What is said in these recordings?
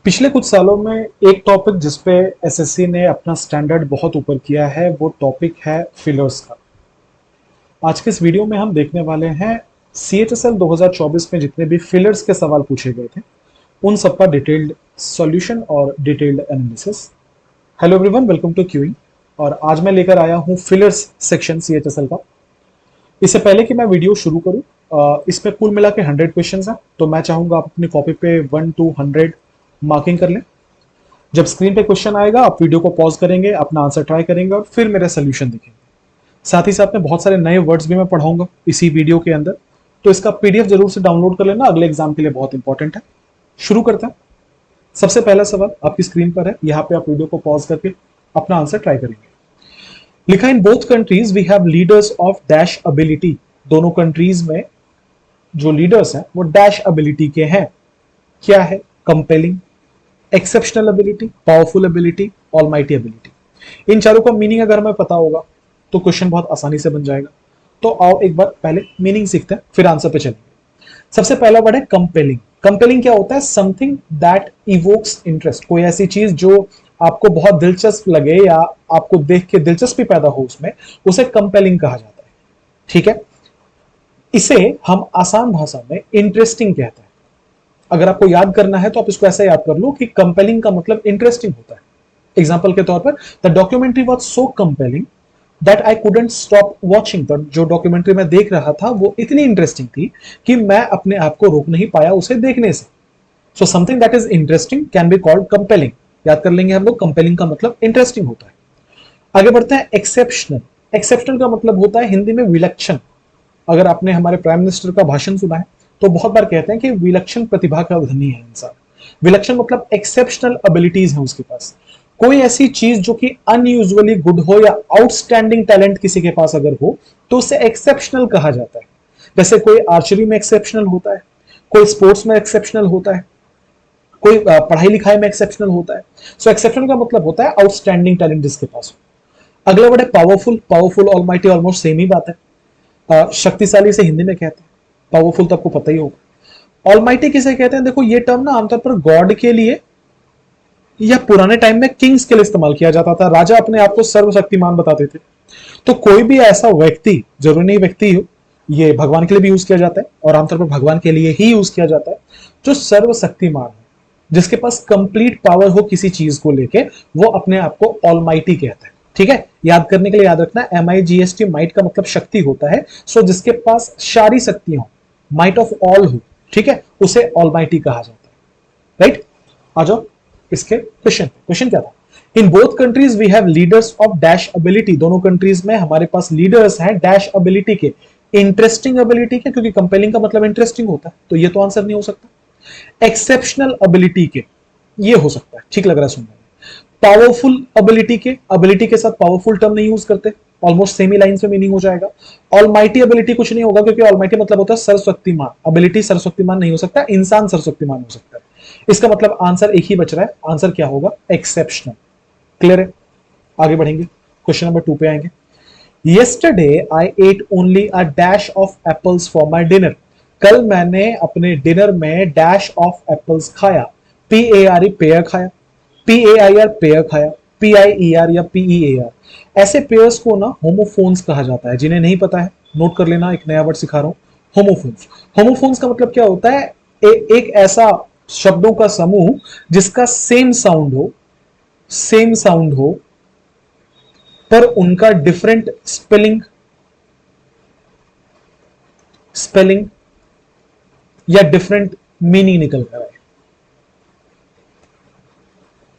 पिछले कुछ सालों में एक टॉपिक जिसपे एसएससी ने अपना स्टैंडर्ड बहुत ऊपर किया है वो टॉपिक है फिलर्स का। आज के इस वीडियो में हम देखने वाले हैं सीएचएसएल 2024 में जितने भी फिलर्स के सवाल पूछे गए थे उन सबका डिटेल्ड सॉल्यूशन और detailed analysis. Hello everyone, welcome to queuing. और आज मैं लेकर आया हूं फिलर्स सेक्शन सीएचएसएल का। इससे पहले कि मैं वीडियो शुरू करूं, इसमें कुल मिला के 100 क्वेश्चन हैं, तो मैं चाहूंगा आप अपनी कॉपी पे 1 to 100 मार्किंग कर लें। जब स्क्रीन पे क्वेश्चन आएगा आप वीडियो को पॉज करेंगे, अपना आंसर ट्राई करेंगे और फिर मेरा सोल्यूशन देखेंगे। साथ ही साथ में बहुत सारे नए वर्ड्स भी मैं पढ़ाऊंगा इसी वीडियो के अंदर, तो इसका पीडीएफ जरूर से डाउनलोड कर लेना, अगले एग्जाम के लिए बहुत इंपॉर्टेंट है। शुरू करते हैं। सबसे पहला सवाल आपकी स्क्रीन पर है, यहाँ पे आप वीडियो को पॉज करके अपना आंसर ट्राई करेंगे। लिखा in both countries we have leaders of dash ability. दोनों कंट्रीज में जो लीडर्स हैं वो डैश एबिलिटी के हैं। क्या है? Compelling, exceptional ability, powerful ability, almighty ability. इन चारों का मीनिंग अगर हमें पता होगा तो क्वेश्चन बहुत आसानी से बन जाएगा। तो आओ एक बार पहले मीनिंग सीखते हैं, फिर आंसर पे चलेंगे। सबसे पहला वर्ड है कंपेलिंग। कंपेलिंग क्या होता है? Something that evokes interest. कोई ऐसी चीज जो आपको बहुत दिलचस्प लगे या आपको देख के दिलचस्पी पैदा हो उसमें, उसे कंपेलिंग कहा जाता है। ठीक है, इसे हम आसान भाषा में इंटरेस्टिंग कहते हैं। अगर आपको याद करना है तो आप इसको ऐसा याद कर लो कि कंपेलिंग का मतलब इंटरेस्टिंग होता है। एग्जांपल के तौर पर, the documentary was so compelling that I couldn't stop watching. जो डॉक्यूमेंट्री मैं देख रहा था वो इतनी इंटरेस्टिंग थी कि मैं अपने आप को रोक नहीं पाया उसे देखने से। So something that is interesting can be called compelling. याद कर लेंगे हम लोग, कंपेलिंग का मतलब इंटरेस्टिंग होता है। आगे बढ़ते हैं। एक्सेप्शनल। एक्सेप्शनल का मतलब होता है हिंदी में विलक्षण। अगर आपने हमारे प्राइम मिनिस्टर का भाषण सुना है तो बहुत बार कहते हैं कि विलक्षण प्रतिभा का धनी है इंसान। विलक्षण मतलब एक्सेप्शनल एबिलिटीज है उसके पास। कोई ऐसी चीज जो कि अनयूजुअली गुड हो या आउटस्टैंडिंग टैलेंट किसी के पास अगर हो तो उसे एक्सेप्शनल कहा जाता है। जैसे कोई आर्चरी में एक्सेप्शनल होता है, कोई स्पोर्ट्स में एक्सेप्शनल होता है, कोई पढ़ाई लिखाई में एक्सेप्शनल होता है। सो एक्सेप्शनल का मतलब होता है आउटस्टैंडिंग टैलेंट जिसके पास हो। अगला वर्ड है powerful. Powerful almighty almost same ही बात है। शक्तिशाली से हिंदी में कहते हैं, पावरफुल तो आपको पता ही होगा। ऑलमाइटी किसे कहते हैं? देखो ये टर्म ना आमतौर पर गॉड के लिए या पुराने टाइम में किंग्स के लिए इस्तेमाल किया जाता था। राजा अपने आप को सर्वशक्तिमान बताते थे। तो कोई भी ऐसा व्यक्ति, जरूरी नहीं व्यक्ति हो, ये भगवान के लिए भी यूज किया जाता है और आमतौर पर भगवान के लिए ही यूज किया जाता है, जो सर्वशक्तिमान है, जिसके पास कंप्लीट पावर हो किसी चीज को लेके, वो अपने आप को ऑलमाइटी कहता है। ठीक है, याद करने के लिए याद रखना, MIGST, माइट का मतलब शक्ति होता है। सो जिसके पास सारी शक्तियां हो, माइट ऑफ ऑल हो, ठीक है, उसे ऑलमाइटी कहा जाता है। राइट, आ जाओ इसके क्वेश्चन क्या था? In both countries we have leaders of dash ability. दोनों कंट्रीज में हमारे पास लीडर्स हैं डैश एबिलिटी के, इंटरेस्टिंग एबिलिटी के, क्योंकि कंपेलिंग का मतलब इंटरेस्टिंग होता है, तो ये तो आंसर नहीं हो सकता। एक्सेप्शनल एबिलिटी के, ये हो सकता है, ठीक लग रहा है सुनने में। पावरफुल एबिलिटी के साथ पावरफुल टर्म नहीं यूज करते, ऑलमोस्ट सेम ही लाइन से मीनिंग हो जाएगा। ऑलमाइटी एबिलिटी कुछ नहीं होगा, क्योंकि ऑलमाइटी मतलब होता है सर्वशक्तिमान। एबिलिटी सर्वशक्तिमान नहीं हो सकता, इंसान सर्वशक्तिमान हो सकता है। इसका मतलब आंसर एक ही बच रहा है, आंसर क्या होगा? एक्सेप्शनल। क्लियर है? आगे बढ़ेंगे, क्वेश्चन नंबर 2 पे आएंगे। Yesterday I ate only a dash of apples for my dinner. कल मैंने अपने डिनर में डैश ऑफ एप्पल्स खाया। PARE पेयर खाया, PAIR पेयर खाया, PIER या PEAR। ऐसे पेयर्स को ना होमोफोन्स कहा जाता है। जिन्हें नहीं पता है नोट कर लेना, एक नया वर्ड सिखा रहा हूं, होमोफोन्स। होमोफोन्स का मतलब क्या होता है? एक ऐसा शब्दों का समूह जिसका सेम साउंड हो पर उनका डिफरेंट स्पेलिंग या डिफरेंट मीनिंग निकल कर आए।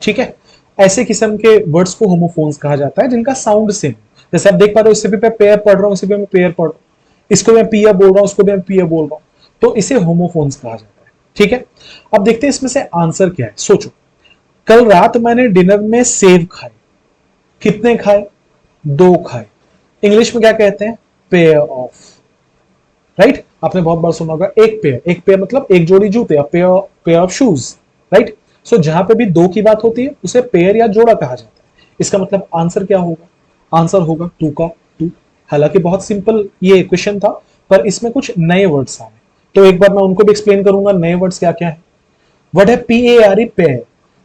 ठीक है, ऐसे किस्म के वर्ड्स को होमोफोन्स कहा जाता है जिनका साउंड सेम। जैसे आप देख पा रहे हो, इससे भी मैं पेयर पढ़ रहा हूं, इससे भी मैं पेयर पढ़ रहा हूं, इसको मैं पिया बोल रहा हूं, उसको भी मैं पिया बोल रहा हूं, तो इसे होमोफोन्स कहा जाता है। ठीक है, अब देखते हैं इसमें से आंसर क्या है। सोचो, कल रात मैंने डिनर में सेव खाए। कितने खाए? 2 खाए। इंग्लिश में क्या कहते हैं? Pair of. राइट, आपने बहुत बार सुना होगा एक पेयर मतलब एक जोड़ी जूते, पेयर ऑफ शूज। राइट, सो जहां पे भी 2 की बात होती है उसे पेयर या जोड़ा कहा जाता है। इसका मतलब आंसर क्या होगा? आंसर होगा 2 का 2। हालांकि बहुत सिंपल ये क्वेश्चन था, पर इसमें कुछ नए वर्ड्स आए, तो एक बार मैं उनको भी एक्सप्लेन करूंगा नए वर्ड्स क्या क्या है। वर्ड है PARE पेयर।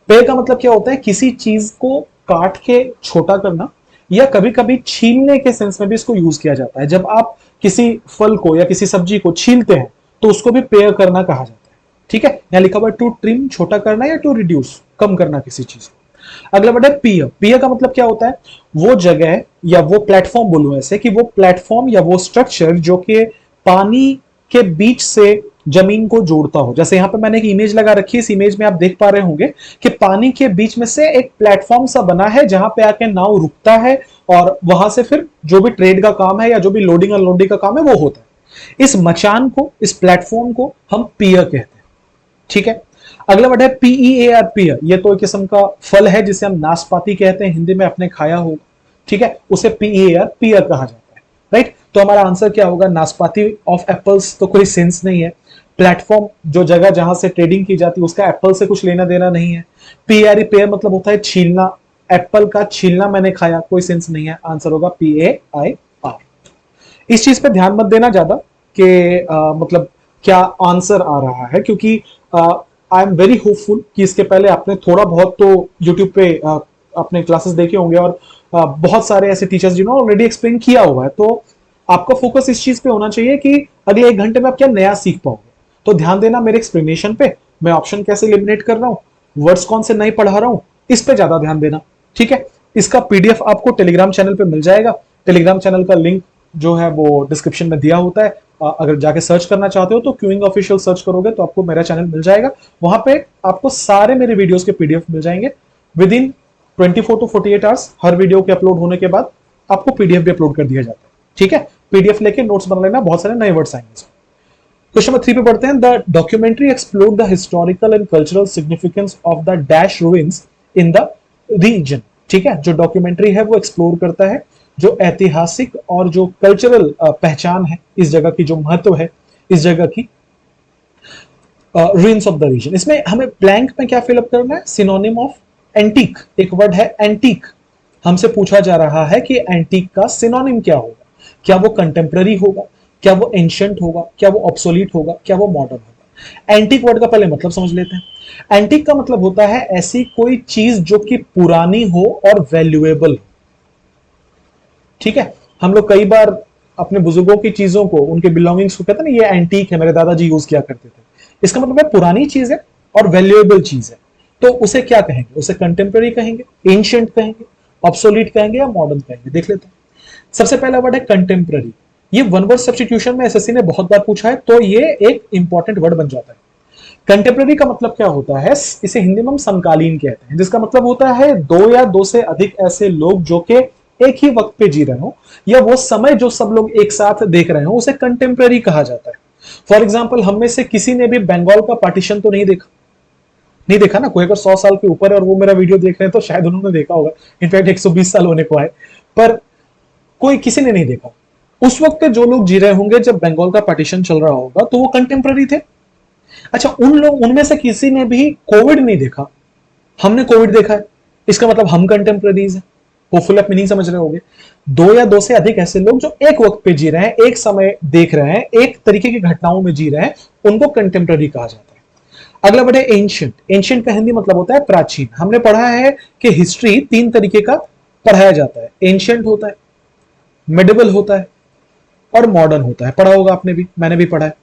पेय का मतलब क्या होता है, किसी चीज को काट के छोटा करना, या कभी कभी छीलने के सेंस में भी इसको यूज किया जाता है। जब आप किसी फल को या किसी सब्जी को छीलते हैं तो उसको भी पेय करना कहा जाता है। ठीक है, यहां लिखा हुआ है टू ट्रिम, छोटा करना, या टू रिड्यूस, कम करना किसी चीज को। अगला वर्ड है पीय। पीय का मतलब क्या होता है, वो जगह या वो प्लेटफॉर्म, बोलूं ऐसे कि वो प्लेटफॉर्म या वो स्ट्रक्चर जो कि पानी के बीच से जमीन को जोड़ता हो। जैसे यहां पे मैंने एक इमेज लगा रखी है, इस इमेज में आप देख पा रहे होंगे कि पानी के बीच में से एक प्लेटफॉर्म सा बना है जहां पे आके नाव रुकता है और वहां से फिर जो भी ट्रेड का काम है या जो भी लोडिंग अनलोडिंग का काम है वो होता है। इस मचान को, इस प्लेटफॉर्म को हम पियर कहते हैं। ठीक है, अगला वर्ड है पीईएआर, पियर। ये तो एक किस्म का फल है जिसे हम नाशपाती कहते हैं, हिंदी में आपने खाया होगा। ठीक है, उसे पीईएआर, पियर कहा जाता है। राइट, तो हमारा आंसर क्या होगा, नाशपाती ऑफ एप्पल्स तो कोई सेंस नहीं है। प्लेटफॉर्म, जो जगह जहां से ट्रेडिंग की जाती है, उसका एप्पल से कुछ लेना देना नहीं है। पीआर, पेयर मतलब होता है छीलना, एप्पल का छीलना मैंने खाया, कोई सेंस नहीं है। आंसर होगा PAIR। इस चीज पे ध्यान मत देना ज्यादा कि मतलब क्या आंसर आ रहा है, क्योंकि आई एम वेरी होपफुल कि इसके पहले आपने थोड़ा बहुत तो यूट्यूब पे अपने क्लासेस देखे होंगे और बहुत सारे ऐसे टीचर्स जिन्होंने ऑलरेडी एक्सप्लेन किया हुआ है। तो आपका फोकस इस चीज पे होना चाहिए कि अगले 1 घंटे में आप क्या नया सीख पाओगे। तो ध्यान देना मेरे एक्सप्लेनेशन पे, मैं ऑप्शन कैसे एलिमिनेट कर रहा हूं, वर्ड्स कौन से नए पढ़ा रहा हूं, इस पे ज्यादा ध्यान देना। ठीक है, इसका पीडीएफ आपको टेलीग्राम चैनल पे मिल जाएगा। टेलीग्राम चैनल का लिंक जो है वो डिस्क्रिप्शन में दिया होता है। अगर जाके सर्च करना चाहते हो तो क्यूइंग ऑफिशियल सर्च करोगे तो आपको मेरा चैनल मिल जाएगा। वहां पे आपको सारे मेरे वीडियोस के पीडीएफ मिल जाएंगे। With in 24 to 48 hours her video के अपलोड होने के बाद आपको पीडीएफ भी अपलोड कर दिया जाता है। ठीक है, पीडीएफ लेके नोट्स बना लेना, बहुत सारे नए वर्ड्स आएंगे। क्वेश्चन नंबर 3 पे पढ़ते हैं। The documentary explored the historical and cultural significance of the dash ruins in the region. ठीक है, जो डॉक्यूमेंट्री है वो एक्सप्लोर करता है जो ऐतिहासिक और जो कल्चरल पहचान है इस जगह की, जो महत्व है इस जगह की, रूइंस ऑफ द रीजन। इसमें हमें ब्लैंक में क्या फिलअप करना है, सिनोनिम ऑफ एंटीक। एक वर्ड है एंटीक, हमसे पूछा जा रहा है कि एंटीक का सिनोनिम क्या होगा। क्या वो कंटेम्प्रेरी होगा, क्या वो एंशिएंट होगा, क्या वो ऑब्सोलीट होगा, क्या वो मॉडर्न होगा। एंटीक वर्ड का पहले मतलब समझ लेते हैं। एंटीक का मतलब होता है ऐसी कोई चीज जो कि पुरानी हो और वैल्यूएबल हो। ठीक है, हम लोग कई बार अपने बुजुर्गों की चीजों को, उनके बिलोंगिंग्स को कहते हैं ना, ये एंटीक है, मेरे दादाजी यूज किया करते थे। इसका मतलब है पुरानी चीज है और वैल्यूएबल चीज है। तो उसे क्या कहेंगे, उसे कंटेम्प्रेरी कहेंगे, एंशिएंट कहेंगे, ऑब्सोलीट कहेंगे या मॉडर्न कहेंगे। देख लेते हैं। सबसे पहला वर्ड है कंटेम्प्रेरी। ये वन वर्ड सब्स्टिट्यूशन में एसएससी ने बहुत बार पूछा है, तो ये एक इंपॉर्टेंट वर्ड बन जाता है। कंटेम्प्रेरी का मतलब क्या होता है, इसे हिंदी में हम समकालीन कहते हैं, जिसका मतलब होता है दो या दो से अधिक ऐसे लोग जो कि एक ही वक्त पे जी रहे हो, या वो समय जो सब लोग एक साथ देख रहे हो, उसे कंटेम्प्रेरी कहा जाता है। फॉर एग्जाम्पल, हम में से किसी ने भी बंगाल का पार्टीशन तो नहीं देखा ना। कोई अगर 100 साल के ऊपर है और वो मेरा वीडियो देख रहे हैं तो शायद उन्होंने देखा होगा, इनफैक्ट 120 साल होने को आए, पर कोई किसी ने नहीं देखा। उस वक्त जो लोग जी रहे होंगे जब बंगाल का पार्टीशन चल रहा होगा, तो वो कंटेम्प्रेरी थे। अच्छा, उनमें से किसी ने भी कोविड नहीं देखा, हमने कोविड देखा है, इसका मतलब हम कंटेम्प्रेरीज हैं। होपफुल आप मीनिंग समझ रहे होंगे। दो या दो से अधिक ऐसे लोग जो एक वक्त पे जी रहे हैं, एक समय देख रहे हैं, एक तरीके की घटनाओं में जी रहे हैं, उनको कंटेम्प्रेरी कहा जाता है। अगला वर्ड है एंशिएंट। एंशिएंट का हिंदी मतलब होता है प्राचीन। हमने पढ़ा है कि हिस्ट्री 3 तरीके का पढ़ाया जाता है, एंशिएंट होता है, मिडिवल होता है और मॉडर्न होता है। पढ़ा होगा आपने भी, मैंने भी पढ़ा है।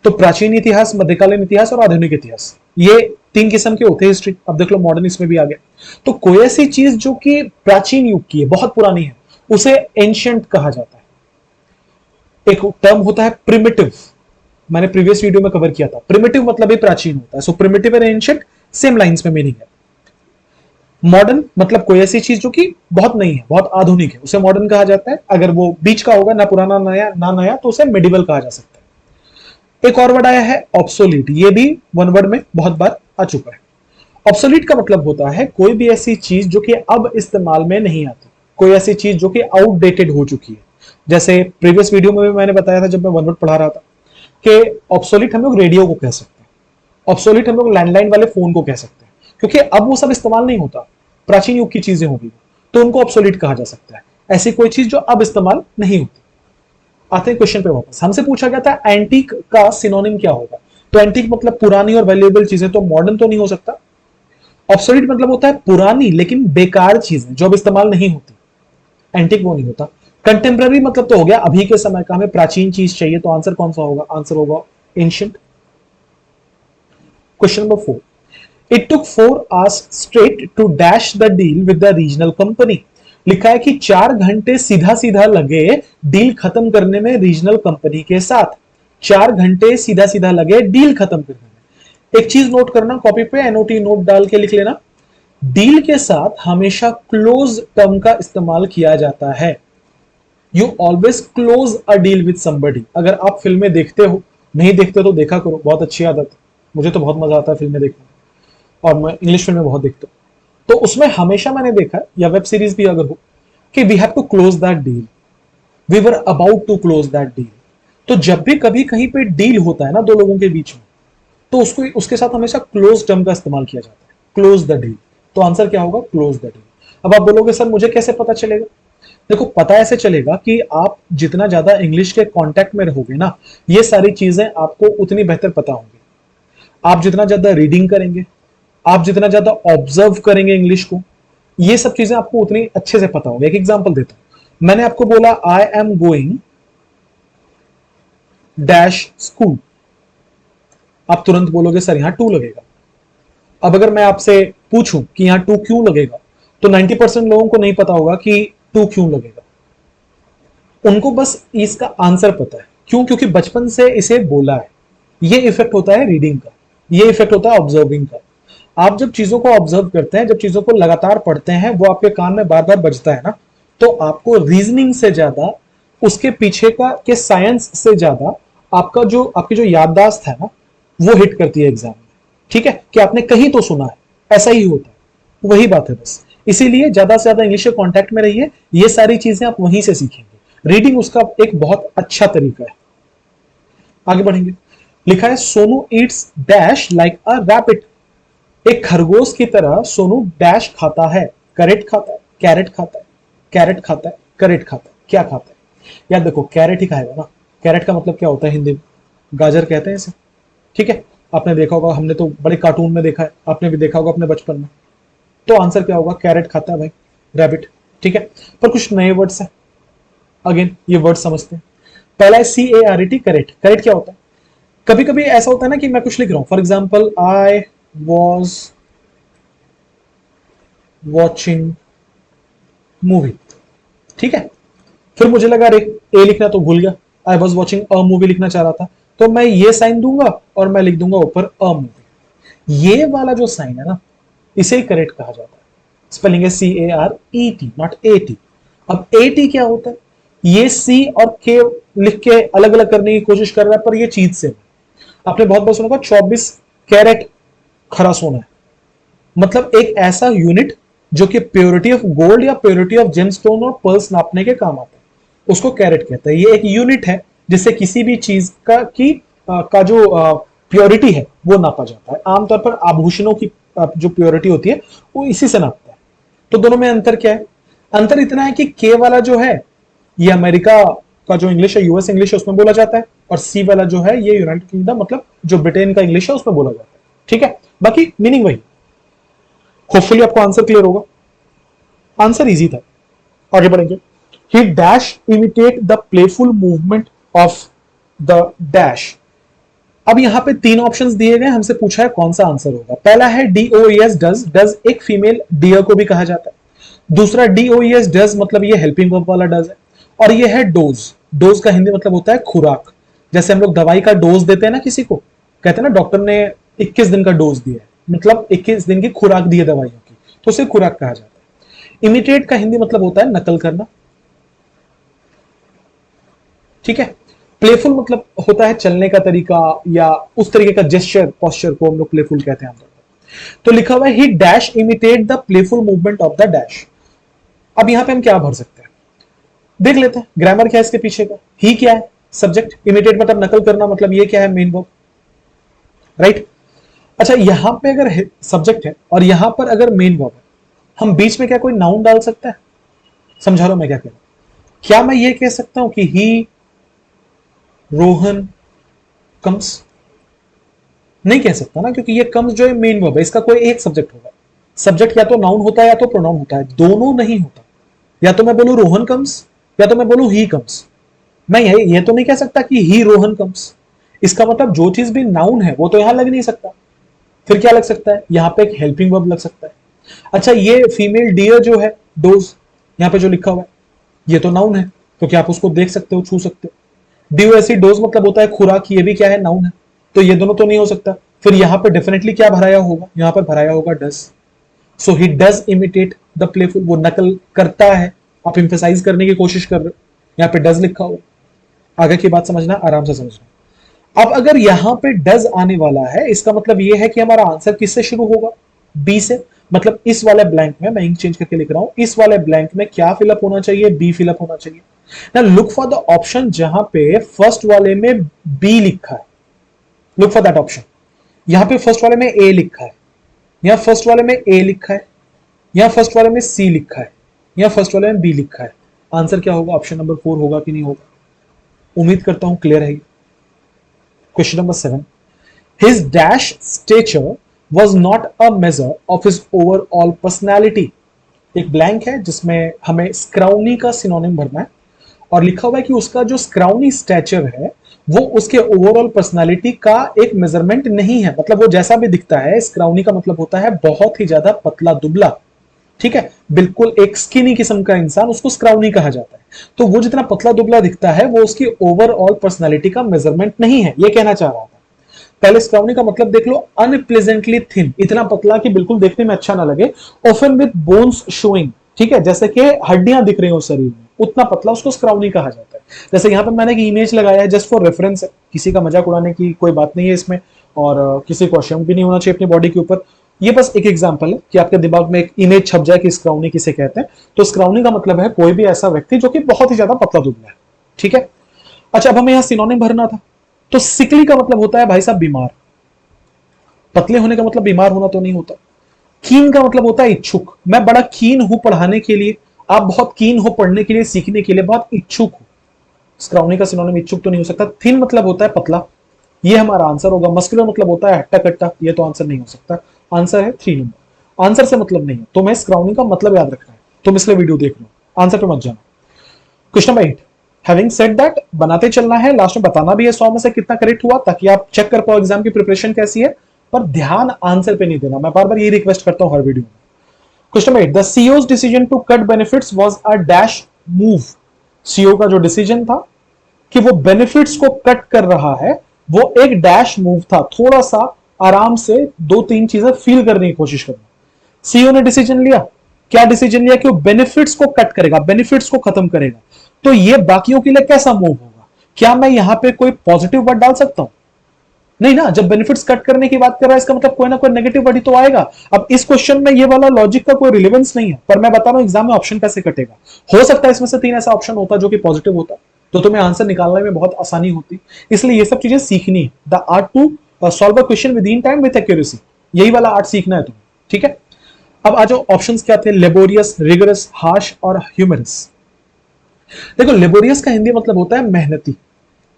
तो प्राचीन इतिहास, मध्यकालीन इतिहास और आधुनिक इतिहास, ये 3 किस्म के होते हैं हिस्ट्री। अब देख लो मॉडर्न इसमें भी आ गया। तो कोई ऐसी चीज जो कि प्राचीन युग की है, बहुत पुरानी है, उसे एंशिएंट कहा जाता है। एक टर्म होता है प्रिमिटिव, मैंने प्रीवियस वीडियो में कवर किया था। प्रिमिटिव मतलब ही प्राचीन होता है। सो प्रिमिटिव और एंशिएंट सेम लाइंस में मीनिंग है। मॉडर्न मतलब कोई ऐसी चीज जो कि बहुत नई है, बहुत आधुनिक है, उसे मॉडर्न कहा जाता है। अगर वो बीच का होगा, ना पुराना ना नया, तो उसे मेडिवल कहा जा सकता है। एक और वर्ड आया है ऑब्सोलीट। ये भी वन वर्ड में बहुत बार आ चुका है। ऑब्सोलीट का मतलब होता है कोई भी ऐसी चीज जो कि अब इस्तेमाल में नहीं आती, कोई ऐसी चीज जो कि आउटडेटेड हो चुकी है। जैसे प्रीवियस वीडियो में भी मैंने बताया था जब मैं वन वर्ड पढ़ा रहा था कि ऑब्सोलीट हम लोग रेडियो को कह सकते हैं, ऑब्सोलीट हम लोग लैंडलाइन वाले फोन को कह सकते हैं, क्योंकि अब वो सब इस्तेमाल नहीं होता, प्राचीन युग की चीजें होगी, तो उनको ऑब्सोलीट कहा जा सकता है। ऐसी कोई चीज जो अब इस्तेमाल नहीं होती। आते हैं क्वेश्चन पे वापस। हमसे पूछा गया था एंटीक का सिनोनिम क्या होगा। तो एंटीक मतलब पुरानी और वैल्यूएबल चीजें, तो मॉडर्न तो नहीं हो सकता। ऑब्सोलीट मतलब होता है पुरानी लेकिन बेकार चीजें जो अब इस्तेमाल नहीं होती, एंटिक वो नहीं होता। कंटेम्प्ररी मतलब तो हो गया अभी के समय का, हमें प्राचीन चीज चाहिए, तो आंसर कौन सा होगा? आंसर होगा ancient. Question number 4, it took 4 hours straight to dash the deal with the regional company. लिखा है कि 4 घंटे सीधा सीधा लगे डील खत्म करने में रीजनल कंपनी के साथ। 4 घंटे सीधा सीधा लगे डील खत्म करने में। एक चीज नोट करना, कॉपी पे एनओटी नोट डाल के लिख लेना, डील के साथ हमेशा क्लोज टर्म का इस्तेमाल किया जाता है। You always close a deal with somebody. अगर आप फिल्में देखते हो, नहीं देखते तो देखा करो, बहुत अच्छी आदत है, मुझे तो बहुत मजा आता है फिल्में देखने में, और मैं इंग्लिश फिल्में बहुत देखता हूँ। तो उसमें हमेशा मैंने देखा है, या वेब सीरीज भी अगर हो, कि we have to close that deal, we were about to close that deal. तो जब भी कभी कहीं पे डील होता है ना दो लोगों के बीच में, तो उसको उसके साथ हमेशा क्लोज टर्म का इस्तेमाल किया जाता है, क्लोज द डील। तो आंसर क्या होगा? Close the deal. अब आप बोलोगे सर मुझे कैसे पता चलेगा? देखो, पता ऐसे चलेगा कि आप जितना ज्यादा इंग्लिश के कांटेक्ट में रहोगे ना, ये सारी चीजें आपको उतनी बेहतर पता होंगी। आप जितना ज्यादा रीडिंग करेंगे, आप जितना ज्यादा ऑब्जर्व करेंगे इंग्लिश को, ये सब चीजें आपको उतनी अच्छे से पता होंगी। एक एग्जांपल देता हूं, मैंने आपको बोला I am going dash school, आप तुरंत बोलोगे सर यहां टू लगेगा। अब अगर मैं आपसे पूछूं कि यहां टू क्यों लगेगा, तो 90% लोगों को नहीं पता होगा कि टू क्यों लगेगा। उनको बस इसका आंसर पता है, क्यों? क्योंकि बचपन से इसे बोला है। ये इफेक्ट होता है रीडिंग का, ये इफेक्ट होता है ऑब्जर्विंग का। आप जब चीजों को ऑब्जर्व करते हैं, जब चीजों को लगातार पढ़ते हैं, वो आपके कान में बार बार बजता है ना, तो आपको रीजनिंग से ज्यादा, उसके पीछे का के साइंस से ज्यादा आपका जो आपकी जो याददाश्त है ना, वो हिट करती है एग्जाम में। ठीक है, कि आपने कहीं तो सुना है, ऐसा ही होता है, वही बात है बस। इसीलिए ज्यादा से ज्यादा इंग्लिश के कांटेक्ट में रहिए, ये सारी चीजें आप वहीं से सीखेंगे। रीडिंग उसका एक बहुत अच्छा तरीका है। आगे बढ़ेंगे, लिखा है Sonu Yeats dash like a rabbit. एक खरगोश की तरह सोनू डैश खाता है, करेट खाता है, कैरेट खाता है, कैरेट खाता है, करेट खाता है, क्या खाता है? यार देखो, कैरेट ही खाएगा ना। कैरेट का मतलब क्या होता है हिंदी में? गाजर कहते हैं इसे। ठीक है, आपने देखा होगा, हमने तो बड़े कार्टून में देखा है, आपने भी देखा होगा अपने बचपन में। तो आंसर क्या होगा? कैरेट खाता है भाई, रैबिट। ठीक है, पर कुछ नए वर्ड्स हैं, अगेन ये वर्ड समझते हैं। पहला है CARET, करेट। करेट क्या होता है? कभी कभी ऐसा होता है ना कि मैं कुछ लिख रहा हूं, for example I was watching movie. ठीक है, फिर मुझे लगा अरे ए लिखना तो भूल गया, I was watching a movie लिखना चाह रहा था, तो मैं ये साइन दूंगा और मैं लिख दूंगा ऊपर अ मूवी। ये वाला जो साइन है ना, इसे ही करेक्ट कहा जाता है। स्पेलिंग है CARET, नॉट AT। अब AT क्या होता है? ये C और K लिख के अलग अलग करने की कोशिश कर रहा है, पर ये चीज से आपने बहुत बार सुना होगा 24 कैरेट खरा सोना है। मतलब एक ऐसा यूनिट जो कि प्योरिटी ऑफ गोल्ड या प्योरिटी ऑफ जेमस्टोन और पर्ल्स नापने के काम आता है, उसको कैरेट कहते हैं। ये एक यूनिट है जिससे किसी भी चीज का जो प्योरिटी है वो नापा जाता है। आमतौर पर आभूषणों की जो प्योरिटी होती है वो इसी से नापता है। तो दोनों में अंतर क्या है? अंतर इतना है कि के वाला जो है ये अमेरिका का जो इंग्लिश है, यूएस इंग्लिश है, उसमें बोला जाता है, और सी वाला जो है ये यूनाइटेड किंगडम मतलब जो ब्रिटेन का इंग्लिश है उसमें बोला जाता है। ठीक है, बाकी मीनिंग वही। होपफुली आपको आंसर क्लियर होगा। आंसर इजी था। आगे बढ़ेंगे, ही dash imitate the playful movement of the dash. अब यहां पे 3 ऑप्शंस दिए गए, हमसे पूछा है कौन सा आंसर होगा। पहला है DOES, डज। डज एक फीमेल डियर को भी कहा जाता है। दूसरा DOES डज मतलब ये हेल्पिंग वर्ब वाला डज है। और ये है डोज। डोज का हिंदी मतलब होता है खुराक। जैसे हम लोग दवाई का डोज देते हैं ना किसी को, कहते हैं ना डॉक्टर ने 21 दिन का डोज दिया है, मतलब 21 दिन की खुराक दी है दवाइयों की, तो उसे खुराक कहा जाता है। इमिटेट का हिंदी मतलब होता है नकल करना। ठीक है, प्लेफुल मतलब होता है चलने का तरीका या उस तरीके का जेस्चर, पोस्चर को हम लोग प्लेफुल कहते हैं। तो लिखा हुआ है ही dash imitate the playful movement of the dash. अब यहां पे हम क्या भर सकते हैं, देख लेते हैं। ग्रामर क्या है इसके पीछे का? ही क्या है? सब्जेक्ट। इमिटेट मतलब नकल करना, मतलब ये क्या है? Main verb. राइट। अच्छा, यहां पे अगर सब्जेक्ट है और यहां पर अगर मेन वर्ब है, हम बीच में क्या कोई नाउन डाल सकते हैं? समझा रहा हूं मैं क्या कह रहा हूं। क्या मैं ये कह सकता हूं कि ही रोहन कम्स? नहीं कह सकता ना, क्योंकि ये कम्स जो है मेन वर्ब है, इसका कोई एक सब्जेक्ट होगा। सब्जेक्ट या तो नाउन होता है या तो प्रोनाउन होता है, दोनों नहीं होता। या तो मैं बोलूं रोहन कम्स या तो मैं बोलूं ही कम्स। मैं ये तो नहीं कह सकता कि ही रोहन कम्स। इसका मतलब जो चीज भी नाउन है वो तो यहां लग नहीं सकता। फिर क्या लग सकता है, यहां पे एक हेल्पिंग वर्ब लग सकता है। अच्छा, ये फीमेल डियर जो है, डोज, यहां पे जो लिखा हुआ है, ये तो नाउन है, क्योंकि आप उसको देख सकते हो, छू सकते हो। ड्यू ऐसी डोज मतलब होता है खुराक, ये भी क्या है, नाउन है। तो ये दोनों तो नहीं हो सकता। फिर यहां पे डेफिनेटली क्या भराया होगा, यहां पर भराया होगा does. So he does imitate the playful, वो नकल करता है। आप इंफेसाइज करने की कोशिश कर रहे हो, यहां पे डज लिखा हुआ। आगे की बात समझना, आराम से समझना। अब अगर यहां पे डज आने वाला है, इसका मतलब यह है कि हमारा आंसर किससे शुरू होगा, बी से। मतलब इस वाले ब्लैंक में, मैं इंक चेंज करके लिख रहा हूं, इस वाले ब्लैंक में क्या फिलअप होना चाहिए, बी फिलअप होना चाहिए ना। लुक फॉर द ऑप्शन जहां पे फर्स्ट वाले में बी लिखा है, लुक फॉर दैट ऑप्शन। यहां पे फर्स्ट वाले में ए लिखा है, यहां फर्स्ट वाले में ए लिखा है, यहां फर्स्ट वाले में सी लिखा है, यहां फर्स्ट वाले में बी लिखा है। आंसर क्या होगा, ऑप्शन नंबर 4 होगा कि नहीं होगा। उम्मीद करता हूं क्लियर है। Question number 7, his dash stature was not a measure of his overall personality। एक ब्लैंक है जिसमें हमें स्क्राउनी का सिनोनिम भरना है, और लिखा हुआ है कि उसका जो स्क्राउनी स्टैचर है वो उसके ओवरऑल पर्सनालिटी का एक मेजरमेंट नहीं है। मतलब वो जैसा भी दिखता है, स्क्राउनी का मतलब होता है बहुत ही ज्यादा पतला दुबला, ठीक है, बिल्कुल एक स्किनी किस्म का इंसान, उसको स्क्राउनी कहा जाता है। तो वो जितना पतला दुबला दिखता है वो उसकी ओवरऑल पर्सनालिटी का मेजरमेंट नहीं है, ये कहना चाह रहा था। पहले स्क्राउनी का मतलब देख लो, अनप्लेजेंटली थिन, इतना पतला कि बिल्कुल देखने में अच्छा ना लगे, ऑफन विद बोन्स शोइंग, ठीक है, जैसे कि हड्डियां दिख रही हो शरीर में, उतना पतला उसको स्क्राउनी कहा जाता है। जैसे यहां पे मैंने एक इमेज लगाया है जस्ट फॉर रेफरेंस, किसी का मजाक उड़ाने की कोई बात नहीं है इसमें, और किसी को अशम भी नहीं होना चाहिए अपनी बॉडी के ऊपर। ये बस एक एग्जांपल है कि आपके दिमाग में एक इमेज छप जाए कि स्क्राउनी किसे कहते हैं। तो स्क्राउनी का मतलब है कोई भी ऐसा व्यक्ति जो कि बहुत ही ज्यादा पतला दुबला है, ठीक है। अच्छा, अब हमें यहां सिनोनिम भरना था। तो सिकली का मतलब होता है भाई साहब बीमार। पतले होने का मतलब बीमार होना तो नहीं होता। कीन का मतलब होता है इच्छुक, मैं बड़ा कीन हूं पढ़ाने के लिए, आप बहुत कीन हो पढ़ने के लिए, सीखने के लिए, बहुत इच्छुक हो। स्क्राउनी का सिनोनिम इच्छुक तो नहीं हो सकता। थिन मतलब होता है पतला, ये हमारा आंसर होगा। मस्कुलर मतलब होता है हट्टा कट्टा, ये तो आंसर नहीं हो सकता। आंसर है 3 नंबर। आंसर से मतलब नहीं है, तो मैं स्क्राउनी का मतलब याद रखना है, तुम इसलिए वीडियो देख लो, आंसर पे मत जाना। Question number 8, having said that, बनाते चलना है, लास्ट में बताना भी है 100 में से कितना करेक्ट हुआ, ताकि आप चेक कर पाओ एग्जाम की प्रिपरेशन कैसी है। पर ध्यान आंसर पे नहीं देना, मैं बार बार ये रिक्वेस्ट करता हूं हर वीडियो में। Question number 8, the CEO's decision to cut benefits was a dash move. CEO का जो डिसीजन था कि वो बेनिफिट्स को कट कर रहा है, वो एक डैश मूव था, थोड़ा सा आराम से 2-3 चीजें फील करने की कोशिश करना। सीईओ ने डिसीजन लिया, क्या डिसीजन लिया कि वो बेनिफिट्स को कट करेगा, बेनिफिट्स को खत्म करेगा। तो ये बाकियों के लिए कैसा मूव होगा, क्या मैं यहां पे कोई पॉजिटिव वर्ड डाल सकता हूं, नहीं ना। जब बेनिफिट्स कट करने की बात कर रहा है, इसका मतलब कोई ना कोई नेगेटिव वर्ड ही तो आएगा। अब इस क्वेश्चन में ये वाला लॉजिक का कोई रिलेवेंस नहीं है, पर मैं बता रहा हूं एग्जाम में ऑप्शन कैसे कटेगा। हो सकता है इसमें से 3 ऐसा ऑप्शन होता जो कि पॉजिटिव होता, तो तुम्हें आंसर निकालने में बहुत आसानी होती। इसलिए ये सब चीजें सीखनी है, the art to solve a question within time with accuracy, यही वाला आर्ट सीखना है तुम्हें, ठीक है। अब आ जाओ, ऑप्शंस क्या थे, लेबोरियस, रिगरस, हार्श और ह्यूमरस। देखो, लेबोरियस का हिंदी मतलब होता है मेहनती,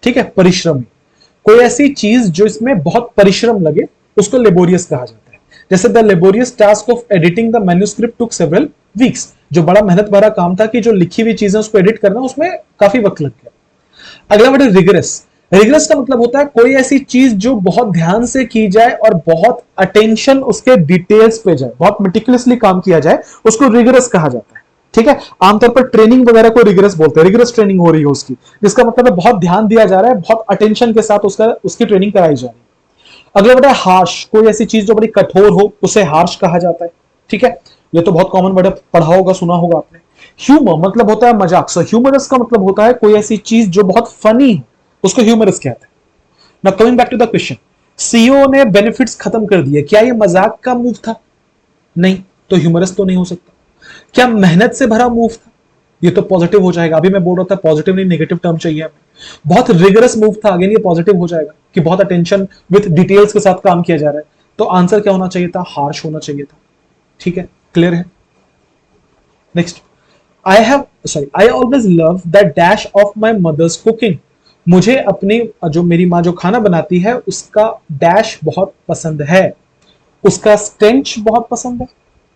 ठीक है, परिश्रमी। कोई ऐसी चीज जो इसमें बहुत परिश्रम लगे उसको लेबोरियस कहा जाता है। जैसे the laborious task of editing the manuscript took several weeks, जो बड़ा मेहनत भरा काम था कि जो लिखी हुई चीजें उसको एडिट करना, उसमें काफी वक्त लग गया। अगला वर्ड है रिगरस। रिगरस का मतलब होता है कोई ऐसी चीज जो बहुत ध्यान से की जाए और बहुत अटेंशन उसके डिटेल्स पे जाए, बहुत मेटिकुलसली काम किया जाए, उसको रिगरस कहा जाता है, ठीक है। आमतौर पर ट्रेनिंग वगैरह को रिगरस बोलते हैं, रिगरस ट्रेनिंग हो रही है उसकी, जिसका मतलब है बहुत ध्यान दिया जा रहा है, बहुत अटेंशन के साथ उसकी ट्रेनिंग कराई जा रही है। अगला वर्ड है हार्श, कोई ऐसी चीज जो बड़ी कठोर हो उसे हार्श कहा जाता है, ठीक है। ये तो बहुत कॉमन वर्ड है, पढ़ा होगा, सुना होगा आपने। ह्यूमर मतलब होता है मजाक, सो ह्यूमरस का मतलब होता है कोई ऐसी चीज जो बहुत फनी है, उसको ह्यूमरस कहते हैं। Now coming back to the question, CEO ने बेनिफिट्स खत्म कर दिए, क्या ये मजाक का मूव था, नहीं, तो ह्यूमरस तो नहीं हो सकता। क्या मेहनत से भरा मूव था, ये तो पॉजिटिव हो जाएगा। अभी मैं बोल रहा था पॉजिटिव नहीं नेगेटिव टर्म चाहिए हमें। बहुत रिगरस मूव था, अगेन ये पॉजिटिव हो जाएगा कि बहुत अटेंशन विथ डिटेल्स के साथ काम किया जा रहा है। तो आंसर क्या होना चाहिए था, हार्श होना चाहिए था, ठीक है, क्लियर है। Next, I always love the dash of my mother's cooking. मुझे अपनी जो मेरी माँ जो खाना बनाती है उसका डैश बहुत पसंद है, उसका स्टेंच बहुत पसंद है।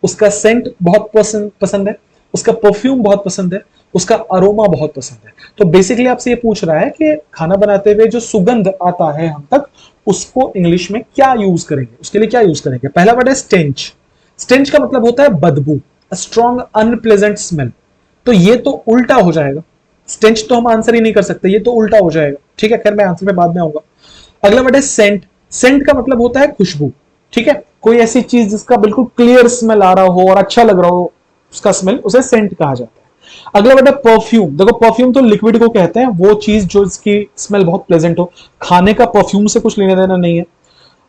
उसका सेंट बहुत पसंद है, उसका परफ्यूम बहुत पसंद है, उसका अरोमा बहुत पसंद है। तो बेसिकली आपसे ये पूछ रहा है कि खाना बनाते हुए जो सुगंध आता है हम तक, उसको इंग्लिश में क्या यूज करेंगे, उसके लिए क्या यूज करेंगे। पहला वर्ड है स्टेंच। स्टेंच का मतलब होता है बदबू, स्ट्रॉन्ग अनप्लेजेंट स्मेल। तो ये तो उल्टा हो जाएगा, स्टेंच तो हम आंसर ही नहीं कर सकते, ये तो उल्टा हो जाएगा। ठीक है, खैर मैं आंसर पे बाद में आऊंगा। अगला वर्ड है सेंट। सेंट का मतलब होता है खुशबू। ठीक है, कोई ऐसी चीज जिसका बिल्कुल क्लियर स्मेल आ रहा हो और अच्छा लग रहा हो, उसका स्मेल, उसे सेंट कहा जाता है। अगला वर्ड है परफ्यूम। देखो परफ्यूम तो लिक्विड को कहते हैं, वो चीज जो इसकी स्मेल बहुत प्लेजेंट हो। खाने का परफ्यूम से कुछ लेना देना नहीं है।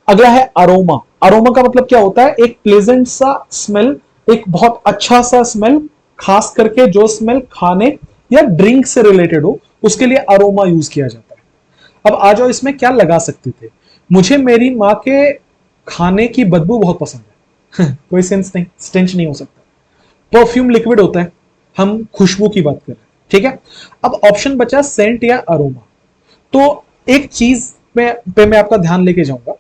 अगला है अरोमा। अरोमा का मतलब क्या होता है, एक प्लेजेंट सा स्मेल, एक बहुत अच्छा सा स्मेल, खास करके जो स्मेल खाने या ड्रिंक से रिलेटेड हो, उसके लिए अरोमा यूज किया जाता है। अब आ जाओ इसमें क्या लगा सकते थे। मुझे मेरी माँ के खाने की बदबू बहुत पसंद है कोई सेंस नहीं, स्टेंच नहीं हो सकता। परफ्यूम लिक्विड होता है, हम खुशबू की बात कर रहे हैं। ठीक है, अब ऑप्शन बचा सेंट या अरोमा। तो एक चीज पे मैं आपका ध्यान लेके जाऊंगा।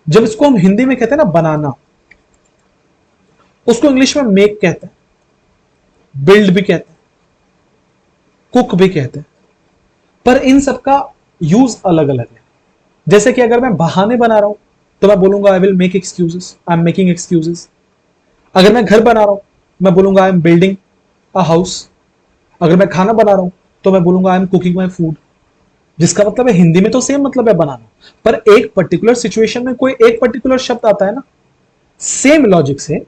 जब इसको हम हिंदी में कहते हैं ना बनाना, उसको इंग्लिश में मेक कहते हैं, बिल्ड भी कहते हैं, कुक भी कहते हैं, पर इन सबका यूज अलग अलग है। जैसे कि अगर मैं बहाने बना रहा हूं तो मैं बोलूंगा I will make excuses, I am making excuses. अगर मैं घर बना रहा हूं मैं बोलूंगा I am building a house. अगर मैं खाना बना रहा हूं तो मैं बोलूंगा I am cooking my food. जिसका मतलब है हिंदी में तो सेम मतलब है बनाना, पर एक पर्टिकुलर सिचुएशन में कोई एक पर्टिकुलर शब्द आता है ना। सेम लॉजिक से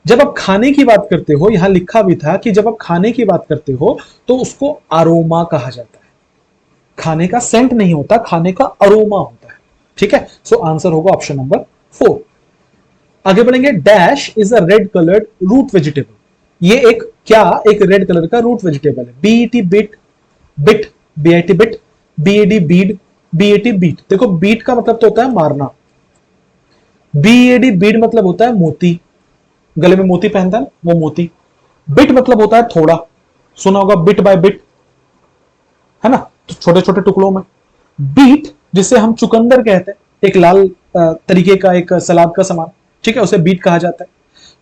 जब आप खाने की बात करते हो, यहां लिखा भी था कि जब आप खाने की बात करते हो तो उसको अरोमा कहा जाता है। खाने का सेंट नहीं होता, खाने का अरोमा होता है। ठीक है, सो आंसर होगा ऑप्शन नंबर 4। आगे बढ़ेंगे। Dash is a red coloured root vegetable. ये एक क्या, एक रेड कलर का रूट वेजिटेबल है। BET bit, bit, BIT bit, BAD bead, BAT beat. देखो बीट का मतलब तो होता है मारना, बीएडी बीड मतलब होता है मोती, गले में मोती पहनता है ना, वो मोती। बिट मतलब होता है थोड़ा, सुना होगा बिट बाय बिट, है ना, तो छोटे छोटे टुकड़ों में। बीट जिसे हम चुकंदर कहते हैं, एक लाल तरीके का एक सलाद का सामान, ठीक है, उसे बीट कहा जाता है।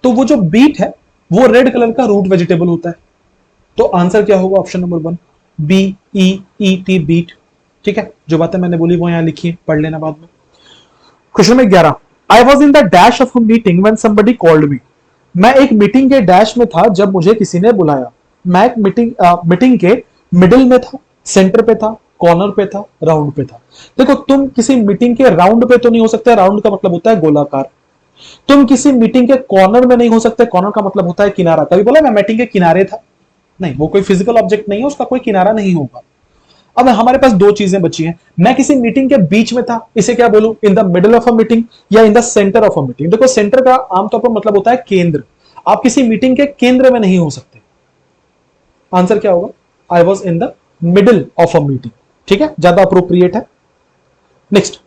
तो वो जो बीट है वो रेड कलर का रूट वेजिटेबल होता है। तो आंसर क्या होगा option number 1, B E E T beet. ठीक है, जो बातें मैंने बोली वो यहां लिखी है, पढ़ लेना बाद में। Question number 11। I was in the dash of a meeting when somebody called me. मैं एक मीटिंग के डैश में था जब मुझे किसी ने बुलाया। मैं एक मीटिंग के मिडिल में था, सेंटर पे था, कॉर्नर पे था, राउंड पे था। देखो तुम किसी मीटिंग के राउंड पे तो नहीं हो सकते, राउंड का मतलब होता है गोलाकार। तुम किसी मीटिंग के कॉर्नर में नहीं हो सकते, कॉर्नर का मतलब होता है किनारा। कभी बोला मैं मीटिंग के किनारे था, नहीं, वो कोई फिजिकल ऑब्जेक्ट नहीं है, उसका कोई किनारा नहीं होगा। अब हमारे पास दो चीजें बची हैं। मैं किसी मीटिंग के बीच में था, इसे क्या बोलूं, in the middle of a meeting या in the centre of a meeting. देखो सेंटर का आमतौर पर मतलब होता है केंद्र। आप किसी मीटिंग के केंद्र में नहीं हो सकते। आंसर क्या होगा, I was in the middle of a meeting. ठीक है, ज्यादा अप्रोप्रिएट है। Next.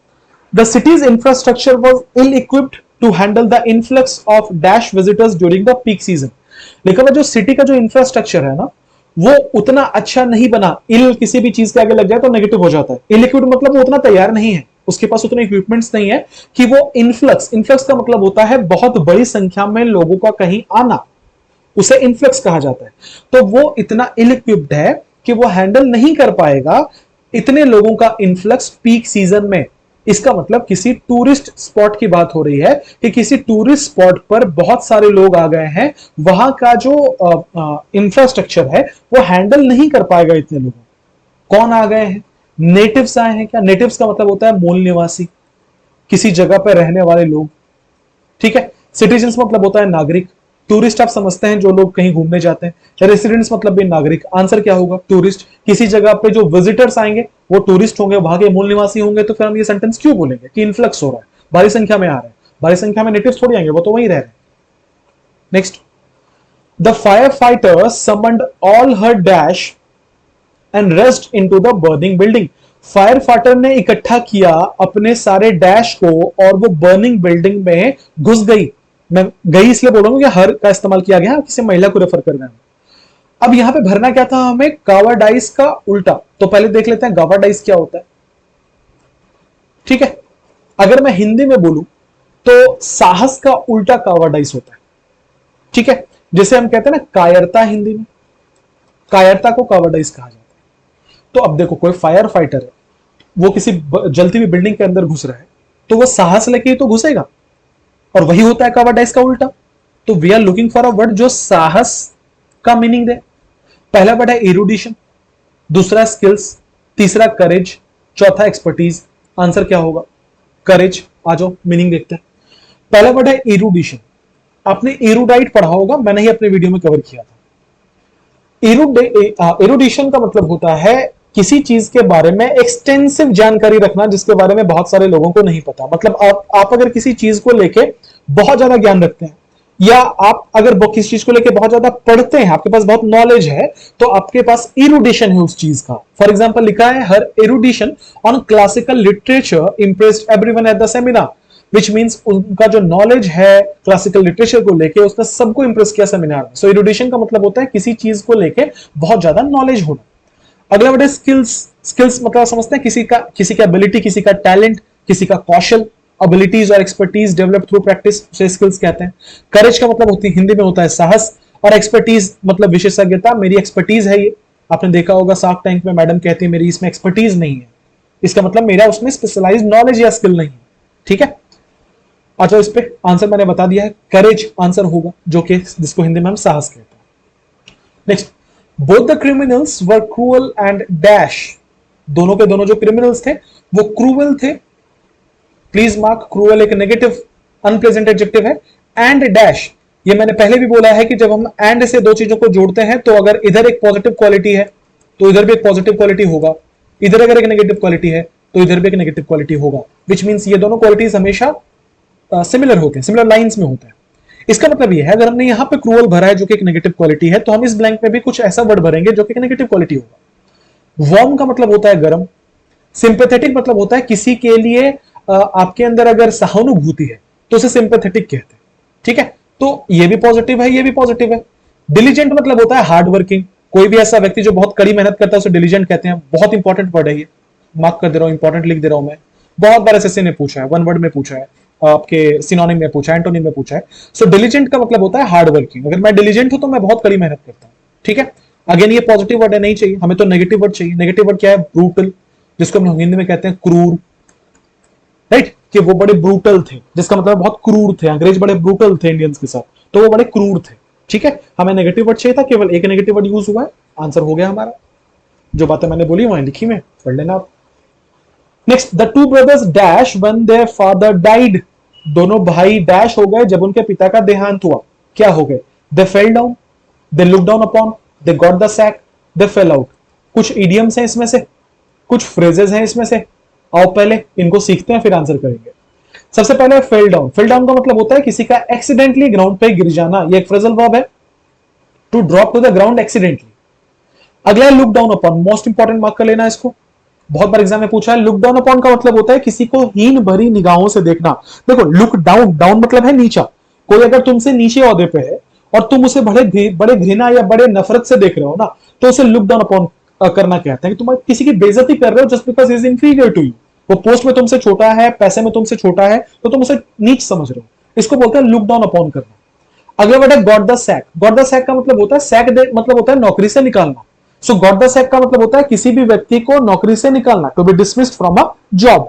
The city's infrastructure was ill equipped to handle the influx of dash visitors during the peak season. लेकिन जो सिटी का जो इंफ्रास्ट्रक्चर है ना, वो उतना अच्छा नहीं बना। इल किसी भी चीज के आगे लग जाए तो नेगेटिव हो जाता है। इल इक्विप्ड मतलब वो उतना तैयार नहीं है, उसके पास उतने इक्विपमेंट्स नहीं है कि वो इन्फ्लक्स, इन्फ्लक्स का मतलब होता है बहुत बड़ी संख्या में लोगों का कहीं आना, उसे इन्फ्लक्स कहा जाता है। तो वो इतना इल इक्विप्ड है कि वो हैंडल नहीं कर पाएगा इतने लोगों का इन्फ्लक्स पीक सीजन में। इसका मतलब किसी टूरिस्ट स्पॉट की बात हो रही है कि किसी टूरिस्ट स्पॉट पर बहुत सारे लोग आ गए हैं, वहां का जो इंफ्रास्ट्रक्चर है वो हैंडल नहीं कर पाएगा इतने लोगों। कौन आ गए हैं, नेटिव्स आए हैं क्या। नेटिव्स का मतलब होता है मूल निवासी, किसी जगह पर रहने वाले लोग। ठीक है, सिटीजन्स मतलब होता है नागरिक। टूरिस्ट आप समझते हैं जो लोग कहीं घूमने जाते हैं। रेसिडेंट्स मतलब भी नागरिक। आंसर क्या होगा, टूरिस्ट। किसी जगह पे जो विजिटर्स आएंगे वो टूरिस्ट होंगे, वहां के मूल निवासी होंगे। तो फिर हम ये सेंटेंस क्यों बोलेंगे कि इन्फ्लक्स हो रहा है, भारी संख्या में आ रहे हैं। भारी संख्या में नेटिव्स थोड़ी आएंगे, वो तो वहीं रह रहे हैं। Next. The fire fighter summoned all her dash and rest into the burning building. Fire fighter ने इकट्ठा किया अपने सारे डैश को और वो बर्निंग बिल्डिंग में घुस गई। मैं गई इसलिए बोल रहा हूं कि हर का इस्तेमाल किया गया, किसी महिला को रेफर कर रहे हैं। अब यहां पे भरना क्या था हमें, कावाडाइस का उल्टा। तो पहले देख लेते हैं गावाडाइस क्या होता है। ठीक है, अगर मैं हिंदी में बोलूं तो साहस का उल्टा कावाडाइस होता है। ठीक है, जिसे हम कहते हैं ना कायरता, हिंदी में कायरता को कवर्डाइज कहा जाता है। तो अब देखो, कोई फायर फाइटर है, वो किसी जलती हुई बिल्डिंग के अंदर घुस रहा है, तो वो साहस लेके ही तो घुसेगा, और वही होता है कवर्डाइज का उल्टा। तो we are looking for a word जो साहस का मीनिंग दे। पहला वर्ड है इरूडिशन, दूसरा स्किल्स, तीसरा करेज, चौथा एक्सपर्टीज। आंसर क्या होगा? करेज। आ जाओ मीनिंग देखते हैं। पहला वर्ड है इरूडिशन। आपने एरुडाइट पढ़ा होगा, मैंने ही अपने वीडियो में कवर किया था। एरुडिशन का मतलब होता है किसी चीज के बारे में एक्सटेंसिव जानकारी रखना जिसके बारे में बहुत सारे लोगों को नहीं पता। मतलब आप अगर किसी चीज को लेके बहुत ज्यादा ज्ञान रखते हैं, या आप अगर किसी चीज को लेके बहुत ज्यादा पढ़ते हैं, आपके पास बहुत नॉलेज है, तो आपके पास इरुडिशन है उस चीज का। फॉर एग्जाम्पल लिखा है, हर erudition on classical literature impressed everyone at the seminar, which means उनका जो नॉलेज है क्लासिकल लिटरेचर को लेके, उसने सबको इंप्रेस किया सेमिनार में। सो इरुडिशन का मतलब होता है किसी चीज को लेके बहुत ज्यादा नॉलेज होना। अगला वर्ड है स्किल्स। स्किल्स मतलब समझते हैं किसी का एबिलिटी, किसी का टैलेंट, किसी का कौशल, एबिलिटीज और एक्सपर्टीज डेवलप थ्रू प्रैक्टिस, उसे स्किल्स कहते हैं। करेज का मतलब होती है, हिंदी में होता है साहस, और एक्सपर्टीज मतलब विशेषज्ञता। मेरी एक्सपर्टीज है ये। आपने देखा होगा शार्क टैंक में मैडम कहती है मेरी इसमें एक्सपर्टीज नहीं है, इसका मतलब मेरा उसमें स्पेशलाइज्ड नॉलेज या स्किल नहीं है। ठीक है, अच्छा इस पे आंसर मैंने बता दिया है, करेज आंसर होगा, जो कि जिसको हिंदी में हम साहस कहते हैं। Next, both the criminals were cruel and dash. दोनों के दोनों जो क्रिमिनल्स थे वो क्रूअल थे। प्लीज मार्क, क्रूअल एक नेगेटिव अनप्लेजेंट एडजेक्टिव है। एंड डैश, ये मैंने पहले भी बोला है कि जब हम एंड से दो चीजों को जोड़ते हैं, तो अगर इधर एक पॉजिटिव क्वालिटी है तो इधर भी एक पॉजिटिव क्वालिटी होगा, इधर अगर एक नेगेटिव क्वालिटी है तो इधर भी एक नेगेटिव क्वालिटी होगा, विच मीन्स ये दोनों क्वालिटीज हमेशा सिमिलर होते हैं, सिमिलर लाइंस में होते हैं। इसका मतलब ये है, अगर हमने यहां पे क्रूअल भरा है जो कि एक नेगेटिव क्वालिटी है, तो हम इस ब्लैंक में भी कुछ ऐसा वर्ड भरेंगे जो कि एक नेगेटिव क्वालिटी होगा। वार्म का मतलब होता है गर्म। सिंपैथेटिक मतलब होता है किसी के लिए आपके अंदर अगर सहानुभूति है तो उसे सिंपैथेटिक कहते हैं। ठीक है, तो ये भी पॉजिटिव है, ये भी पॉजिटिव है। डिलीजेंट मतलब होता है हार्ड वर्किंग। कोई भी ऐसा व्यक्ति जो बहुत कड़ी मेहनत करता है उसे डिलीजेंट कहते हैं। बहुत इंपॉर्टेंट वर्ड है ये, मार्क कर दे रहा हूं, इंपॉर्टेंट लिख दे रहा हूं मैं। बहुत बार एसएससी ने पूछा है, वन वर्ड में पूछा है, आपके सिनोनिम में पूछा है, एंटोनिम में पूछा है। सो डिलीजेंट का मतलब होता है हार्ड वर्किंग। अगर मैं डिलीजेंट हूं तो मैं बहुत कड़ी मेहनत करता हूं। ठीक है, अगेन ये पॉजिटिव वर्ड है, नहीं चाहिए हमें, तो नेगेटिव वर्ड चाहिए। नेगेटिव वर्ड क्या है? ब्रूटल, जिसको हम हिंदी में कहते हैं क्रूर। राइट, कि वो बड़े ब्रूटल थे, जिसका मतलब बहुत क्रूर थे। अंग्रेज बड़े ब्रूटल थे इंडियंस के साथ, तो वो बड़े क्रूर थे। ठीक है, हमें नेगेटिव वर्ड चाहिए था, केवल एक नेगेटिव वर्ड यूज हुआ है, आंसर हो गया हमारा। जो बातें मैंने बोली वहां लिखी में पढ़ लेना आप। Next, the two brothers dash when their father died. दोनों भाई डैश हो गए जब उनके पिता का देहांत हुआ। क्या हो गए? They fell down, they look down upon, they got the sack, they fell out. कुछ इडियम्स हैं इसमें से, कुछ फ्रेजेस हैं इसमें से। आओ पहले इनको सीखते हैं, फिर आंसर करेंगे। सबसे पहले फेल डाउन। फेल डाउन का मतलब होता है किसी का एक्सीडेंटली ग्राउंड पे गिर जाना। ये एक फ्रेजल वर्ब है, to drop to the ground accidentally. अगला है look down upon, most important, mark कर लेना इसको, बहुत बार एग्जाम में पूछा है। लुक डाउन अपॉन का मतलब होता है किसी को हीन भरी निगाहों से देखना। देखो, लुक डाउन, डाउन मतलब है नीचा। कोई अगर तुमसे नीचे ओहदे पे है और तुम उसे बड़े घृणा या बड़े नफरत से देख रहे हो ना, तो उसे लुक डाउन अपॉन करना कहते हैं कि तुम किसी की बेइज्जती कर रहे हो just because is inferior to you. वो पोस्ट में तुमसे छोटा है, पैसे में तुमसे छोटा है, तो तुम उसे नीच समझ रहे हो। इसको बोलते हैं लुक डाउन अपॉन करना। अगला वर्ड है got the sack. Got the sack का मतलब होता है मतलब होता है नौकरी से निकालना। सो गॉट द सैक का मतलब होता है किसी भी व्यक्ति को नौकरी से निकालना, to be dismissed from a job.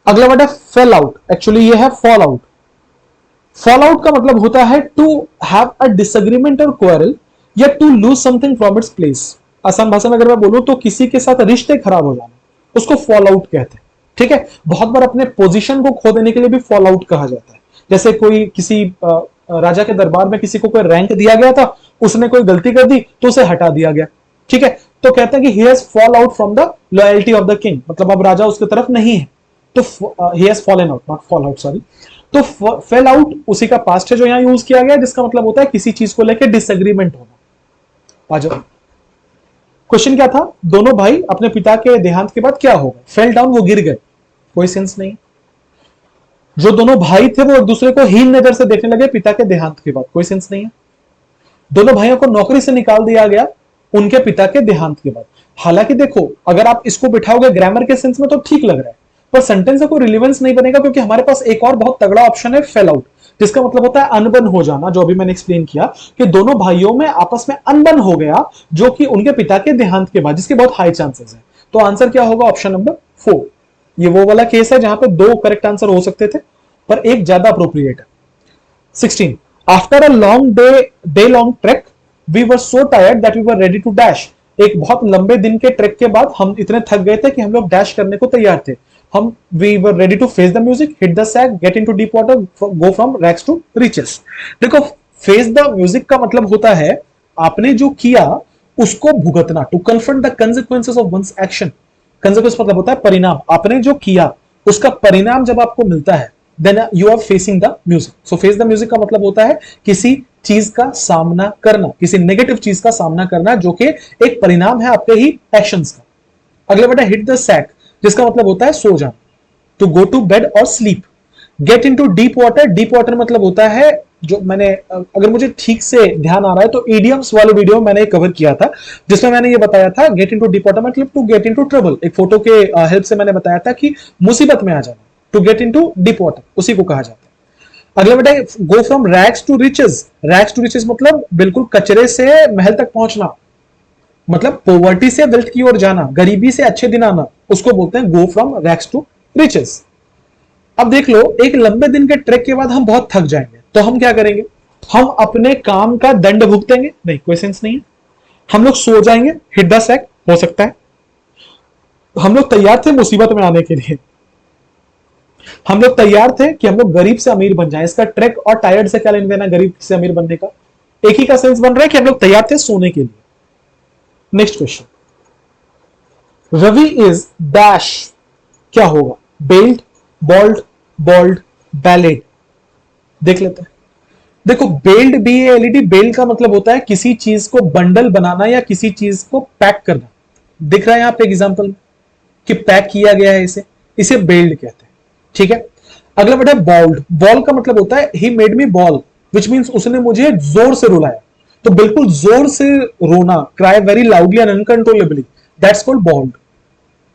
अगला वर्ड है फेल आउट, एक्चुअली ये है फॉल आउट। फॉल आउट का मतलब होता है टू हैव अ डिसएग्रीमेंट और क्वारल, या to lose something from its place. आसान भाषा में अगर मैं बोलूं तो किसी के साथ रिश्ते खराब हो जाना, उसको फॉल आउट कहते हैं। ठीक है, बहुत बार अपने पोजीशन को खो देने के लिए भी फॉल आउट कहा जाता है। जैसे कोई किसी राजा के दरबार में किसी को कोई रैंक दिया गया था, उसने कोई गलती कर दी तो उसे हटा दिया गया। ठीक है, तो कहते हैं कि he has fall out from the loyalty of the king, मतलब अब राजा उसकी तरफ नहीं है, तो he has fallen out, not fall out, sorry। तो फेल आउट उसी का पास्ट है जो यहां यूज किया गया, जिसका मतलब होता है किसी चीज को लेकर डिसएग्रीमेंट होना। आ जाओ, क्वेश्चन क्या था? दोनों भाई अपने पिता के देहांत के बाद क्या होगा? फेल डाउन, वो गिर गए, कोई सेंस नहीं। जो दोनों भाई थे वो एक दूसरे को हीन नजर से देखने लगे पिता के देहांत के बाद, कोई सेंस नहीं है। दोनों भाइयों को नौकरी से निकाल दिया गया उनके पिता के देहांत के बाद। हालांकि देखो, अगर आप इसको बिठाओगे ग्रामर के सेंस में तो ठीक लग रहा है, पर सेंटेंस का कोई रिलेवेंस नहीं बनेगा, क्योंकि हमारे पास एक और बहुत तगड़ा ऑप्शन है फेल आउट। जिसका मतलब होता है अनबन हो जाना, जो अभी मैंने एक्सप्लेन किया कि दोनों भाइयों में आपस में अनबन हो गया, जो कि उनके पिता के देहांत के बाद, जिसके बहुत हाई चांसेस है। तो आंसर क्या होगा? Option number 4। ये वो वाला केस है जहां पे दो करेक्ट आंसर हो सकते थे पर एक ज्यादा अप्रोप्रिएट है। 16. After a long day long track we were so tired that we were ready to dash. एक बहुत लंबे दिन के ट्रैक के बाद हम इतने थक गए थे कि हम लोग डैश करने को तैयार थे। हम we were ready to face the music, hit the sack, get into deep water, go from racks to riches. देखो, फेस द म्यूजिक का मतलब होता है आपने जो किया उसको भुगतना, to confront the consequences of one's action. Consequence मतलब होता है परिणाम, आपने जो किया उसका परिणाम जब आपको मिलता है, then you are facing the music. So face the music का मतलब होता है किसी चीज का सामना करना, किसी नेगेटिव चीज का सामना करना जो कि एक परिणाम है आपके ही एक्शंस का। अगला बेटा हिट द सैक, जिसका मतलब होता है सो जाना, टू गो टू बेड और sleep. Gate into deep water, deep water मतलब होता है, जो मैंने, अगर मुझे ठीक से ध्यान आ रहा है तो ईडियम्स वाले वीडियो मैंने कवर किया था, जिसमें मैंने ये बताया था गेट इनटू डीप वाटर मतलब टू गेट इनटू ट्रबल। एक फोटो के हेल्प से मैंने बताया था कि मुसीबत में आ जाना, to get into deep water, उसी को कहा जाता है। अगला बेटा go from rags to riches. Rags to riches मतलब बिल्कुल कचरे से महल तक पहुंचना, मतलब पॉवर्टी से वेल्थ की ओर जाना, गरीबी से अच्छे दिन आना, उसको बोलते हैं go from rags to riches. अब देख लो, एक लंबे दिन के ट्रैक के बाद हम बहुत थक जाएंगे, तो हम क्या करेंगे? हम अपने काम का दंड भुगतेंगे? नहीं, कोई सेंस नहीं है। हम लोग सो जाएंगे, हिट द सैक, हो सकता है। हम लोग तैयार थे मुसीबत में आने के लिए, हम लोग तैयार थे कि हम लोग गरीब से अमीर बन जाएं। इसका ट्रैक और टायर्ड से क्या लेना देना गरीब से अमीर बनने का? एक ही का सेंस बन रहा है कि हम लोग तैयार थे सोने के लिए। Next question, Ravi is dash, क्या होगा? Bald, bawled, bowled, ballad. देख लेते हैं। देखो, बेल्ड, BALED, बेल्ड का मतलब होता है किसी चीज को बंडल बनाना या किसी चीज को पैक करना। दिख रहा है यहां पे एग्जांपल कि पैक किया गया है, इसे बेल्ड कहते हैं। ठीक है। अगला बेटा बॉल्ड। बॉल का मतलब होता है he made me ball, which means उसने मुझे जोर से रुलाया। तो बिल्कुल जोर से रोना, cry very loudly and uncontrollably, that's called bawled.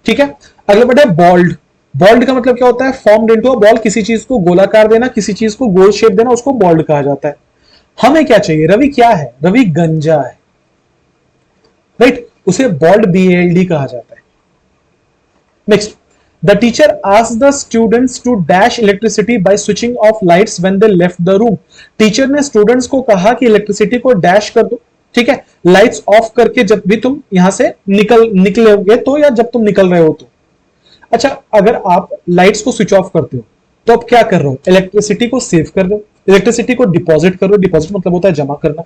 ठीक है। अगला बेटा बॉल्ड। बॉल्ड का मतलब क्या होता है? फॉर्म्ड इनटू अ बॉल, किसी चीज को गोलाकार देना, किसी चीज को गोल शेप देना, उसको बॉल्ड कहा जाता है। हमें क्या चाहिए? रवि क्या है? रवि गंजा है, राइट, उसे बॉल्ड BALD कहा जाता है। Next, the teacher asked the students to dash electricity by switching off lights when they left the room. Teacher ने स्टूडेंट्स को कहा कि इलेक्ट्रिसिटी को डैश कर दो, ठीक है, लाइट्स ऑफ करके, जब भी तुम यहां से निकलोगे तो, या जब तुम निकल रहे हो तो। अच्छा, अगर आप लाइट्स को स्विच ऑफ करते हो तो आप क्या कर रहे हो? इलेक्ट्रिसिटी को सेव कर रहे हो, इलेक्ट्रिसिटी को डिपॉजिट कर रहे हो। डिपॉजिट मतलब होता है जमा करना।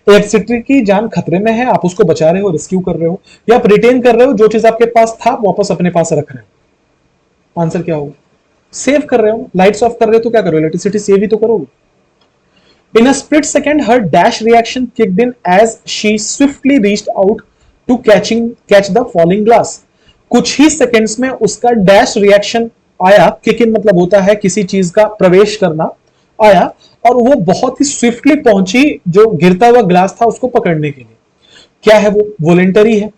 इलेक्ट्रिसिटी की जान खतरे में है, आप उसको बचा रहे हो, रेस्क्यू कर रहे हो, या आप रिटेन कर रहे हो, जो चीज आपके पास था वापस अपने पास रख रहे हो। आंसर क्या होगा? सेव कर रहे हो। लाइट्स ऑफ कर रहे हो तो क्या करो? इलेक्ट्रिसिटी सेव ही तो करोगे। In a split second, her dash reaction kicked in as she swiftly reached out to catch the falling glass. कुछ ही सेकेंड्स में उसका डैश रिएक्शन आया। किक इन मतलब होता है किसी चीज का प्रवेश करना, आया, और वो बहुत ही स्विफ्टली पहुंची जो गिरता हुआ ग्लास था उसको पकड़ने के लिए। क्या है वो? वॉलेंटरी है,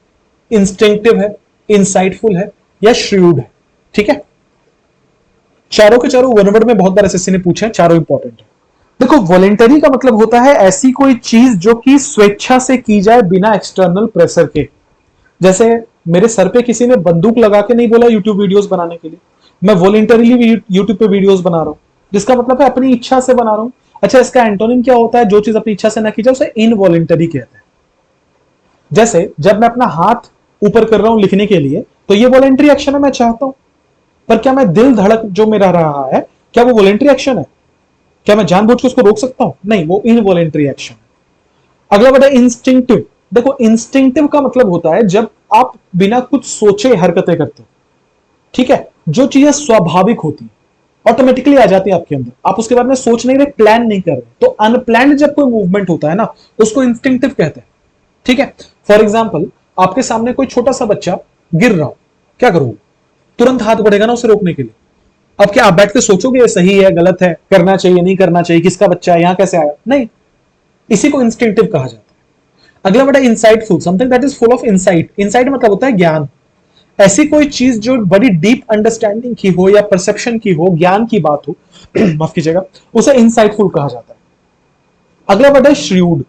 इंस्टिंक्टिव है, इंसाइटफुल है, या श्रूड है। ठीक है। चारों के चारों वन वर्ड में बहुत बार एसएससी ने पूछे हैं, चारों इंपॉर्टेंट है। देखो, वॉलेंटरी का मतलब होता है ऐसी कोई चीज जो कि स्वेच्छा से की जाए बिना एक्सटर्नल प्रेशर के। जैसे मेरे सर पे किसी ने बंदूक लगा के नहीं बोला यूट्यूब वीडियोस बनाने के लिए, मैं वॉलेंटरीली यूट्यूब पे वीडियोस बना रहा हूं, जिसका मतलब है अपनी इच्छा से बना रहा हूं। अच्छा, इसका एंटोनिम क्या होता है? जो चीज अपनी इच्छा से ना की जाए उसे इनवॉलेंटरी कहते हैं। जैसे जब मैं अपना हाथ ऊपर कर रहा हूं लिखने के लिए, तो ये वॉलेंटरी एक्शन है, मैं चाहता हूं, पर क्या मैं दिल धड़क जो मेरा रहा है, क्या वो वॉलेंटरी एक्शन है? क्या मैं जानबूझ के उसको रोक सकता हूं? नहीं, वो इनवॉलेंटरी एक्शन है। अगला बेटा इंस्टिंक्टिव। देखो, इंस्टिंक्टिव का मतलब होता है जब आप बिना कुछ सोचे हरकतें करते हो। ठीक है, जो चीजें स्वाभाविक होती है, ऑटोमेटिकली आ जाती है आपके अंदर, आप उसके बारे में सोच नहीं रहे, प्लान नहीं कर रहे। तो अनप्लान्ड जब कोई मूवमेंट होता है ना, उसको इंस्टिंक्टिव कहते हैं। ठीक है। फॉर एग्जाम्पल, आपके सामने कोई छोटा सा बच्चा गिर रहा हो, क्या करोगे? तुरंत हाथ बढ़ेगा ना उसे रोकने के लिए। अब क्या आप बैठ के सोचोगे ये सही है, गलत है, करना चाहिए, नहीं करना चाहिए, किसका बच्चा है, यहां कैसे आया? नहीं, इसी को इंस्टिंक्टिव कहा जाता है। अगला बेटा insightful, something that is full of insight. Insight मतलब होता है ज्ञान। ऐसी कोई चीज जो बड़ी डीप अंडरस्टैंडिंग की हो या परसेप्शन की हो, ज्ञान की बात हो, माफ कीजिएगा, उसे इनसाइटफुल कहा जाता है। अगला वर्ड है श्रीउड।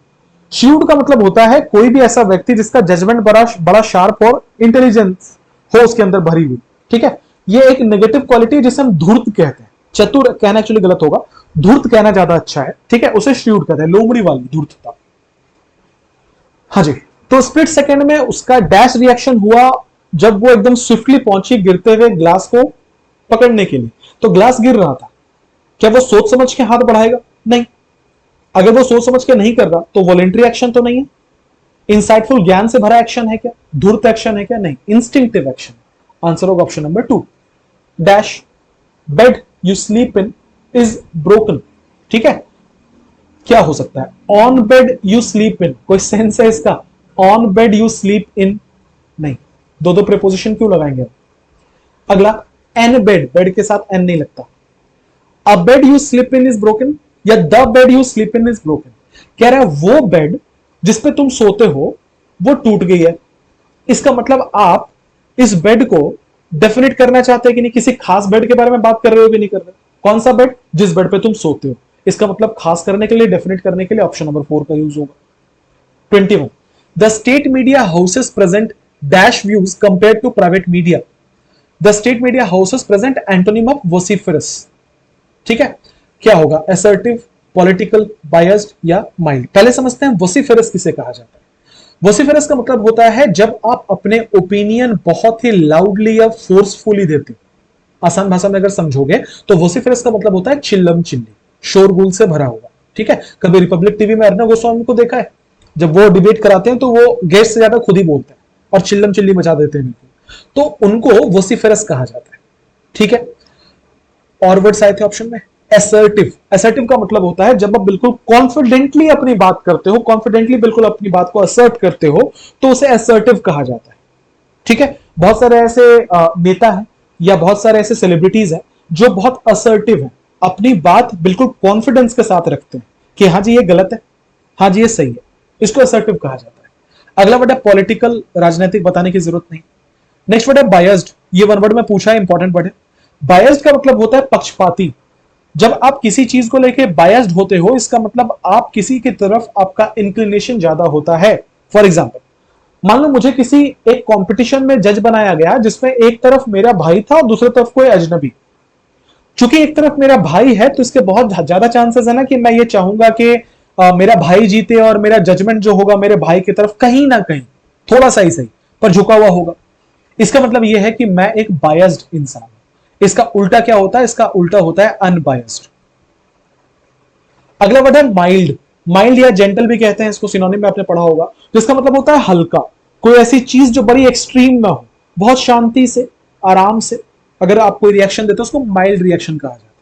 श्रीउड का मतलब होता है कोई भी ऐसा व्यक्ति जिसका जजमेंट बड़ा शार्प और इंटेलिजेंस हो उसके अंदर भरी हुई। ठीक है, ये एक नेगेटिव क्वालिटी जिसे हम धूर्त कहते हैं। चतुर कहना एक्चुअली गलत होगा, धूर्त कहना ज्यादा अच्छा है। ठीक है, उसे श्रीउड कहते हैं, लोमड़ी वाली धूर्तता। हाँ जी, तो स्प्लिट सेकंड में उसका डैश रिएक्शन हुआ जब वो एकदम स्विफ्टली पहुंची गिरते हुए ग्लास को पकड़ने के लिए। तो ग्लास गिर रहा था, क्या वो सोच समझ के हाथ बढ़ाएगा? नहीं। अगर वो सोच समझ के नहीं कर रहा तो वॉलेंट्री एक्शन तो नहीं है। इंसाइटफुल ज्ञान से भरा एक्शन है क्या? धूर्त एक्शन है क्या? नहीं, इंस्टिंक्टिव एक्शन। आंसर होगा option number 2। Dash bed you sleep in is broken. ठीक है, क्या हो सकता है? ऑन बेड यू स्लीप इन, कोई सेंस है इसका? ऑन बेड यू स्लीप इन नहीं, दो दो प्रीपोजिशन क्यों लगाएंगे? अगला एन बेड, बेड के साथ एन नहीं लगता। A bed you sleep in is broken या the bed you sleep in is broken. कह रहा है वो बेड जिसपे तुम सोते हो वो टूट गई है। इसका मतलब आप इस बेड को डेफिनेट करना चाहते हैं कि नहीं, किसी खास बेड के बारे में बात कर रहे हो कि नहीं कर रहे? कौन सा बेड? जिस बेड पे तुम सोते हो। इसका मतलब खास करने के लिए, डेफिनेट करने के लिए ऑप्शन नंबर 4 का यूज होगा। 21 the state media houses present dash views compare to private media. The state media houses present antonym of vociferous. ठीक है, क्या होगा? असर्टिव, पॉलिटिकल, बायस्ड या माइल्ड। पहले समझते हैं वोसिफरस किसे कहा जाता है। वोसिफरस का मतलब होता है जब आप अपने ओपिनियन बहुत ही लाउडली या फोर्सफुली देते हो। आसान भाषा में अगर समझोगे तो वोसिफरस का मतलब होता है चिल्लम चिल्ली, शोरगुल से भरा हुआ। ठीक है, कभी रिपब्लिक टीवी में अर्नब गोस्वामी को देखा है? जब वो डिबेट कराते हैं तो वो गेस्ट से ज्यादा खुद ही बोलते हैं और चिल्लम चिल्ली मचा देते हैं, तो उनको वोसिफरस कहा जाता है। ठीक है, और वर्ड्स आए थे ऑप्शन में। असर्टिव, असर्टिव का मतलब होता है जब आप बिल्कुल कॉन्फिडेंटली अपनी बात करते हो, कॉन्फिडेंटली बिल्कुल अपनी बात को असर्ट करते हो, तो उसे असर्टिव कहा जाता है। ठीक है, बहुत सारे ऐसे नेता हैं या बहुत सारे ऐसे सेलिब्रिटीज हैं जो बहुत असर्टिव हैं, अपनी बात बिल्कुल कॉन्फिडेंस के साथ रखते हैं कि हाँ जी ये गलत है, हाँ जी ये सही है। इसको असर्टिव कहा जाता है। अगला वर्ड है पॉलिटिकल, राजनीतिक, बताने की जरूरत नहीं। नेक्स्ट वर्ड है बायस्ड। ये वन वर्ड में पूछा है, इंपॉर्टेंट वर्ड है। बायस्ड का मतलब होता है पक्षपाती। जब आप किसी चीज को लेके बायस्ड होते हो, इसका मतलब आप किसी की तरफ आपका इंक्लिनेशन ज्यादा होता है। फॉर एग्जाम्पल, मान लो मुझे किसी एक कंपटीशन में जज बनाया गया जिसमें एक तरफ मेरा भाई था और दूसरी तरफ कोई अजनबी। चूंकि एक तरफ मेरा भाई है तो इसके बहुत ज्यादा चांसेस है ना कि मैं ये चाहूंगा कि मेरा भाई जीते और मेरा जजमेंट जो होगा मेरे भाई की तरफ कहीं ना कहीं थोड़ा सा ही सही पर झुका हुआ होगा। इसका मतलब यह है कि मैं एक बायस्ड इंसान हूं। इसका उल्टा क्या होता है? इसका उल्टा होता है अनबायस्ड। अगला वर्ड है माइल्ड। माइल्ड या जेंटल भी कहते हैं इसको, सिनोनिम में आपने पढ़ा होगा। तो इसका मतलब होता है हल्का, कोई ऐसी चीज जो बड़ी एक्सट्रीम ना हो, बहुत शांति से, आराम से अगर आप कोई रिएक्शन देते हो उसको माइल्ड रिएक्शन कहा जाता है।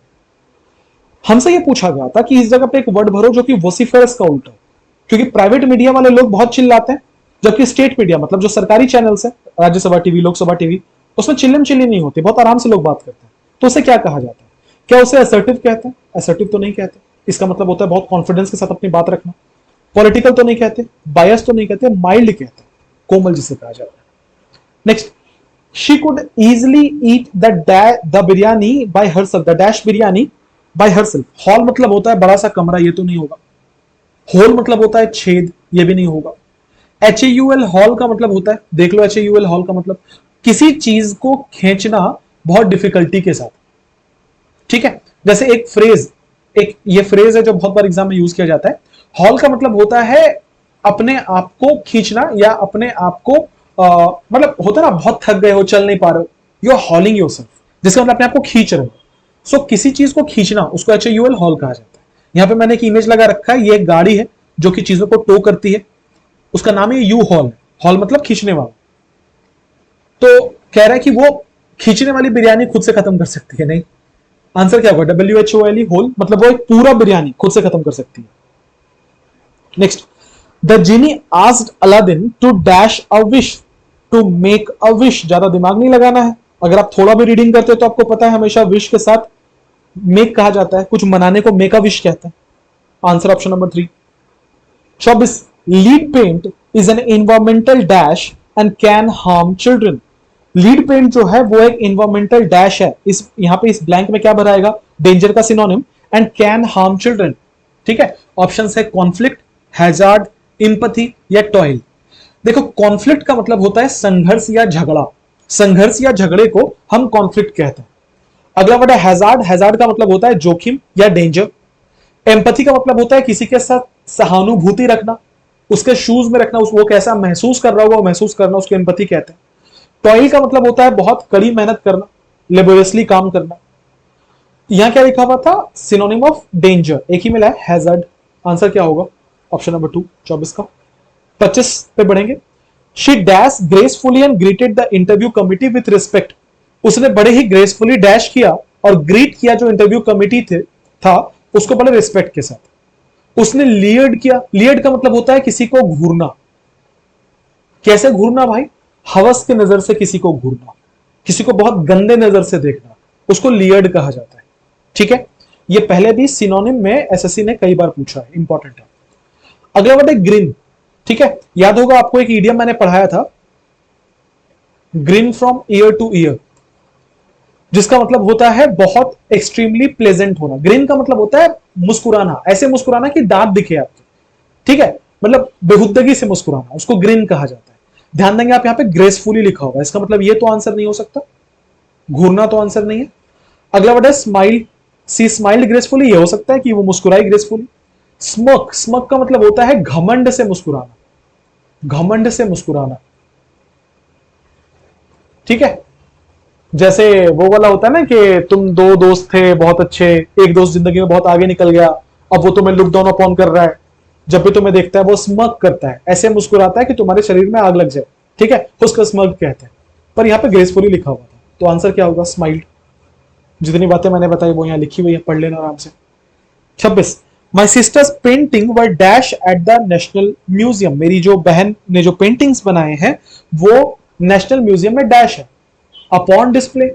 हमसे ये पूछा गया था कि इस जगह पे एक वर्ड भरो जो कि वोसिफरस का उल्टा हो, क्योंकि प्राइवेट मीडिया वाले लोग बहुत चिल्लाते हैं, जबकि स्टेट मीडिया मतलब जो सरकारी चैनल्स है, राज्यसभा टीवी, लोकसभा टीवी, उसमें चिल्लम चिल्ली नहीं होती, बहुत आराम से लोग बात करते हैं। तो उसे क्या कहा जाता है? क्या उसे असर्टिव कहते हैं? असर्टिव तो नहीं कहते। इसका मतलब होता है बहुत कॉन्फिडेंस के साथ अपनी बात रखना। पॉलिटिकल तो नहीं कहते, बायस तो नहीं कहते, माइल्ड कहते हैं, कोमल जिसे कहा जाता है। Next, she could easily eat the biryani by herself, the dash biryani by herself. Whole मतलब होता है बड़ा सा कमरा, ये तो नहीं होगा। होल मतलब होता है छेद, ये भी नहीं होगा। HAUL हॉल का मतलब होता है, देख लो HAUL हॉल का मतलब किसी चीज को खींचना बहुत डिफिकल्टी के साथ। ठीक है, जैसे एक फ्रेज, एक ये फ्रेज है जो बहुत बार एग्जाम में यूज किया जाता है। हॉल का मतलब होता है अपने आप को खींचना या अपने आप को मतलब होता है ना, बहुत थक गए हो, चल नहीं पा रहे हो, यू आर हॉलिंग योरसेल्फ, जिसका मतलब अपने आप को खींच रहे हो। सो किसी चीज को खींचना, उसको HAUL हॉल कहा जाता है। यहां पे मैंने एक इमेज लगा रखा है, ये एक गाड़ी है जो कि चीजों को टो करती है, उसका नाम है यू हॉल। हॉल मतलब खींचने वाला। तो कह रहा है कि वो खींचने वाली बिरयानी खुद से खत्म कर सकती है? नहीं। आंसर क्या होगा? WHOLE होल, मतलब वो एक पूरा बिरयानी खुद से खत्म कर सकती है। Next, the genie asked Aladdin to dash a wish, to make a wish. ज्यादा दिमाग नहीं लगाना है, अगर आप थोड़ा भी रीडिंग करते हो तो आपको पता है हमेशा विश के साथ मेक कहा जाता है, कुछ मनाने को मेक अ विश कहते हैं। Answer option number 3। 24, lead paint is an environmental dash and can harm children. Lead paint जो है वो एक एनवायरमेंटल डैश है। इस यहां पे इस ब्लैंक में क्या भराएगा? डेंजर का synonym, and can harm children. ठीक है, ऑप्शन है कॉन्फ्लिक्ट, हैजार्ड, इंपैथी या टॉयल। देखो कॉन्फ्लिक्ट का मतलब होता है संघर्ष या झगड़ा, संघर्ष या झगड़े को हम कॉन्फ्लिक्ट कहते हैं। अगला वर्ड है हैजार्ड, हैजार्ड का मतलब होता है जोखिम या डेंजर। एम्पैथी का मतलब होता है किसी के साथ सहानुभूति रखना, उसके शूज में रखना, वो कैसा महसूस कर रहा होगा वो महसूस करना, उसको एम्पैथी कहते हैं। टॉयल का मतलब होता है बहुत कड़ी मेहनत करना, लेबोरियसली काम करना। यहां क्या लिखा हुआ था, सिनोनिम ऑफ डेंजर, एक ही मिला है हैजार्ड। आंसर क्या होगा, ऑप्शन नंबर 2 24 का। 25 पे बढ़ेंगे। She dash gracefully and greeted the interview committee with respect. उसने बड़े ही ग्रेसफुली डैश किया और ग्रीट किया जो इंटरव्यू कमिटी था उसको बड़े रिस्पेक्ट के साथ। उसने लियर्ड किया, लियर्ड का मतलब होता है किसी को घूरना। कैसे घूरना भाई, हवस की नजर से किसी को घूरना, किसी को बहुत गंदे नजर से देखना, उसको लियर्ड कहा जाता है। ठीक है, ये पहले भी सिनोनिम में एसएससी ने कई बार पूछा है, इंपॉर्टेंट है। अगला वर्ड है ग्रीन। ठीक है, याद होगा आपको एक इडियम मैंने पढ़ाया था, green from year two year, जिसका मतलब होता है बहुत एक्सट्रीमली प्लेजेंट होना। ग्रीन का मतलब होता है मुस्कुराना, ऐसे मुस्कुराना कि दांत दिखे आपके। ठीक है, मतलब बेहुदगी से मुस्कुराना, उसको ग्रीन कहा जाता है। ध्यान देंगे आप यहां पे ग्रेसफुली लिखा होगा, इसका मतलब ये तो आंसर नहीं हो सकता, घूरना तो आंसर नहीं है। अगला वर्ड है स्माइल, सी स्माइल्ड ग्रेसफुली, ये हो सकता है कि वो मुस्कुराई ग्रेसफुली। स्मक, स्मक का मतलब होता है घमंड से मुस्कुराना, घमंड से मुस्कुराना। ठीक है, जैसे वो वाला होता है ना कि तुम दो दोस्त थे बहुत अच्छे, एक दोस्त जिंदगी में बहुत आगे निकल गया, अब वो तुम्हें लुक डाउन अपॉन कर रहा है, जब भी तुम्हें देखता है वो स्मग करता है, ऐसे मुस्कुराता है कि तुम्हारे शरीर में आग लग जाए। ठीक है, उसको स्मग कहते हैं, पर यहां पे ग्रेसफुली लिखा हुआ था, तो आंसर क्या होगा, स्माइल्ड। जितनी बातें मैंने बताई वो यहां लिखी हुई है, पढ़ लेना आराम से। 26, my sisters painting were dash at the national museum. मेरी जो बहन ने जो पेंटिंग्स बनाए हैं वो नेशनल म्यूजियम में डैश है, upon display,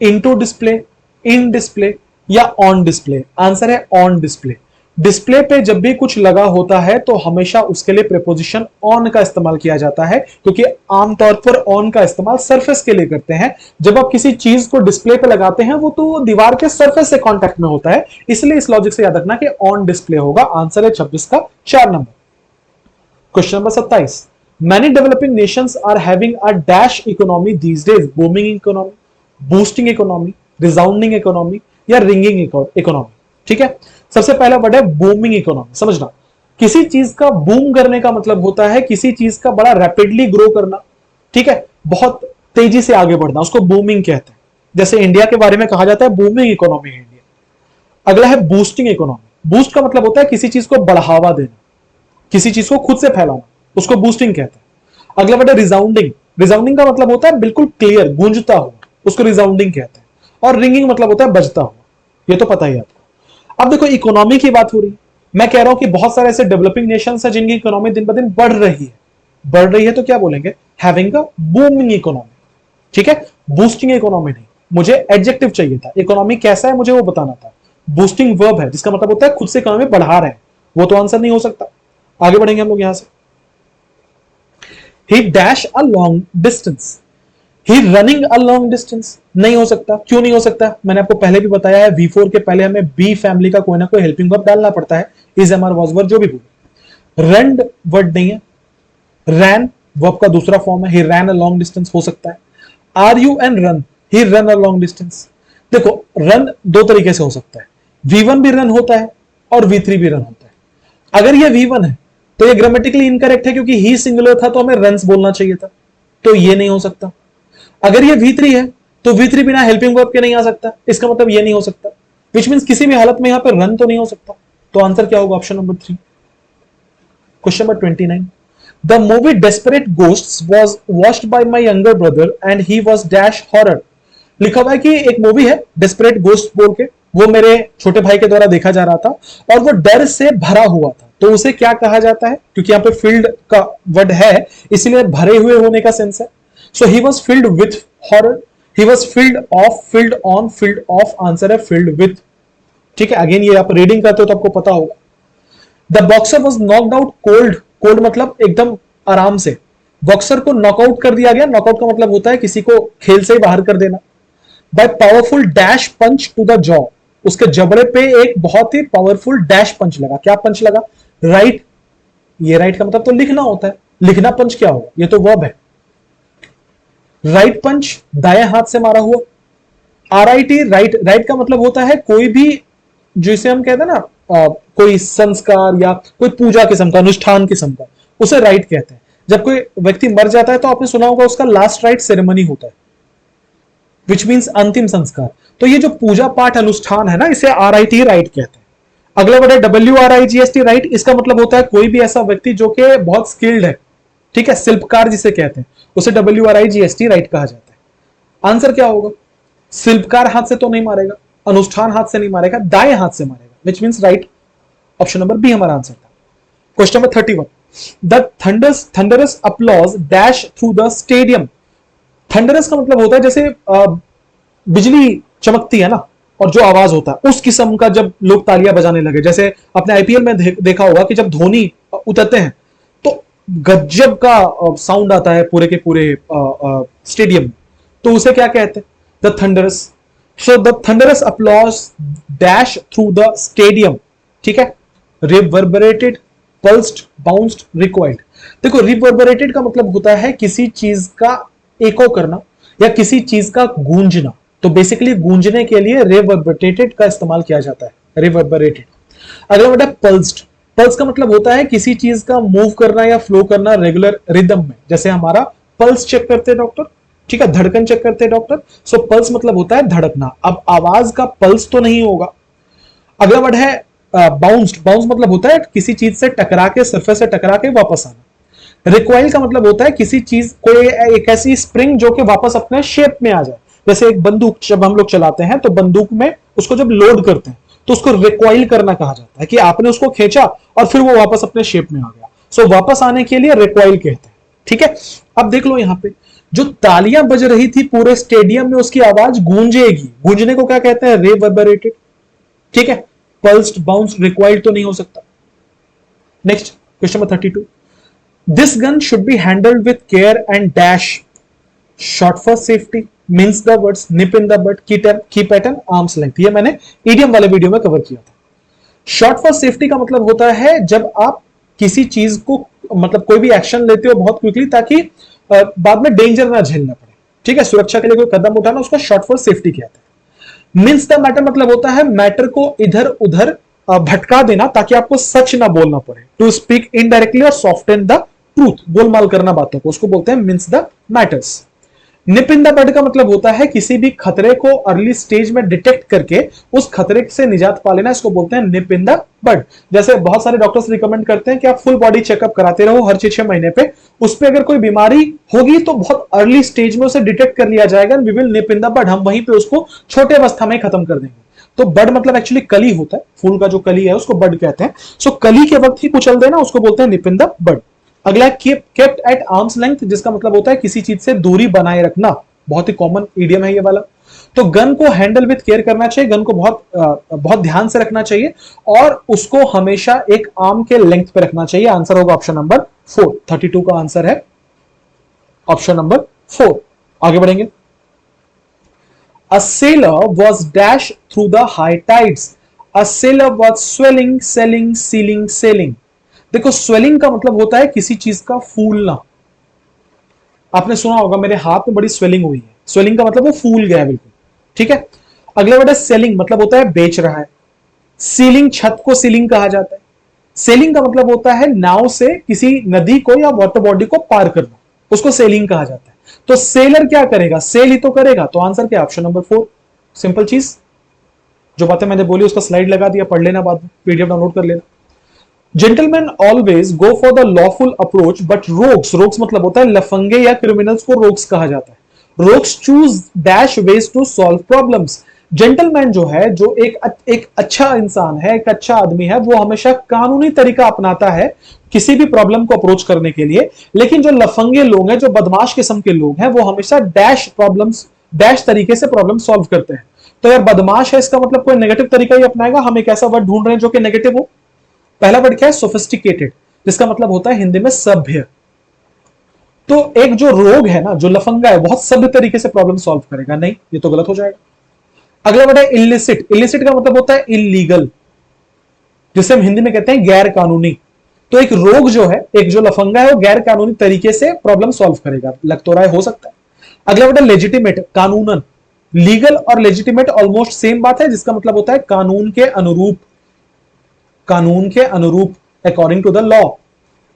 into display, in display या ऑन डिस्प्ले। आंसर है ऑन डिस्प्ले। डिस्प्ले पे जब भी कुछ लगा होता है तो हमेशा उसके लिए प्रीपोजिशन ऑन का इस्तेमाल किया जाता है, क्योंकि आमतौर पर ऑन का इस्तेमाल सरफेस के लिए करते हैं। जब आप किसी चीज को डिस्प्ले पे लगाते हैं वो तो दीवार के सरफेस से कांटेक्ट में होता है, इसलिए इस लॉजिक से याद रखना कि ऑन डिस्प्ले होगा। आंसर है 26 का 4 number. Question number 27, many developing nations are having a dash economy these days, booming economy, boosting economy, resounding economy या ringing economy। ठीक है, सबसे पहला वर्ड है बूमिंग इकोनॉमी। समझना, किसी चीज का बूम करने का मतलब होता है किसी चीज का बड़ा रैपिडली ग्रो करना। ठीक है, बहुत तेजी से आगे बढ़ना, उसको बूमिंग कहते हैं। जैसे इंडिया के बारे में कहा जाता है बूमिंग इकोनॉमी है इंडिया। अगला है बूस्टिंग इकोनॉमी। बूस्ट का मतलब होता है किसी चीज को बढ़ावा देना, किसी चीज को खुद से फैलाना, उसको बूस्टिंग कहते हैं। अगला वर्ड है रिसाउंडिंग। रिसाउंडिंग का मतलब होता है बिल्कुल क्लियर, गूंजता हुआ, उसको रिसाउंडिंग कहते हैं। और रिंगिंग मतलब होता है बजता हुआ, ये तो पता ही है आपको। अब देखो इकोनॉमी की बात हो रही है, मैं कह रहा हूं कि बहुत सारे ऐसे डेवलपिंग नेशंस हैं जिनकी इकोनॉमी दिन ब दिन बढ़ रही है। बढ़ रही है तो क्या बोलेंगे, हैविंग अ बूमिंग इकोनॉमी। ठीक है, बूस्टिंग इकोनॉमी नहीं, मुझे एडजेक्टिव चाहिए था। इकोनॉमी कैसा है मुझे वो बताना था। बूस्टिंग वर्ब है जिसका मतलब होता है खुद से इकोनॉमी बढ़ा रहे हैं, वो तो आंसर नहीं हो सकता। आगे बढ़ेंगे हम लोग यहां से। He dash a long distance, he running a long distance, नहीं हो सकता। क्यों नहीं हो सकता, मैंने आपको पहले भी बताया है, V4 के पहले हमें बी फैमिली का कोई ना कोई हेल्पिंग वर्ब डालना पड़ता है, is am are was verb जो भी बोले। रन वर्ड नहीं है, रैन वर्ब का दूसरा फॉर्म है, he ran a long distance हो सकता है। R U N run, he run a long distance। देखो रन दो तरीके से हो सकता है, V1 भी रन होता है और V3 भी रन होता है। अगर ये V1 है तो ये ग्रामेटिकली इनकरेक्ट है, क्योंकि ही सिंगुलर था तो हमें रन्स बोलना चाहिए था, तो ये नहीं हो सकता। अगर ये V3 है तो V3 बिना हेल्पिंग वर्ब के नहीं आ सकता, इसका मतलब ये नहीं हो सकता, विच मींस किसी भी हालत में यहां पे रन तो नहीं हो सकता। तो आंसर क्या होगा, option number 3। Question number 29, the movie desperate ghosts was watched bye my younger brother and he was dash horror. लिखा हुआ है कि एक मूवी है डेस्परेट घोस्ट बोल के, वो मेरे छोटे भाई के द्वारा देखा जा रहा था और वो डर से भरा हुआ था, तो उसे क्या कहा जाता है, क्योंकि यहां पे फील्ड का वर्ड है इसलिए भरे हुए होने का सेंस है। So he was filled with horror, he was filled of, filled on, filled of. Answer है फिल्ड विथ। ठीक है, अगेन ये आप रीडिंग करते हो तो आपको पता होगा। The boxer was knocked out cold, cold मतलब एकदम आराम से, बॉक्सर को नॉकआउट कर दिया गया। नॉकआउट का मतलब होता है किसी को खेल से ही बाहर कर देना। By powerful dash punch to the jaw, उसके जबड़े पे एक बहुत ही पावरफुल डैश पंच लगा। क्या पंच लगा? राइट। ये राइट का मतलब तो लिखना होता है, लिखना पंच क्या होगा? ये तो वर्ब है। राइट पंच दाएं हाथ से मारा हुआ। RIT राइट, राइट का मतलब होता है कोई भी, जिसे हम कहते हैं ना कोई संस्कार या कोई पूजा किस्म का, अनुष्ठान किस्म का, उसे राइट कहते हैं। जब कोई व्यक्ति मर जाता है तो आपने सुना होगा उसका लास्ट राइट सेरेमनी होता है, विच मीन्स अंतिम संस्कार। तो ये जो पूजा पाठ अनुष्ठान है ना, इसे RIT राइट कहते हैं। अगला वर्ड है WRIGST राइट। इसका मतलब होता है कोई भी ऐसा व्यक्ति जो कि बहुत स्किल्ड है, ठीक है, शिल्पकार जिसे कहते हैं, उसे WRIGST राइट कहा जाता है। आंसर क्या होगा? शिल्पकार हाथ से तो नहीं मारेगा, अनुष्ठान हाथ से नहीं मारेगा, दाएं हाथ से मारेगा, which means right. Option number B हमारा आंसर था। Question number 31, the thunderous applause dash through the stadium. Thunderous का मतलब होता है जैसे बिजली चमकती है ना, और जो आवाज होता है उस किस्म का, जब लोग तालियां बजाने लगे। जैसे अपने IPL में देखा होगा कि जब धोनी उतरते हैं तो गजब का साउंड आता है पूरे के पूरे स्टेडियम में, तो उसे क्या कहते हैं? The thunderous. So the thunderous applause dash through the stadium, ठीक है। रिवर्बरेटेड, पल्स्ड, बाउंस्ड, रिकॉइल्ड। देखो रिवर्बरेटेड का मतलब होता है किसी चीज का एको करना या किसी चीज का गूंजना। तो बेसिकली गूंजने के लिए रिवर्बरेटेड का इस्तेमाल किया जाता है, रिवर्बरेटेड। अगला वर्ड है पल्स्ड। पल्स का मतलब होता है किसी चीज का मूव करना या फ्लो करना रेगुलर रिदम में। जैसे हमारा पल्स चेक करते हैं डॉक्टर, ठीक है, धड़कन चेक करते हैं डॉक्टर। सो पल्स मतलब होता है धड़कना। अब आवाज का पल्स तो नहीं होगा। अगला वर्ड है बाउंस्ड। बाउंस मतलब होता है किसी चीज से टकरा के, सरफेस से टकरा के वापस आना। रिकॉइल का मतलब होता है किसी चीज, कोई एक ऐसी स्प्रिंग जो कि वापस अपने शेप में आ जाए। जैसे एक बंदूक जब हम लोग चलाते हैं तो बंदूक में उसको जब लोड करते हैं तो उसको रिकॉइल करना कहा जाता है, कि आपने उसको खींचा और फिर वो वापस अपने शेप में आ गया। सो वापस आने के लिए रिकॉइल कहते हैं, ठीक है। अब देख लो यहां पे जो तालियां बज रही थी पूरे स्टेडियम में, उसकी आवाज गूंजेगी। गूंजने को क्या कहते हैं? रिवर्बरेटेड, ठीक है। पल्स्ड, बाउंस्ड, रिकॉइल्ड तो नहीं हो सकता। Next question number 32, this gun should be handled with care and dash shot for safety mince the words nip in the butt, keep at an arms length. ये मैंने ईडियम वाले वीडियो में cover किया था। शॉट फॉर सेफ्टी का मतलब होता है जब आप किसी चीज को, मतलब कोई भी एक्शन लेते हो बहुत क्विकली, ताकि बाद में डेंजर ना झेलना पड़े, ठीक है, सुरक्षा के लिए कोई कदम उठाना, उसको शॉट फॉर सेफ्टी कहते हैं। मीन्स द मैटर मतलब होता है मैटर को इधर उधर भटका देना ताकि आपको सच ना बोलना पड़े। टू स्पीक इनडायरेक्टली और सॉफ्टन द ट्रूथ, गोलमाल करना बातों को, उसको बोलते हैं mince the matters. Nip in the bud का मतलब होता है किसी भी खतरे को अर्ली स्टेज में डिटेक्ट करके उस खतरे से निजात पा लेना, इसको बोलते हैं निप इन द बड। जैसे बहुत सारे डॉक्टर्स रिकमेंड करते हैं कि आप फुल बॉडी चेकअप कराते रहो हर 6-6 महीने पे। उस पर अगर कोई बीमारी होगी तो बहुत अर्ली स्टेज में उसे डिटेक्ट कर लिया जाएगा, we will nip in the bud, हम वहीं पे उसको छोटे अवस्था में खत्म कर देंगे। तो बड मतलब एक्चुअली कली होता है, फूल का जो कली है उसको बड कहते हैं। सो कली के वक्त ही कुचल देना, उसको बोलते हैं निप इन द बड। अगला केप्ट एट आर्म्स लेंथ, जिसका मतलब होता है किसी चीज से दूरी बनाए रखना। बहुत ही कॉमन ईडियम है ये वाला। तो गन को हैंडल विद केयर करना चाहिए, गन को बहुत ध्यान से रखना चाहिए और उसको हमेशा एक आर्म के लेंथ पे रखना चाहिए। आंसर होगा ऑप्शन नंबर 4। 32 का आंसर है ऑप्शन नंबर 4। आगे बढ़ेंगे। A sailor was dashed through the high tides. A sailor was swelling, selling, sealing, sailing. देखो स्वेलिंग का मतलब होता है किसी चीज का फूलना। आपने सुना होगा मेरे हाथ में बड़ी स्वेलिंग हुई है, स्वेलिंग का मतलब वो फूल गया बिल्कुल, ठीक है। अगला वर्ड है सेलिंग, मतलब होता है बेच रहा है। सीलिंग, छत को सीलिंग कहा जाता है। सेलिंग का मतलब होता है नाव से किसी नदी को या वाटर बॉडी को पार करना, उसको सेलिंग कहा जाता है। तो सेलर क्या करेगा? सेल ही तो करेगा। तो आंसर क्या? Option number 4। सिंपल चीज, जो बातें मैंने बोली उसका स्लाइड लगा दिया, पढ़ लेना, बाद में पीडीएफ डाउनलोड कर लेना। Gentleman always go for the lawful approach but rogues, rogues मतलब होता है लफंगे या क्रिमिनल्स को रोग्स कहा जाता है। Rogues choose dash ways to solve problems. Gentleman जो है, जो एक अच्छा इंसान है, एक अच्छा आदमी है, वो हमेशा कानूनी तरीका अपनाता है किसी भी प्रॉब्लम को अप्रोच करने के लिए। लेकिन जो लफंगे लोग हैं, जो बदमाश किस्म के लोग हैं, वो हमेशा डैश प्रॉब्लम्स, डैश तरीके से प्रॉब्लम सॉल्व करते हैं। तो यार बदमाश है इसका मतलब कोई नेगेटिव तरीका ही अपनाएगा। हम एक ऐसा वर्ड ढूंढ रहे हैं जो कि नेगेटिव हो। पहला वर्ड क्या है? सोफिस्टिकेटेड, जिसका मतलब होता है हिंदी में सभ्य। तो एक जो रोग है ना, जो लफंगा है, बहुत सभ्य तरीके से प्रॉब्लम सॉल्व करेगा, नहीं, ये तो गलत हो जाएगा। अगला वर्ड है इलिसिट। इलिसिट का मतलब होता है इलीगल, जिसे हम हिंदी में कहते हैं गैर कानूनी। तो एक रोग जो है, एक जो लफंगा है, वो गैर कानूनी तरीके से प्रॉब्लम सॉल्व करेगा। लग तो रहा है हो सकता है। अगला वर्ड है लेजिटिमेट, कानूनन। लीगल और लेजिटिमेट ऑलमोस्ट सेम बात है, जिसका मतलब होता है कानून के अनुरूप। कानून के अनुरूप, अकॉर्डिंग टू द लॉ,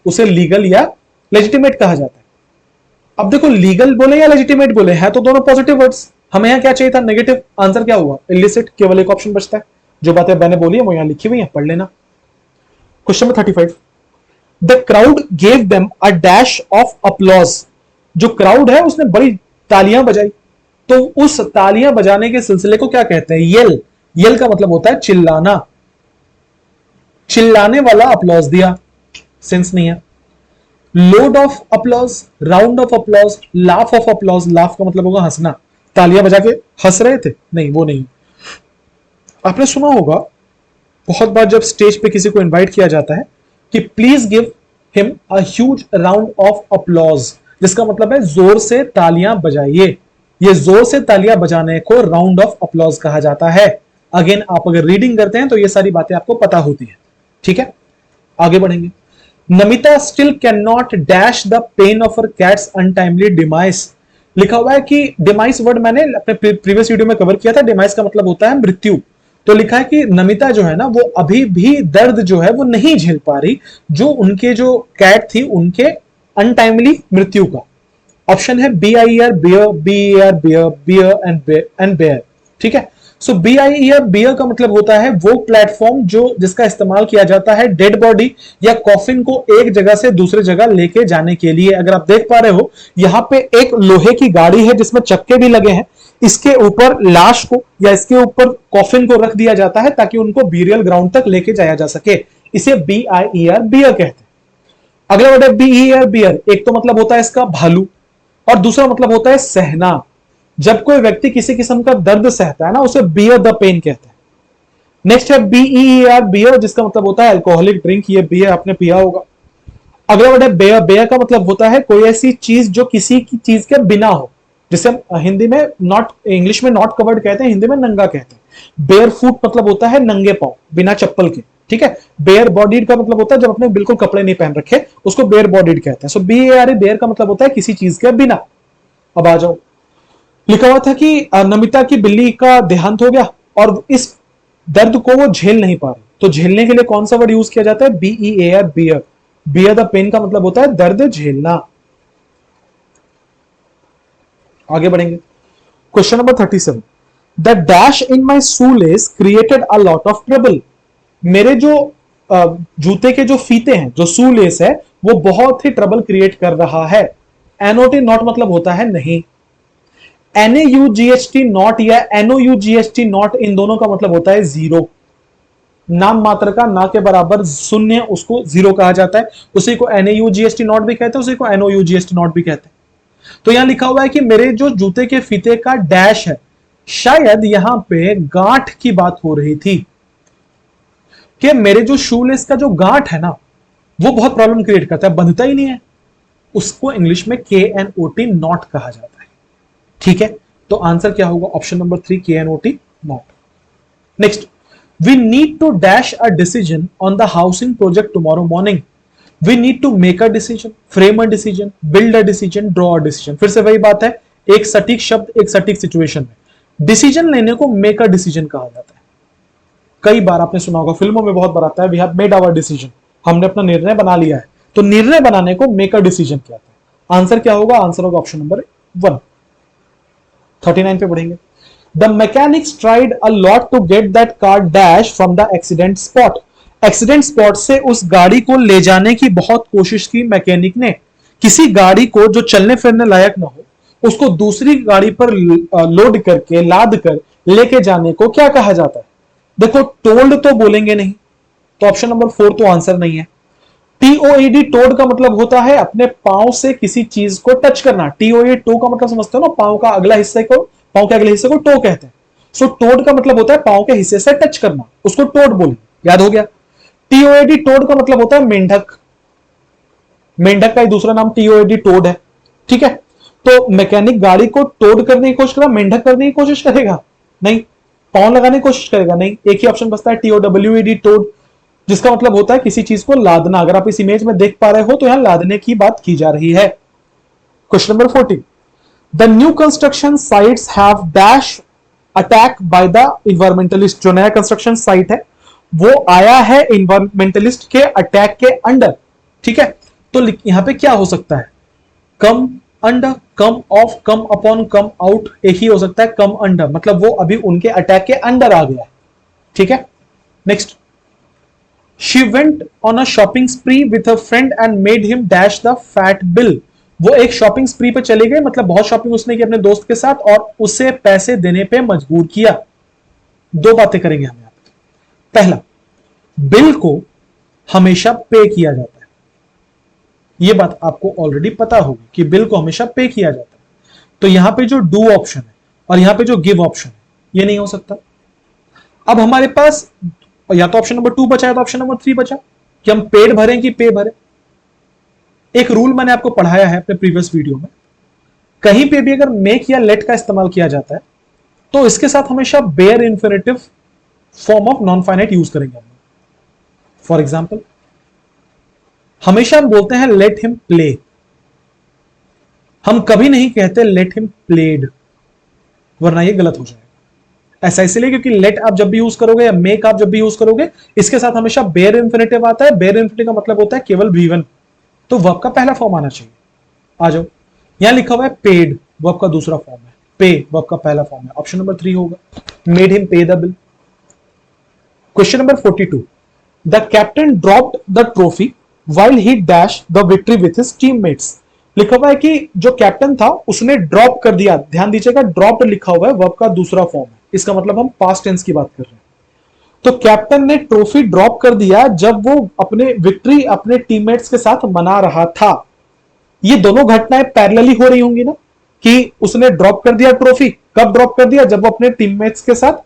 उसे लीगल या लेजिटिमेट कहा जाता है। अब देखो लीगल बोले या लेजिटिमेट बोले, है तो दोनों पॉजिटिव वर्ड्स। हमें यहां क्या चाहिए था? नेगेटिव। आंसर क्या हुआ? इलिसिट। केवल एक ऑप्शन बचता है। जो बातें मैंने बोली है वो यहां लिखी हुई है, पढ़ लेना। Question number 35। The crowd gave them a dash of applause. जो क्राउड है उसने बड़ी तालियां बजाई, तो उस तालियां बजाने के सिलसिले को क्या कहते हैं? येल। येल का मतलब होता है चिल्लाना। चिल्लाने वाला अपलॉज दिया, सेंस नहीं है। Load of applause, round of applause, laugh of applause. Laugh का मतलब होगा हंसना। तालियां बजा के हंस रहे थे? नहीं, वो नहीं। आपने सुना होगा बहुत बार जब स्टेज पे किसी को इनवाइट किया जाता है कि please give him a huge round of applause, जिसका मतलब है जोर से तालियां बजाइए। ये जोर से तालियां बजाने को राउंड ऑफ अपलॉज कहा जाता है। अगेन, आप अगर रीडिंग करते हैं तो ये सारी बातें आपको पता होती है। ठीक है, आगे बढ़ेंगे। Namita still can not dash the pain of her cats untimely demise. लिखा हुआ है कि डिमाइस वर्ड मैंने अपने प्रीवियस वीडियो में कवर किया था। डिमाइस का मतलब होता है मृत्यु। तो लिखा है कि नमिता जो है ना, वो अभी भी दर्द जो है वो नहीं झेल पा रही, जो उनके जो कैट थी उनके अनटाइमली मृत्यु का। ऑप्शन है B I R bier, B A R bear, bier and bear. ठीक है, so B I R bier का मतलब होता है वो प्लेटफॉर्म जो जिसका इस्तेमाल किया जाता है डेड बॉडी या कॉफिन को एक जगह से दूसरे जगह लेके जाने के लिए। अगर आप देख पा रहे हो, यहां पे एक लोहे की गाड़ी है जिसमें चक्के भी लगे हैं। इसके ऊपर लाश को या इसके ऊपर कॉफिन को रख दिया जाता है ताकि उनको बीरियल ग्राउंड तक लेके जाया जा सके। इसे B I E R bier कहते हैं। अगला वर्ड है बी ई आर बियर। एक तो मतलब होता है इसका भालू, और दूसरा मतलब होता है सहना। जब कोई व्यक्ति किसी किस्म का दर्द सहता है ना, उसे बियर द पेन कहते हैं। नेक्स्ट है बीई आर बियर, जिसका मतलब होता है अल्कोहलिक ड्रिंक। ये बियर आपने पिया होगा। अगला वर्ड है बेयर। बेयर का मतलब होता है कोई ऐसी चीज जो किसी की चीज के बिना हो, जिसे हम हिंदी में नॉट, इंग्लिश में नॉट कवर्ड कहते हैं, हिंदी में नंगा कहते हैं। बेयर फुट मतलब होता है नंगे पांव, बिना चप्पल के। ठीक है, बेयर बॉडीड का मतलब होता है जब अपने बिल्कुल कपड़े नहीं पहन रखे, उसको बेयर बॉडीड कहते हैं। सो बी ए आर बेयर का मतलब होता है किसी चीज के बिना। अब आ जाओ, लिखा हुआ था कि नमिता की बिल्ली का देहांत हो गया और इस दर्द को वो झेल नहीं पा रही, तो झेलने के लिए कौन सा वर्ड यूज किया जाता है? BE A R bear. Bear the pain का मतलब होता है दर्द झेलना। आगे बढ़ेंगे। Question number 37। The dash in my shoelace created a lot of trouble. मेरे जो जूते के जो फीते हैं, जो शूलेस है, वो बहुत ही ट्रबल क्रिएट कर रहा है। एनओटी नॉट मतलब होता है नहीं। NAUGHT नॉट या NOUGHT नॉट, इन दोनों का मतलब होता है जीरो। नाम मात्र का ना के बराबर शून्य, उसको जीरो कहा जाता है। उसी को NAUGHT नॉट भी कहते हैं, उसी को NOUGHT नॉट भी कहते हैं। तो यहां लिखा हुआ है कि मेरे जो जूते के फीते का डैश है, शायद यहां पे गांठ की बात हो रही थी कि मेरे जो शूलेस का जो गांठ है ना, वो बहुत प्रॉब्लम क्रिएट करता है, बंधता ही नहीं है। उसको इंग्लिश में KNOT नॉट कहा जाता है। ठीक है, तो आंसर क्या होगा? Option number 3 KNOT not. Next, we need to dash a decision on the housing project tomorrow morning. We need to make a decision, frame a decision, build a decision, draw a decision. फिर से वही बात है, एक सटीक शब्द एक सटीक सिचुएशन में। डिसीजन लेने को मेक अ डिसीजन कहा जाता है। कई बार आपने सुना होगा, फिल्मों में बहुत बार आता है, we have made our decision, हमने अपना निर्णय बना लिया है। तो निर्णय बनाने को मेक अ डिसीजन कहते हैं। आंसर क्या होगा? आंसर होगा ऑप्शन नंबर 1। 39 पे बढ़ेंगे। The mechanics tried a lot to get that car dash from the accident spot. Accident spot से उस गाड़ी को ले जाने की बहुत कोशिश की मैकेनिक ने। किसी गाड़ी को जो चलने फिरने लायक ना हो, उसको दूसरी गाड़ी पर लोड करके, लाद कर लेके जाने को क्या कहा जाता है? देखो, टोल्ड तो बोलेंगे नहीं, तो ऑप्शन नंबर 4 तो आंसर नहीं है। TOED टोड का मतलब होता है अपने पांव से किसी चीज को टच करना। TOE टो का मतलब समझते हो ना, पांव का अगला हिस्से को, पांव के अगले हिस्से को टो कहते हैं। सो टोड का मतलब होता है पांव के हिस्से से टच करना, उसको टोड बोले। याद हो गया। TOED टोड का मतलब होता है मेंढक। मेंढक का ही दूसरा नाम TOED टोड है। ठीक है, तो मैकेनिक गाड़ी को टोड करने की कोशिश कर रहा, मेंढक करने की कोशिश करेगा? नहीं। कौन लगाने की कोशिश करेगा? नहीं, एक ही ऑप्शन बचता है TOWED, टोड, जिसका मतलब होता है किसी चीज को लादना। अगर आप इस इमेज में देख पा रहे हो तो यहां लादने की बात की जा रही है। Question number 14, the new construction sites have dash attack by the environmentalist. जो नया कंस्ट्रक्शन साइट है वो आया है इन्वायरमेंटलिस्ट के अटैक के अंडर। ठीक है, तो यहां पे क्या हो सकता है? Come under, come of, come upon, come out, एक ही हो सकता है कम अंडर, मतलब वो अभी उनके अटैक के अंडर आ गया है। ठीक है, next, she went on a shopping स्प्री with a friend and made him dash the fat bill. वो एक शॉपिंग स्प्री पे चले गए, मतलब बहुत शॉपिंग उसने की अपने दोस्त के साथ और उसे पैसे देने पे मजबूर किया। दो बातें करेंगे हम यहां पे। पहला, बिल को हमेशा पे किया जाता है, ये बात आपको ऑलरेडी पता होगी कि बिल को हमेशा पे किया जाता है। तो यहां पे जो डू ऑप्शन है और यहां पे जो गिव ऑप्शन है ये नहीं हो सकता। अब हमारे पास या तो ऑप्शन नंबर 2 बचा है तो ऑप्शन नंबर 3 बचा कि हम पेड भरें कि पे भरें। एक रूल मैंने आपको पढ़ाया है अपने प्रीवियस वीडियो में, कहीं पे भी अगर मेक या लेट का इस्तेमाल किया जाता है तो इसके साथ हमेशा bare infinitive form of non finite use करेंगे। फॉर एग्जाम्पल, हमेशा हम बोलते हैं लेट हिम प्ले, हम कभी नहीं कहते लेट हिम प्लेड, वरना ये गलत हो जाएगा। ऐसा इसलिए क्योंकि लेट आप जब भी यूज करोगे या मेक आप जब भी यूज करोगे इसके साथ हमेशा बेयर इंफिनिटिव आता है। बेयर इंफिनिटिव का मतलब होता है केवल V1, तो वर्ब का पहला फॉर्म आना चाहिए। आ जाओ, यहां लिखा हुआ है पेड, वर्ब का दूसरा फॉर्म है, पे वर्ब का पहला फॉर्म है, ऑप्शन नंबर 3 होगा, made him pay the bill. Question number 42, the captain dropped the trophy while he dash the victory with his teammates. लिखा हुआ है कि जो कैप्टन था उसने ड्रॉप कर दिया। ध्यान दीजिएगा, ड्रॉप्ड लिखा हुआ है, वर्ब का दूसरा फॉर्म है, इसका मतलब हम पास्ट टेंस की बात कर रहे हैं। तो कैप्टन ने ट्रॉफी ड्रॉप कर दिया जब वो अपने विक्ट्री अपने टीममेट्स के साथ मना रहा था। ये दोनों घटनाएं पैरेलली हो रही होंगी ना, कि उसने ड्रॉप कर दिया ट्रॉफी, कब ड्रॉप कर दिया? जब वो अपने टीममेट्स के साथ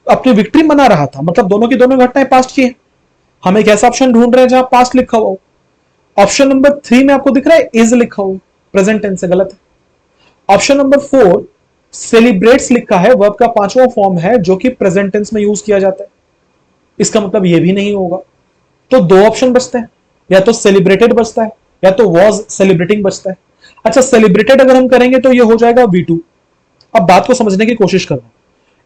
अपनी विक्ट्री मना रहा था, मतलब दोनों की दोनों घटनाएं पास्ट की है। हम एक ऐसा ऑप्शन ढूंढ रहे हैं जहां पास्ट लिखा हुआ हो। ऑप्शन नंबर 3 में आपको दिख रहा है इज लिखा हुआ, प्रेजेंट टेंस से गलत है। ऑप्शन नंबर 4 सेलिब्रेट्स लिखा है, वर्ब का पांचवा फॉर्म है जो कि प्रेजेंट टेंस में यूज किया जाता है, इसका मतलब यह भी नहीं होगा। तो दो ऑप्शन बचते हैं, या तो सेलिब्रेटेड बचता है या तो वॉज सेलिब्रेटिंग बचता है। अच्छा, सेलिब्रेटेड अगर हम करेंगे तो यह हो जाएगा V2। अब बात को समझने की कोशिश करना,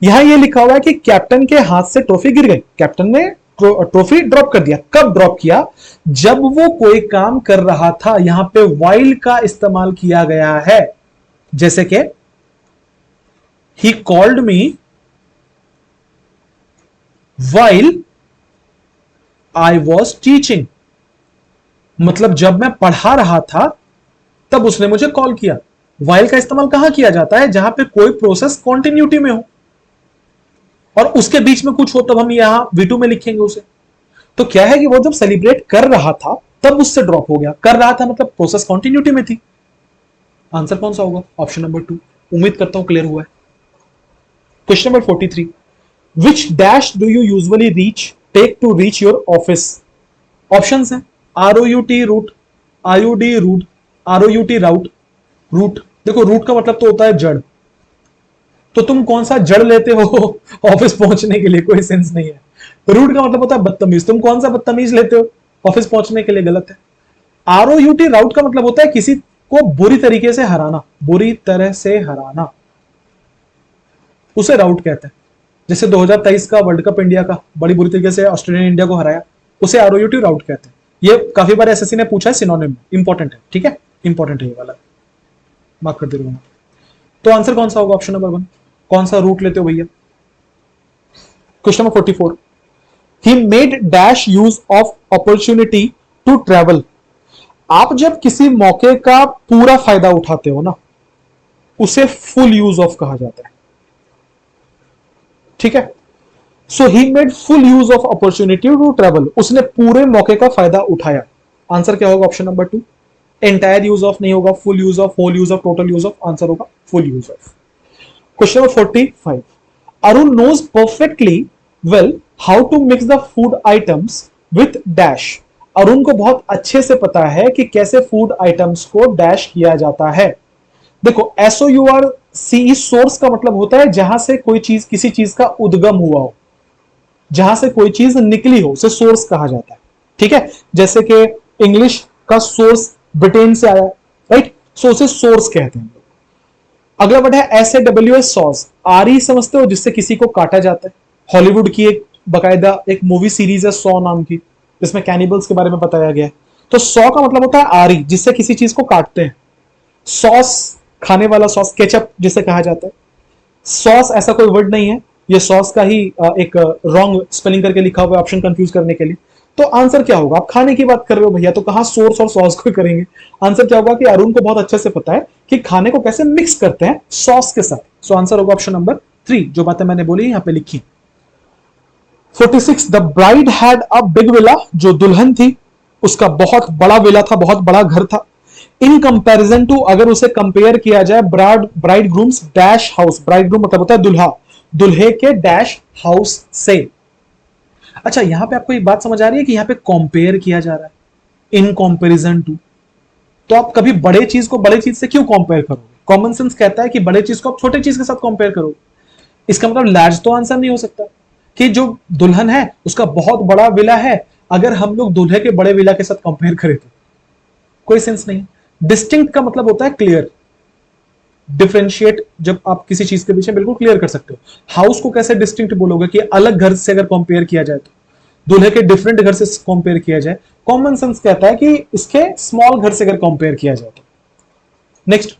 यहां यह लिखा हुआ है कि कैप्टन के हाथ से ट्रॉफी गिर गई, कैप्टन ने ट्रॉफी ड्रॉप कर दिया। कब ड्रॉप किया? जब वो कोई काम कर रहा था। यहां पे वाइल का इस्तेमाल किया गया है, जैसे कि he called me while I was teaching, मतलब जब मैं पढ़ा रहा था तब उसने मुझे कॉल किया। वाइल का इस्तेमाल कहां किया जाता है? जहां पे कोई प्रोसेस कॉन्टिन्यूटी में हो और उसके बीच में कुछ हो, तब हम यहां V2 में लिखेंगे उसे। तो क्या है कि वो जब सेलिब्रेट कर रहा था तब उससे ड्रॉप हो गया। कर रहा था मतलब प्रोसेस कॉन्टिन्यूटी में थी। आंसर कौन सा होगा? Option number 2। उम्मीद करता हूं क्लियर हुआ है। Question number 43, which dash do you usually reach take to reach your office? Options हैं ROUT route, IUD route, ROUT rout, route. देखो, रूट का मतलब तो होता है जड़, तो तुम कौन सा जड़ लेते हो ऑफिस पहुंचने के लिए? कोई सेंस नहीं है। रूट का मतलब होता है बदतमीज, तुम कौन सा बदतमीज लेते हो ऑफिस पहुंचने के लिए? गलत है। ROUT राउट का मतलब होता है किसी को बुरी तरीके से हराना, बुरी तरह से हराना, उसे राउट कहते हैं। जैसे 2023 का वर्ल्ड कप इंडिया का बड़ी बुरी तरीके से ऑस्ट्रेलिया ने इंडिया को हराया, उसे ROUT राउट कहते हैं। ये काफी बार एसएससी ने पूछा है, सिनोनिम, इंपॉर्टेंट है। ठीक है, इंपॉर्टेंट है ये वाला, मार्क कर दे रहा हूं। तो आंसर कौन सा होगा? Option number 1। कौन सा रूट लेते हो भैया? Question number 44, he made dash use of opportunity to travel. आप जब किसी मौके का पूरा फायदा उठाते हो ना, उसे फुल यूज ऑफ कहा जाता है। ठीक है, so he made full use of opportunity to travel, उसने पूरे मौके का फायदा उठाया। आंसर क्या होगा? Option number 2। Entire use of नहीं होगा, full use of, whole use of, total use of. Answer होगा full use of. Question number 45, Arun knows perfectly well how to mix the food items with dash. Arun को बहुत अच्छे से पता है कि कैसे फूड आइटम्स को डैश किया जाता है। देखो, SOUR सीई सोर्स का मतलब होता है जहां से कोई चीज, किसी चीज का उद्गम हुआ हो, जहां से कोई चीज निकली हो, उसे सोर्स कहा जाता है। ठीक है, जैसे कि इंग्लिश का सोर्स ब्रिटेन से आया, राइट, सो उसे सोर्स कहते हैं। अगला वर्ड है SAWS, सॉस। आरी समझते हो, जिससे किसी को काटा जाता है। हॉलीवुड की एक बकायदा एक मूवी सीरीज है सॉ नाम की, जिसमें कैनिबल्स के बारे में बताया गया है। तो सॉ का मतलब होता है आरी, जिससे किसी चीज को काटते हैं। सॉस, खाने वाला सॉस, केचप जिसे कहा जाता है। सॉस ऐसा कोई वर्ड नहीं है, ये सॉस का ही एक रॉन्ग स्पेलिंग करके लिखा हुआ है ऑप्शन कंफ्यूज करने के लिए। तो आंसर क्या होगा? आप खाने की बात कर रहे हो भैया, तो कहां सोर्स और सॉस को करेंगे? आंसर क्या होगा कि अरुण को बहुत अच्छे से पता है कि खाने को कैसे मिक्स करते हैं सॉस के साथ। सो आंसर होगा ऑप्शन नंबर 3, जो बातें मैंने बोली यहां पे लिखी। 46, the bride had a big villa, जो दुल्हन थी उसका बहुत बड़ा विला था, बहुत बड़ा घर था। इन कंपैरिजन टू, अगर उसे कंपेयर किया जाए bride grooms dash house, bride groom मतलब होता है दुल्हा, दुल्हे के डैश हाउस से। अच्छा, यहां पे आपको एक बात समझ आ रही है कि यहां पे कंपेयर किया जा रहा है, इन कंपैरिजन टू। तो आप कभी बड़े चीज को बड़े चीज से क्यों कंपेयर करोगे? कॉमन सेंस कहता है कि बड़े चीज को आप छोटे चीज के साथ कंपेयर करोगे। इसका मतलब लार्ज तो आंसर नहीं हो सकता कि जो दुल्हन है उसका बहुत बड़ा विला है, अगर हम लोग दूल्हे के बड़े विला के साथ कंपेयर करें तो कोई सेंस नहीं। डिस्टिंक्ट का मतलब होता है क्लियर, डिफरेंशिएट, जब आप किसी चीज के पीछे बिल्कुल क्लियर कर सकते हो। हाउस को कैसे डिस्टिंक्ट बोलोगे कि अलग घर से अगर कंपेयर किया जाए तो, दूल्हे के डिफरेंट घर से कंपेयर किया जाए। कॉमन सेंस कहता है कि इसके स्मॉल घर से अगर कंपेयर किया जाए तो। Next,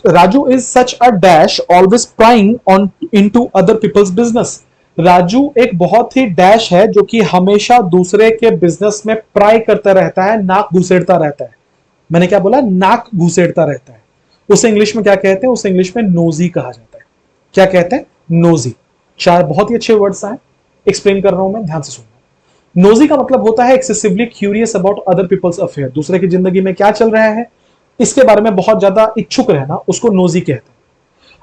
Raju is such a dash always prying on into other people's business. Raju एक बहुत ही डैश है जो कि हमेशा दूसरे के बिजनेस में प्राय करता रहता है, नाक घुसेड़ता रहता है। मैंने क्या बोला? नाक घुसेड़ता रहता है। उसे इंग्लिश में क्या कहते हैं? उसे इंग्लिश में नोजी कहा जाता है। क्या कहते हैं? नोजी। चार बहुत ही अच्छे वर्ड्स हैं, एक्सप्लेन कर रहा हूं मैं, ध्यान से सुनना। नोजी का मतलब होता है excessively curious about other people's affair, दूसरे की जिंदगी में क्या चल रहा है इसके बारे में बहुत ज्यादा इच्छुक रहना, उसको नोजी कहते हैं।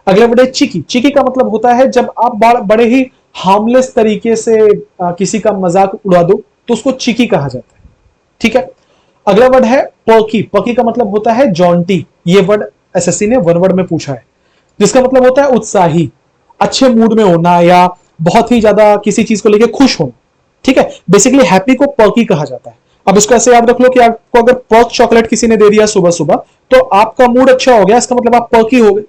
अगला वर्ड है चिकी। चिकी का मतलब होता है जब आप बड़े ही हार्मलेस तरीके से किसी का मजाक उड़ा दो तो उसको चिकी कहा जाता है। ठीक है, अगला वर्ड है पर्की। पर्की का मतलब होता है जॉन्टी। ये वर्ड एसएससी ने वन वर्ड में पूछा है, जिसका मतलब होता है उत्साही, अच्छे मूड में होना, या बहुत ही ज्यादा किसी चीज को लेकर खुश होना। ठीक है, बेसिकली हैप्पी को पर्की कहा जाता है। अब इसको ऐसे याद रख लो कि आपको अगर पर्क चॉकलेट किसी ने दे दिया सुबह सुबह तो आपका मूड अच्छा हो गया, इसका मतलब आप पर्की हो गए।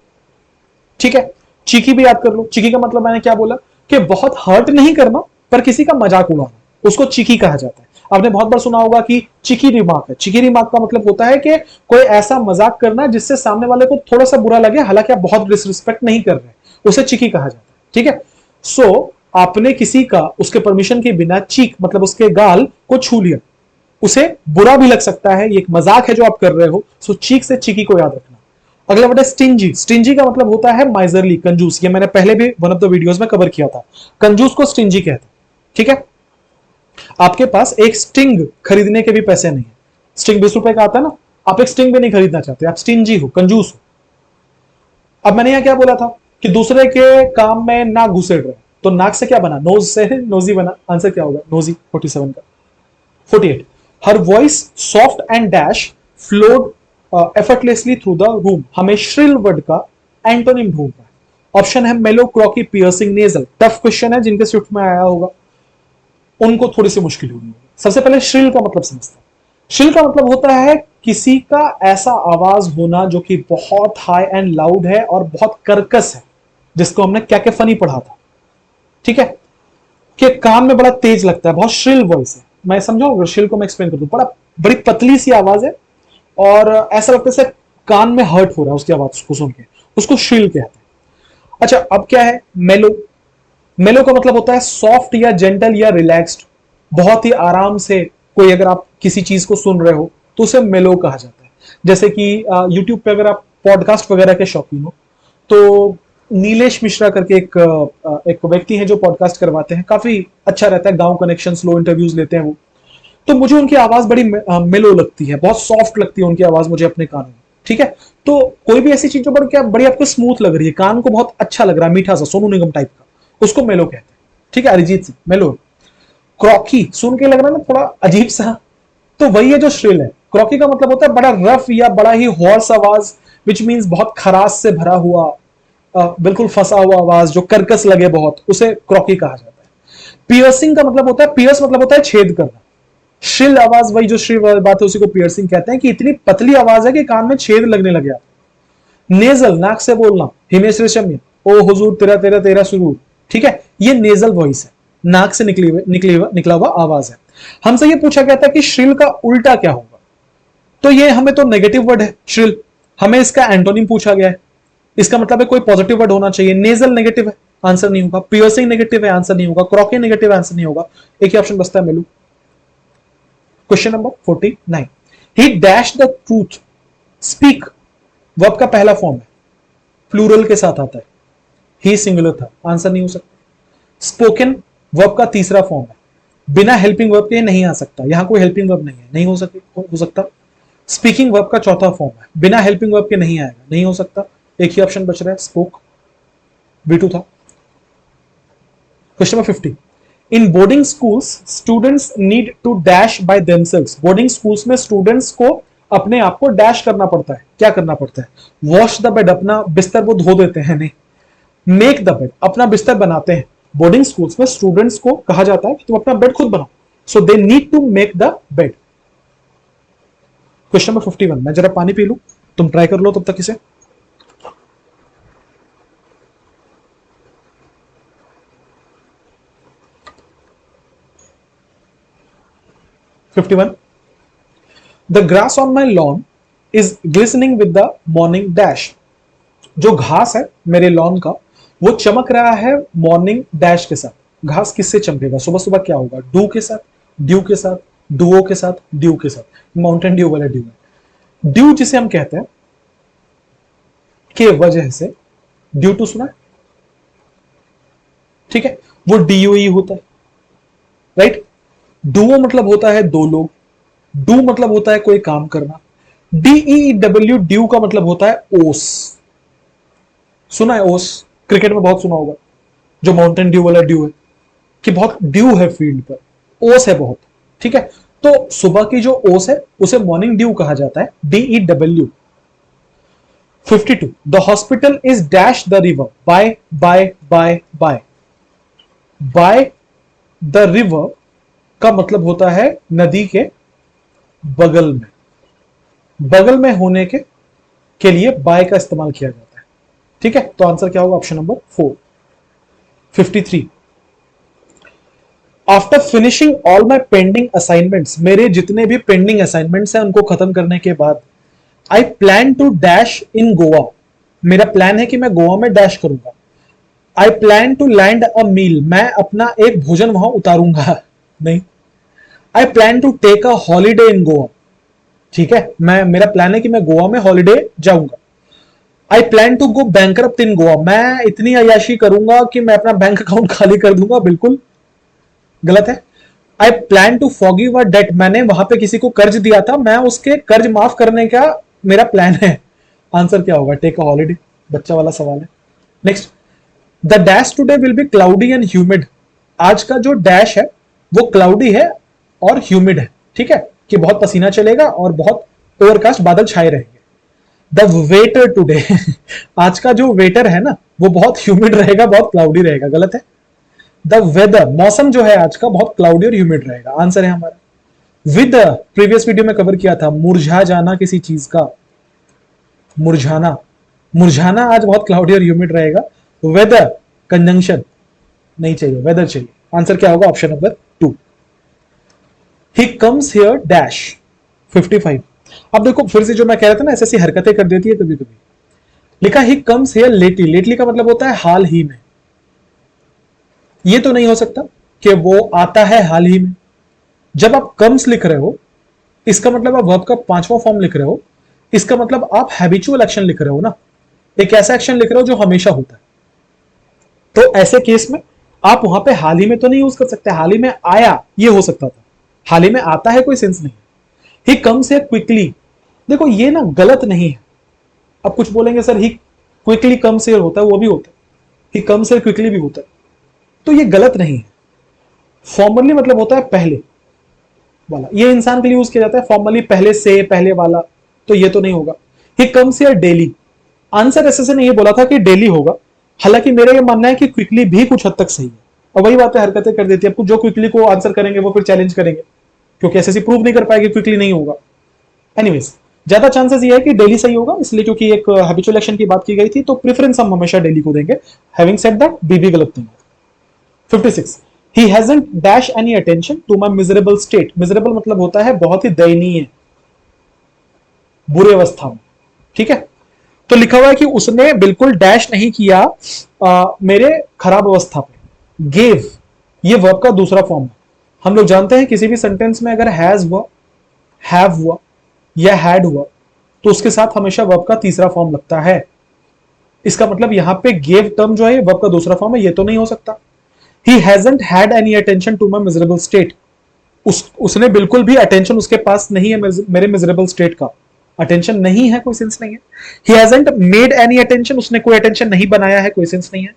ठीक है, चीकी भी याद कर लो। चीकी का मतलब मैंने क्या बोला कि बहुत हर्ट नहीं करना पर किसी का मजाक उड़ाना, उसको चीकी कहा जाता है। आपने बहुत बार सुना होगा कि चिकी रिमार्क है। चिकी रिमार्क का मतलब होता है कि कोई ऐसा मजाक करना जिससे सामने वाले को थोड़ा सा बुरा लगे, हालांकि आप बहुत डिसरिस्पेक्ट नहीं कर रहे, उसे चिकी कहा जाता है। ठीक है, सो आपने किसी का उसके परमिशन के बिना चीक मतलब उसके गाल को छू लिया, उसे बुरा भी लग सकता है, ये एक मजाक है जो आप कर रहे हो, सो चीक से चिकी को याद रखना। अगला वर्ड है स्टिंजी। स्टिंजी का मतलब होता है माइजरली, कंजूस। ये मैंने पहले भी वन ऑफ द वीडियोस में कवर किया था। कंजूस को स्टिंजी कहते हैं। ठीक है, आपके पास एक स्टिंग खरीदने के भी पैसे नहीं है। स्टिंग 20 रुपए का आता है ना, आप एक स्टिंग भी नहीं खरीदना चाहते, आप स्टिंजी हो, कंजूस हो। अब मैंने यहां क्या बोला था कि दूसरे के काम में नाक घुसेड़ रहे, तो नाक से क्या बना? नोज से नोजी बना। आंसर क्या होगा? नोजी। 47 का। 48, her voice soft and dash flowed effortlessly through the room. हमें श्रिल वर्ड का एंटोनिम ढूंढना है। ऑप्शन है मेलो, क्रॉकी, पियर्सिंग, नेजल। टफ क्वेश्चन है, जिनके स्विफ्ट में आया होगा उनको थोड़ी सी मुश्किल होगी। सबसे पहले श्रिल का मतलब समझते हैं। श्रिल का मतलब होता है किसी का ऐसा आवाज होना जो कि बहुत हाई एंड लाउड है और बहुत कर्कश है, जिसको हमने कैकोफनी पढ़ा था। ठीक है, कि कान में बड़ा तेज लगता है, बहुत श्रिल वॉइस है। मैं समझाऊंगा, श्रिल को मैं एक्सप्लेन कर दूं। बड़ी पतली सी आवाज है और ऐसा लगता है कान में हर्ट हो रहा है उसकी आवाज को सुन के, उसको श्रिल कहते हैं। अच्छा, अब क्या है मेलो? मेलो का मतलब होता है सॉफ्ट या जेंटल या रिलैक्स्ड, बहुत ही आराम से। कोई अगर आप किसी चीज को सुन रहे हो तो उसे मेलो कहा जाता है। जैसे कि यूट्यूब पे अगर आप पॉडकास्ट वगैरह के शौकीन हो तो नीलेश मिश्रा करके एक व्यक्ति है जो पॉडकास्ट करवाते हैं, काफी अच्छा रहता है। गांव कनेक्शन, स्लो इंटरव्यूज लेते हैं वो। तो मुझे उनकी आवाज बड़ी मेलो लगती है, बहुत सॉफ्ट लगती है उनकी आवाज मुझे अपने कान में। ठीक है, तो कोई भी ऐसी चीज जो बड़ी आपको स्मूथ लग रही है, कान को बहुत अच्छा लग रहा है, मीठा सा, सोनू निगम टाइप का, उसको मेलो कहते हैं। ठीक है, अरिजीत सिंह मेलो। क्रॉकी सुन के लग रहा है ना थोड़ा अजीब सा, तो वही है जो श्रिल है। क्रॉकी का मतलब होता है बड़ा रफ या बड़ा ही हॉर्स आवाज, विच मीन्स बहुत खराश से भरा हुआ, बिल्कुल फंसा हुआ आवाज जो कर्कश लगे बहुत, उसे क्रॉकी कहा जाता है। पियर्सिंग का मतलब होता है, पियर्स मतलब होता है छेद करना। श्रिल आवाज, वही जो श्रिल वाली बात है उसी को पियर्सिंग कहते हैं, कि इतनी पतली आवाज है कि कान में छेद लगने लगे। नेजल, नाक से बोलना, हिमेश रेशमिया, ओ हुजूर तेरा तेरा तेरा सुरूर, ठीक है, ये नेजल वॉइस है, नाक से निकला हुआ आवाज है। हमसे ये पूछा गया था कि श्रिल का उल्टा क्या होगा, तो ये हमें तो नेगेटिव वर्ड है श्रिल, हमें इसका एंटोनिम पूछा गया है, इसका मतलब है कोई पॉजिटिव वर्ड होना चाहिए। नेजल नेगेटिव है, आंसर नहीं होगा। पियर्सिंग नेगेटिव है, आंसर नहीं होगा। क्रॉकी नेगेटिव, आंसर नहीं होगा। एक ही ऑप्शन बचता है, मेलू। Question number 49, he dash the truth. Speak verb का पहला फॉर्म है, प्लूरल के साथ आता है, ही सिंगुलर था, आंसर नहीं हो सकता। स्पोकन वर्ब का तीसरा फॉर्म है, बिना हेल्पिंग वर्ब के नहीं आ सकता, यहां कोई हेल्पिंग वर्ब नहीं है, नहीं हो सकता। स्पीकिंग वर्ब का चौथा फॉर्म है, बिना हेल्पिंग वर्ब के नहीं आएगा, नहीं हो सकता। एक ही ऑप्शन बच रहा है, स्पोक, B2 था। Question number 50, in boarding schools students need to dash by themselves. Boarding schools में स्टूडेंट्स को अपने आप को डैश करना पड़ता है, क्या करना पड़ता है? वॉश द बेड, अपना बिस्तर वो धो देते हैं, नहीं। मेक द बेड, अपना बिस्तर बनाते हैं। बोर्डिंग स्कूल्स में स्टूडेंट्स को कहा जाता है कि तुम अपना बेड खुद बनाओ, so they need to make the bed. Question number 51, मैं जरा पानी पी लूं, तुम ट्राई कर लो तब तक इसे। The grass on my lawn is glistening with the morning dash. जो घास है मेरे लॉन का, वो चमक रहा है मॉर्निंग डैश के साथ। घास किससे चमकेगा? सुबह सुबह क्या होगा? डू के साथ, ड्यू के साथ, डुओ के साथ, ड्यू के साथ। माउंटेन ड्यू वाला ड्यू है। ड्यू जिसे हम कहते हैं के वजह से, ड्यू टू सुना है, ठीक है, वो DUE होता है, राइट। डुओ मतलब होता है दो लोग, डू मतलब होता है कोई काम करना, DEW ड्यू का मतलब होता है ओस। सुना है ओस? क्रिकेट में बहुत सुना होगा, जो माउंटेन ड्यू वाला ड्यू है, कि बहुत ड्यू है फील्ड पर, ओस है बहुत, ठीक है। तो सुबह की जो ओस है उसे मॉर्निंग ड्यू कहा जाता है, DEW। 52, the hospital is dash the river by by by by. By the river का मतलब होता है नदी के बगल में, बगल में होने के लिए बाय का इस्तेमाल किया जाता है, ठीक है। तो आंसर क्या होगा? Option number 4। 53, after finishing all my pending assignments. मेरे जितने भी पेंडिंग असाइनमेंट्स हैं उनको खत्म करने के बाद, I plan to dash in Goa. मेरा प्लान है कि मैं गोवा में डैश करूंगा। I plan to land a meal, मैं अपना एक भोजन वहां उतारूंगा, नहीं। I plan to take a holiday in Goa, ठीक है, मेरा प्लान है कि मैं गोवा में हॉलीडे जाऊंगा। I plan to go bankrupt in Goa, मैं इतनी अयाशी करूंगा कि मैं अपना बैंक अकाउंट खाली कर दूंगा, बिल्कुल गलत है। I plan to forgive a debt, मैंने वहां पे किसी को कर्ज दिया था, मैं उसके कर्ज माफ करने का मेरा प्लान है। आंसर क्या होगा? टेक अ हॉलीडे, बच्चा वाला सवाल है। Next, the dash today will be cloudy and humid. आज का जो डैश है वो क्लाउडी है और ह्यूमिड है, ठीक है, कि बहुत पसीना चलेगा और बहुत ओवरकास्ट, बादल छाए रहेंगे। द वेटर टुडे आज का जो वेटर है ना वो बहुत ह्यूमिड रहेगा, बहुत क्लाउडी रहेगा, गलत है। द वेदर, मौसम जो है आज का बहुत क्लाउडी और ह्यूमिड रहेगा, आंसर है हमारा। विद, प्रीवियस वीडियो में कवर किया था, मुरझा जाना किसी चीज का, मुरझाना, मुरझाना आज बहुत क्लाउडी और ह्यूमिड रहेगा। वेदर कंजंक्शन नहीं चाहिए, वेदर चाहिए। आंसर क्या होगा? Option number 2। He comes here dash. 55, अब देखो फिर से जो मैं कह रहा था ना, ऐसी हरकतें कर देती है कभी कभी। लिखा he comes here lately, lately का मतलब होता है हाल ही में। ये तो नहीं हो सकता कि वो आता है हाल ही में। जब आप कम्स लिख रहे हो, इसका मतलब आप वर्ब का 5वां फॉर्म लिख रहे हो, इसका मतलब आप हैबिचुअल एक्शन लिख रहे हो ना, एक ऐसा एक्शन लिख रहे हो जो हमेशा होता है। तो ऐसे केस में आप वहां पे हाल ही में तो नहीं यूज कर सकते, हाल ही में आया ये हो सकता था, हाल ही में आता है कोई सेंस नहीं। ही कम्स हियर क्विकली, देखो ये ना गलत नहीं है। अब कुछ बोलेंगे sir he quickly comes here होता है, वो भी होता है, ही कम्स हियर क्विकली भी होता है, तो ये गलत नहीं है। फॉर्मली मतलब होता है पहले वाला, ये इंसान के लिए यूज किया जाता है फॉर्मली, पहले से, पहले वाला, तो ये तो नहीं होगा। He comes here daily. Answer SSC ने ये बोला था कि डेली होगा, हालांकि मेरा ये मानना है कि क्विकली भी कुछ हद तक सही है। और वही बातें हरकतें कर देती है, आपको जो क्विकली को आंसर करेंगे वो फिर चैलेंज करेंगे, क्योंकि एसएससी प्रूव नहीं कर पाएगी क्विकली नहीं होगा। एनीवेज, ज्यादा चांसेस ये है कि डेली सही होगा, इसलिए क्योंकि एक हैबिचुअल एक्शन की बात की गई थी, तो प्रेफरेंस हम हमेशा डेली को देंगे। हैविंग सेड दैट, बी भी गलत नहीं है। 56, he hasn't dash any attention to my miserable state. Miserable मतलब होता है बहुत ही दयनीय, बुरे अवस्था में, ठीक है। तो लिखा हुआ है कि उसने बिल्कुल डैश नहीं किया मेरे खराब अवस्था पे। गेव, ये वर्ब का दूसरा फॉर्म है। हम लोग जानते हैं किसी भी सेंटेंस में अगर हैज हुआ, हैव हुआ या हैड हुआ, तो उसके साथ हमेशा वर्ब का तीसरा फॉर्म लगता है। इसका मतलब यहां पे गेव टर्म जो है वर्ब का दूसरा फॉर्म है, ये तो नहीं हो सकता। He hasn't had any attention to my miserable state. उसने बिल्कुल भी अटेंशन उसके पास नहीं है मेरे मिजरेबल स्टेट का। अटेंशन नहीं है, कोई सेंस नहीं है। He hasn't made any attention, उसने कोई अटेंशन नहीं बनाया है, कोई सेंस नहीं है।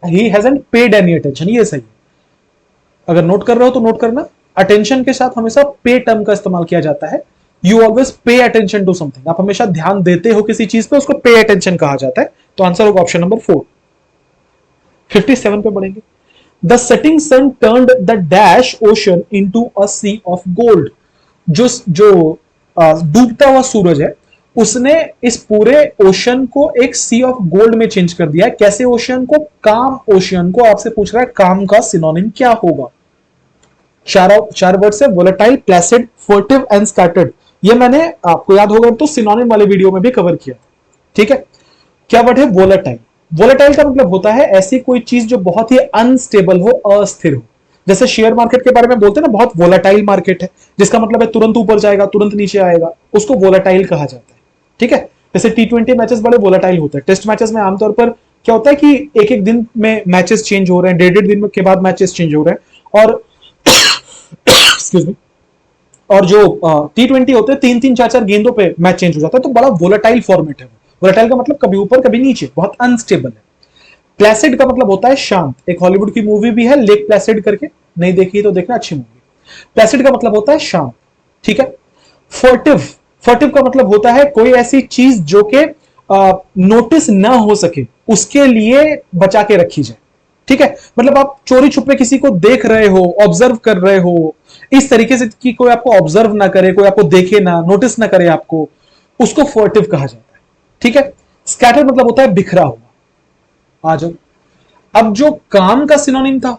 He hasn't paid any attention, ये सही है। अगर नोट कर रहे हो तो नोट करना, अटेंशन के साथ हमेशा पे टर्म का इस्तेमाल किया जाता है। You always pay attention to something, आप हमेशा ध्यान देते हो किसी चीज पे, उसको पे अटेंशन कहा जाता है। तो आंसर होगा ऑप्शन नंबर 4। 57 पे बढ़ेंगे। The setting sun turned the dash ocean into a sea of gold. जो डूबता हुआ सूरज है, उसने इस पूरे ओशन को एक सी ऑफ गोल्ड में चेंज कर दिया है। कैसे ओशन को? काम ओशन को। आपसे पूछ रहा है काम का सिनोनिम क्या होगा। चार वर्ड से, वोलेटाइल, प्लेसिड, फर्टिव एंड स्कैटर्ड। ये मैंने आपको याद होगा तो सिनोनिम वाले वीडियो में भी कवर किया, ठीक है। क्या वर्ड है? वोलेटाइल। वोलेटाइल का मतलब होता है ऐसी कोई चीज जो बहुत ही अनस्टेबल हो, अस्थिर हो। जैसे शेयर मार्केट के बारे में बोलते हैं ना, बहुत वोलेटाइल मार्केट है, जिसका मतलब है तुरंत ऊपर जाएगा तुरंत नीचे आएगा, उसको वोलेटाइल कहा जाता है, ठीक है। जैसे T20 मैचेस बड़े वोलेटाइल होते हैं। टेस्ट मैचेस में आमतौर पर क्या होता है कि एक एक दिन में मैचेस चेंज हो रहे हैं, डेढ़ दिन के बाद मैचेस चेंज हो रहे हैं, और एक्सक्यूज मी, और जो T20 होते हैं 3-3 4-4 गेंदों पे मैच चेंज हो जाता है, तो बड़ा वोलेटाइल फॉर्मेट है। वोलेटाइल का मतलब कभी ऊपर कभी नीचे, बहुत अनस्टेबल है। प्लेसिड का मतलब होता है शांत। एक हॉलीवुड की मूवी भी है लेक प्लेसिड करके, नहीं देखी तो देखना, अच्छी मूवी। प्लेसिड का मतलब होता है शांत, ठीक है। फर्टिव, फर्टिव का मतलब होता है कोई ऐसी चीज जो कि नोटिस ना हो सके, उसके लिए बचा के रखी जाए, ठीक है। मतलब आप चोरी छुपे किसी को देख रहे हो, ऑब्जर्व कर रहे हो, इस तरीके से कि कोई आपको ऑब्जर्व ना करे, कोई आपको देखे ना, नोटिस ना करे आपको, उसको फर्टिव कहा जाता है, ठीक है। स्कैटर मतलब होता है बिखरा हुआ। आ जाओ, अब जो काम का सिनोनिम था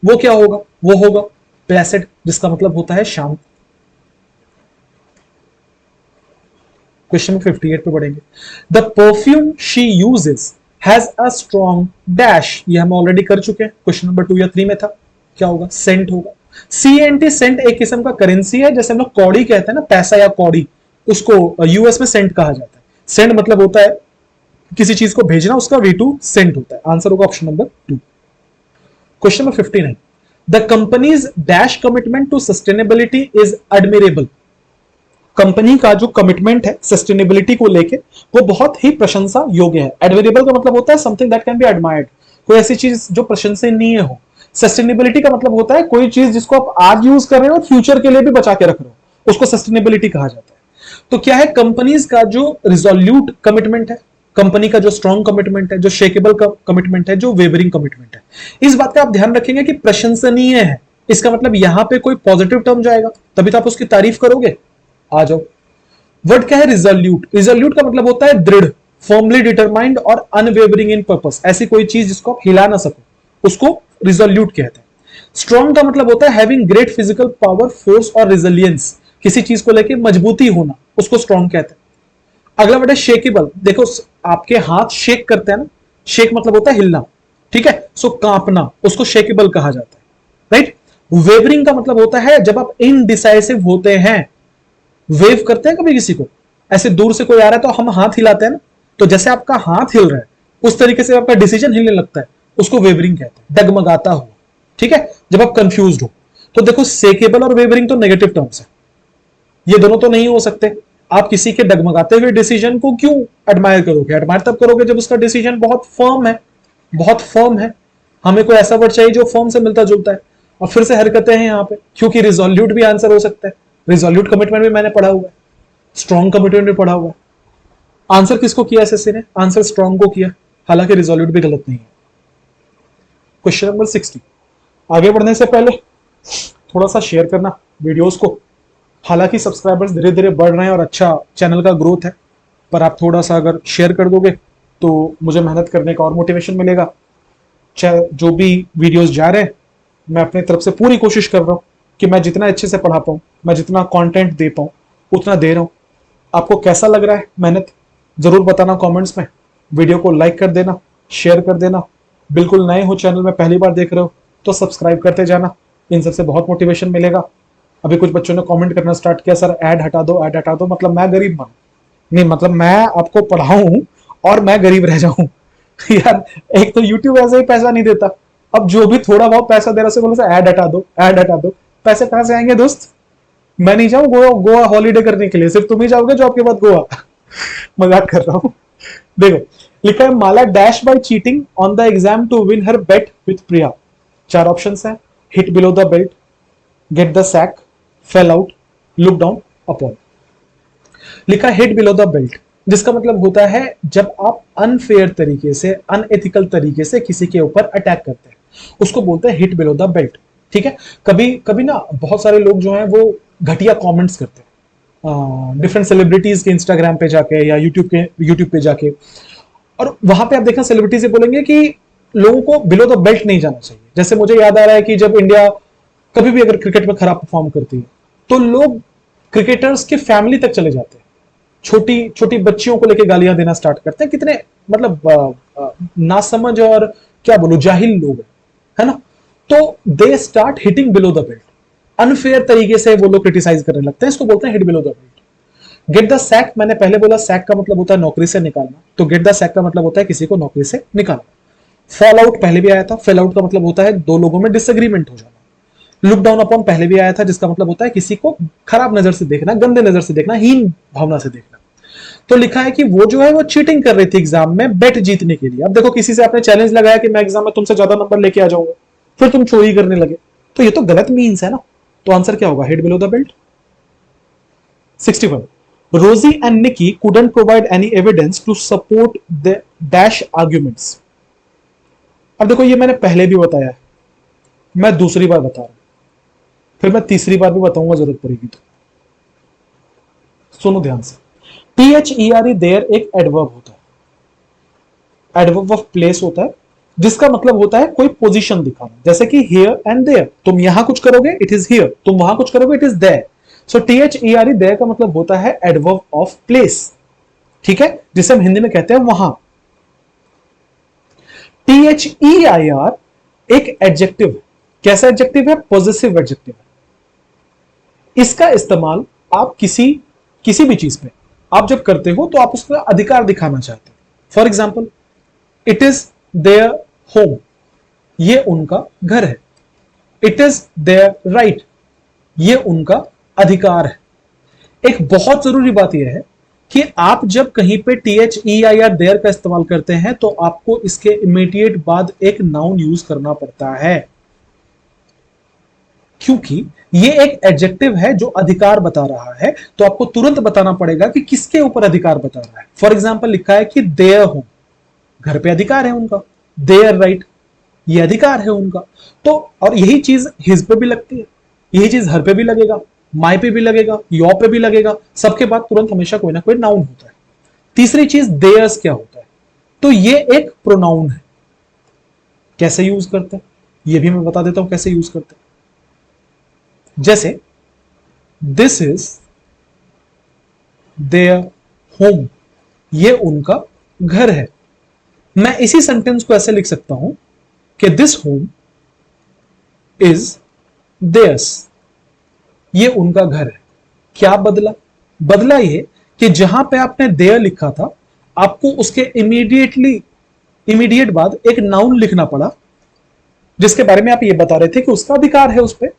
वो क्या होगा? वो होगा प्लेसिड, जिसका मतलब होता है शांत। क्वेश्चन 58 पे बढ़ेंगे। The perfume she uses has a strong dash. ये हम ऑलरेडी कर चुके हैं, क्वेश्चन नंबर 2 या 3 में था। क्या होगा? सेंट होगा। CNT, सेंट एक किस्म का करेंसी है, जैसे हम लोग कौड़ी कहते हैं ना, पैसा या कौड़ी, उसको यूएस में सेंट कहा जाता है। सेंट मतलब होता है किसी चीज को भेजना, उसका V2 सेंट होता है। आंसर होगा option number 2। Question number 59। The company's dash commitment to sustainability is admirable. Company का जो कमिटमेंट है सस्टेनेबिलिटी को लेके, वो बहुत ही प्रशंसा योग्य है। एडमिरेबल का मतलब होता है something that can be admired, कोई ऐसी चीज जो प्रशंसनीय हो। सस्टेनेबिलिटी का मतलब होता है कोई चीज जिसको आप आज यूज कर रहे हो और फ्यूचर के लिए भी बचा के रख रहे हो, उसको सस्टेनेबिलिटी कहा जाता है। तो क्या है? कंपनीज का जो रिजोल्यूट कमिटमेंट है, कंपनी का जो स्ट्रॉन्ग कमिटमेंट है, जो शेकेबल कमिटमेंट है, जो वेवरिंग कमिटमेंट है। इस बात का आप ध्यान रखेंगे कि प्रशंसनीय है, इसका मतलब यहां पे कोई पॉजिटिव टर्म जाएगा, तभी तो आप उसकी तारीफ करोगे। आ जाओ, वर्ड क्या है? रिजोल्यूट। रिजोल्यूट का मतलब होता है दृढ़, फर्मली डिटरमाइंड और अनवेवरिंग इन पर्पस। ऐसी कोई चीज जिसको आप हिला ना सको, उसको रिजोल्यूट कहते हैं। स्ट्रॉन्ग का मतलब होता है having great physical power, force और रिजिलियंस। किसी चीज को लेकर मजबूती होना, उसको स्ट्रॉन्ग कहते हैं। अगला वर्ड है शेकेबल। देखो, आपके हाथ शेक करते हैं ना, शेक मतलब होता है हिलना, ठीक है। सो कांपना, उसको शेकेबल कहा जाता है, राइट। वेवरिंग का मतलब होता है जब आप इनडिसाइसिव होते हैं। वेव करते हैं कभी किसी को, ऐसे दूर से कोई आ रहा है तो हम हाथ हिलाते हैं ना, तो जैसे आपका हाथ हिल रहा है उस तरीके से आपका डिसीजन हिलने लगता है, उसको वेवरिंग कहते हैं। डगमगाता हुआ, ठीक है, जब आप कंफ्यूज हो। तो देखो, सेकेबल और वेवरिंग तो नेगेटिव टर्म्स है, ये दोनों तो नहीं हो सकते। आप किसी के डगमगाते हुए डिसीजन को क्यों एडमायर करोगे? एडमायर तब करोगे जब उसका डिसीजन बहुत फर्म है, बहुत फर्म है। हमें कोई ऐसा वर्ड चाहिए जो फर्म से मिलता जुलता है। और फिर से हरकतें हैं यहाँ पे, क्योंकि रिजोल्यूट भी आंसर हो सकता है। रिजोल्यूट कमिटमेंट भी मैंने पढ़ा हुआ है, स्ट्रॉन्ग कमिटमेंट भी पढ़ा हुआ है। आंसर किसको किया एसएससी ने? आंसर स्ट्रॉन्ग को किया, हालांकि रिजोल्यूट भी गलत नहीं है। Question number 60। आगे बढ़ने से पहले थोड़ा सा शेयर करना वीडियोस को। हालांकि सब्सक्राइबर्स धीरे धीरे बढ़ रहे हैं और अच्छा चैनल का ग्रोथ है, पर आप थोड़ा सा अगर शेयर कर दोगे तो मुझे मेहनत करने का और मोटिवेशन मिलेगा। चाहे जो भी वीडियोस जा रहे हैं, मैं अपनी तरफ से पूरी कोशिश कर रहा हूँ कि मैं जितना अच्छे से पढ़ा पाऊँ, मैं जितना कंटेंट दे पाऊँ उतना दे रहा हूँ। आपको कैसा लग रहा है मेहनत, जरूर बताना कमेंट्स में। वीडियो को लाइक कर देना, शेयर कर देना। बिल्कुल नए हो चैनल में, पहली बार देख रहे हो तो सब्सक्राइब करते जाना, इन सबसे बहुत मोटिवेशन मिलेगा। अभी कुछ बच्चों ने कमेंट करना स्टार्ट किया, सर ऐड हटा दो, ऐड हटा दो। मतलब मैं गरीब बनूं? नहीं, मतलब मैं आपको पढ़ाऊं और मैं गरीब रह जाऊं? यार एक तो यूट्यूब ऐसे ही पैसा नहीं देता, अब जो भी थोड़ा बहुत पैसा दे रहा है बोले ऐड हटा दो, ऐड हटा दो। पैसे कहां से आएंगे दोस्त? मैं नहीं जाऊं गोवा, गोवा हॉलीडे करने के लिए, सिर्फ तुम ही जाओगे जॉब के बाद गोवा। मजाक कर रहा हूं। देखो लिखा है, Mala dash by cheating on the exam to win her bet with Priya. चार ऑप्शंस हैं, hit below the belt, get the sack, fell out, look down upon. लिखा हिट बिलो द बेल्ट, जिसका मतलब होता है जब आप अनफेयर तरीके से, अनएथिकल तरीके से किसी के ऊपर अटैक करते हैं, उसको बोलते हैं हिट बिलो द बेल्ट। ठीक है। कभी कभी ना बहुत सारे लोग जो हैं वो घटिया कमेंट्स करते हैं डिफरेंट सेलिब्रिटीज के इंस्टाग्राम पे जाके या यूट्यूब पे जाके, और वहां पे आप देखना सेलिब्रिटी से बोलेंगे कि लोगों को बिलो द बेल्ट नहीं जाना चाहिए। जैसे मुझे याद आ रहा है कि जब इंडिया कभी भी अगर क्रिकेट में खराब परफॉर्म करती है तो लोग क्रिकेटर्स के फैमिली तक चले जाते हैं, छोटी छोटी बच्चियों को लेकर गालियां देना स्टार्ट करते हैं। कितने मतलब नासमझ और क्या बोलूं जाहिल लोग है ना। तो they start hitting below the belt, unfair तरीके से वो लोग क्रिटिसाइज करने लगते हैं, इसको बोलते हैं hit below the belt. Get the sack, मैंने पहले बोला सैक का मतलब होता है नौकरी से निकालना, तो गेट द सैक का मतलब होता है किसी को नौकरी से निकालना। फॉल आउट पहले भी आया था, फेल आउट का मतलब होता है दो लोगों में डिसएग्रीमेंट हो जाना। लुक डाउन अपॉन पहले भी आया था, जिसका मतलब होता है किसी को खराब नजर से देखना, गंदे नजर से देखना, हीन भावना से देखना। तो लिखा है कि वो जो है वो चीटिंग कर रही थी एग्जाम में बेट जीतने के लिए। अब देखो किसी से आपने चैलेंज लगाया कि मैं एग्जाम में तुमसे ज्यादा नंबर लेके आ जाऊंगा, फिर तुम चोरी करने लगे, तो ये तो गलत मीन्स है ना। तो आंसर क्या होगा? Hit below the belt. 61. Rosie and Nikki couldn't provide any evidence to support the dash arguments. अब देखो ये मैंने पहले भी बताया है, मैं दूसरी बार बता रहा हूं, फिर मैं तीसरी बार भी बताऊंगा जरूरत पड़ेगी तो। सुनो ध्यान से। THERE देयर एक एडवर्ब होता है, एडवर्ब ऑफ प्लेस होता है, जिसका मतलब होता है कोई पोजीशन दिखाना। जैसे कि हियर एंड देयर, तुम यहां कुछ करोगे इट इज हियर, तुम वहां कुछ करोगे it is there. So THERE there का मतलब होता है एडवर्ब ऑफ प्लेस, ठीक है, जिसे हम हिंदी में कहते हैं वहां। THEIR एक एडजेक्टिव है। कैसा एडजेक्टिव है? पॉजिटिव एडजेक्टिव है। इसका इस्तेमाल आप किसी भी चीज पे आप जब करते हो तो आप उसका अधिकार दिखाना चाहते हो। For example, it is their home, ये उनका घर है। इट इज देयर राइट, ये उनका अधिकार है। एक बहुत जरूरी बात यह है कि आप जब कहीं पे THEIR देयर का इस्तेमाल करते हैं तो आपको इसके इमीडिएट बाद एक नाउन यूज करना पड़ता है, क्योंकि ये एक एडजेक्टिव है जो अधिकार बता रहा है, तो आपको तुरंत बताना पड़ेगा कि किसके ऊपर अधिकार बता रहा है। फॉर एग्जाम्पल लिखा है कि देयर होम, घर पे अधिकार है उनका। देयर राइट, ये अधिकार है उनका। तो और यही चीज हिज पे भी लगती है, यही चीज हर पे भी लगेगा, माई पे भी लगेगा, योर पे भी लगेगा। सबके बाद तुरंत हमेशा कोई ना कोई नाउन होता है। तीसरी चीज देयर्स क्या होता है? तो ये एक प्रोनाउन है। कैसे यूज करते हैं ये भी मैं बता देता हूं कैसे यूज करते हैं। जैसे दिस इज देयर होम, ये उनका घर है। मैं इसी सेंटेंस को ऐसे लिख सकता हूं कि दिस होम इज देयर्स, ये उनका घर है। क्या बदला? बदला ये कि जहां पे आपने देयर लिखा था, आपको उसके इमीडिएट बाद एक नाउन लिखना पड़ा, जिसके बारे में आप ये बता रहे थे कि उसका अधिकार है उस पर।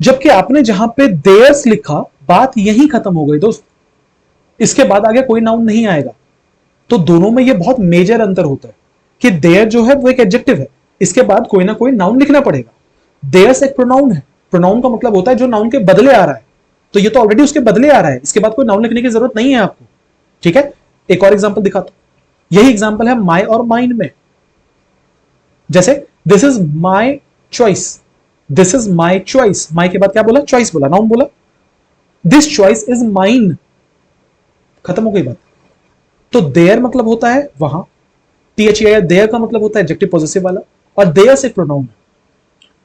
जबकि आपने जहां पे देयर्स लिखा, बात यहीं खत्म हो गई दोस्त, इसके बाद आगे कोई नाउन नहीं आएगा। तो दोनों में ये बहुत मेजर अंतर होता है कि देयर जो है वो एक एडजेक्टिव है, इसके बाद कोई ना कोई नाउन लिखना पड़ेगा। देयर्स एक प्रोनाउन है, प्रोनाउन का मतलब होता है जो नाउन के बदले आ रहा है, तो ये तो ऑलरेडी उसके बदले आ रहा है, इसके बाद कोई नाउन लिखने की जरूरत नहीं है आपको, ठीक है। एक और एग्जांपल दिखाता हूं, यही एग्जांपल है माय और माइन में। जैसे this is my choice, this is my choice, my के बाद क्या बोला, चॉइस बोला, नाउन बोला, दिस चॉइस इज माइन, खत्म हो गई बात। तो देयर मतलब होता है वहां, THEIR देयर का मतलब होता है एडजेक्टिव पॉजेसिव वाला, और देयर्स एक प्रोनाउन है।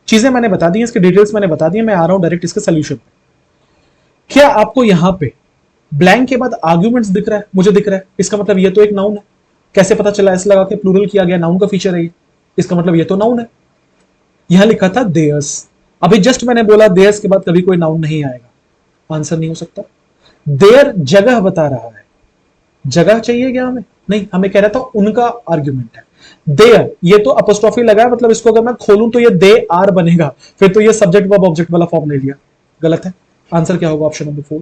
चीजें मैंने बता दी, इसके डिटेल्स मैंने बता दी, मैं आ रहा हूं डायरेक्ट इसके सोल्यूशन पे। क्या आपको यहां पे ब्लैंक के बाद आर्ग्यूमेंट्स दिख रहा है, मुझे दिख रहा है, इसका मतलब ये तो एक नाउन है। कैसे पता चला, ऐसे लगा के प्लूरल किया गया, नाउन का फीचर है ये, इसका मतलब ये तो नाउन है। यहां लिखा था देयर्स, अभी जस्ट मैंने बोला देयर्स के बाद कभी कोई नाउन नहीं आएगा, आंसर नहीं हो सकता। देयर जगह बता रहा है, जगह चाहिए क्या हमें, नहीं, हमें कह रहा था उनका आर्ग्यूमेंट है। देयर, ये तो अपोस्ट्रोफी लगा है, मतलब इसको अगर मैं खोलूं तो ये दे आर बनेगा, फिर तो ये सब्जेक्ट वर्ब ऑब्जेक्ट वाला फॉर्म ले लिया, गलत है। आंसर क्या होगा, ऑप्शन नंबर 4।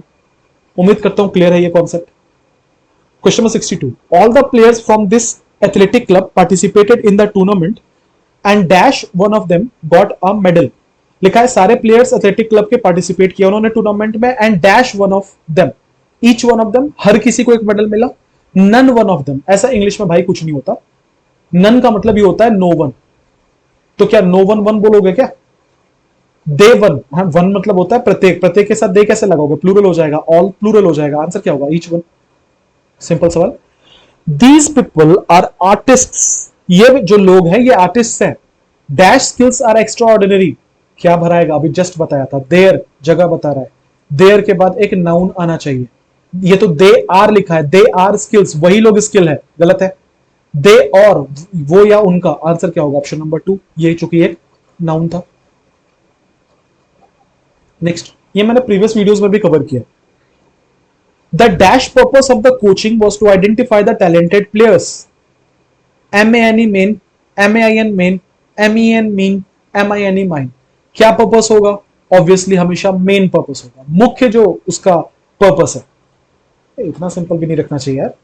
उम्मीद करता हूं क्लियर है ये concept. Question number 62, all the players from this athletic club participated in the tournament and dash one of them got a medal. लिखा है सारे प्लेयर्स एथलेटिक क्लब के पार्टिसिपेट किया उन्होंने टूर्नामेंट में, and dash one of them, each one of them, हर किसी को एक मेडल मिला, नन वन ऑफ देम, ऐसा इंग्लिश में भाई कुछ नहीं होता, नन का मतलब ये होता है नो वन, तो क्या नो वन वन बोलोगे क्या, दे वन, हाँ वन मतलब होता है प्रत्येक, प्रत्येक के साथ दे कैसे लगाओगे, प्लूरल हो जाएगा, ऑल प्लूरल हो जाएगा, आंसर क्या होगा, ईच वन। सिंपल सवाल। दीज पीपल आर आर्टिस्ट्स, ये जो लोग हैं ये आर्टिस्ट हैं, dash skills are extraordinary, क्या भराएगा, अभी जस्ट बताया था, देयर जगह बता रहा है, देयर के बाद एक नाउन आना चाहिए, ये तो दे आर लिखा है, दे आर स्किल्स, वही लोग स्किल है, गलत है, दे और वो या उनका, आंसर क्या होगा, ऑप्शन नंबर 2, ये चूंकि एक नाउन था। नेक्स्ट, ये मैंने प्रीवियस वीडियोस में भी कवर किया। The dash purpose of the coaching was to identify the talented players, MANE mane, MAIN main, MEN men, MINE mine, क्या पर्पस होगा, ऑब्वियसली हमेशा मेन पर्पस होगा, मुख्य जो उसका पर्पस है, इतना सिंपल भी नहीं रखना चाहिए यार।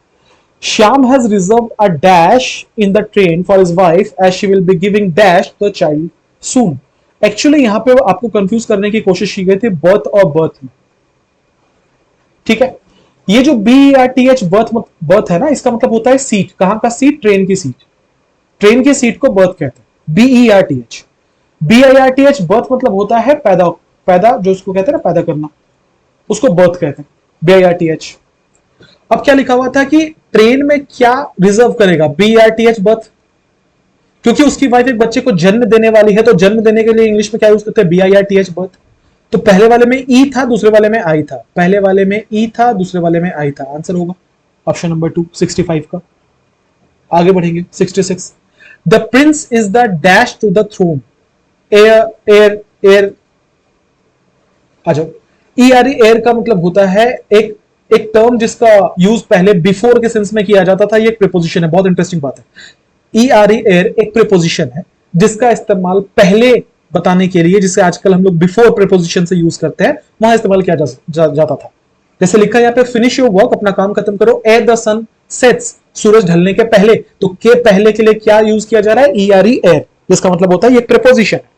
Shyam has reserve a dash in the train for his wife as she will be giving dash the child soon. Actually यहां पे आपको कंफ्यूज करने की कोशिश की गई थी बर्थ और बर्थ में, ठीक है। ये जो BERTH बर्थ, बर्थ है ना, इसका मतलब होता है सीट, कहां का सीट, ट्रेन की सीट, ट्रेन की सीट को बर्थ कहते हैं, BERTH। BIRTH बर्थ मतलब होता है पैदा, पैदा जो उसको कहते हैं ना, पैदा करना, उसको बर्थ कहते हैं, BIRTH। अब क्या लिखा हुआ था कि ट्रेन में क्या रिजर्व करेगा, BERTH बर्थ, क्योंकि उसकी वाइफ एक बच्चे को जन्म देने वाली है, तो जन्म देने के लिए इंग्लिश में क्या यूज करते हैं, BIRTH बर्थ। तो पहले वाले में ई था, दूसरे वाले में आई था, पहले वाले में ई था, दूसरे वाले में आई था, आंसर होगा ऑप्शन नंबर 2, 65 का। आगे बढ़ेंगे 66, the prince is the dash to the throne, heir heir heir, आ जाओ, एयर का मतलब होता है एक एक टर्म जिसका यूज पहले बिफोर के सेंस में किया जाता था, ये एक प्रीपोजिशन है, बहुत इंटरेस्टिंग बात है। एयर एक प्रीपोजिशन है जिसका इस्तेमाल पहले बताने के लिए, जिसे आजकल हम लोग बिफोर प्रीपोजिशन से यूज करते हैं, वहां इस्तेमाल किया जाता था। जैसे लिखा है यहाँ पे, फिनिश योर वर्क, अपना काम खत्म करो, एर द सन सेट्स, सूरज ढलने के पहले, तो के पहले के लिए क्या यूज किया जा रहा है, एर, जिसका मतलब होता है ये प्रीपोजिशन है।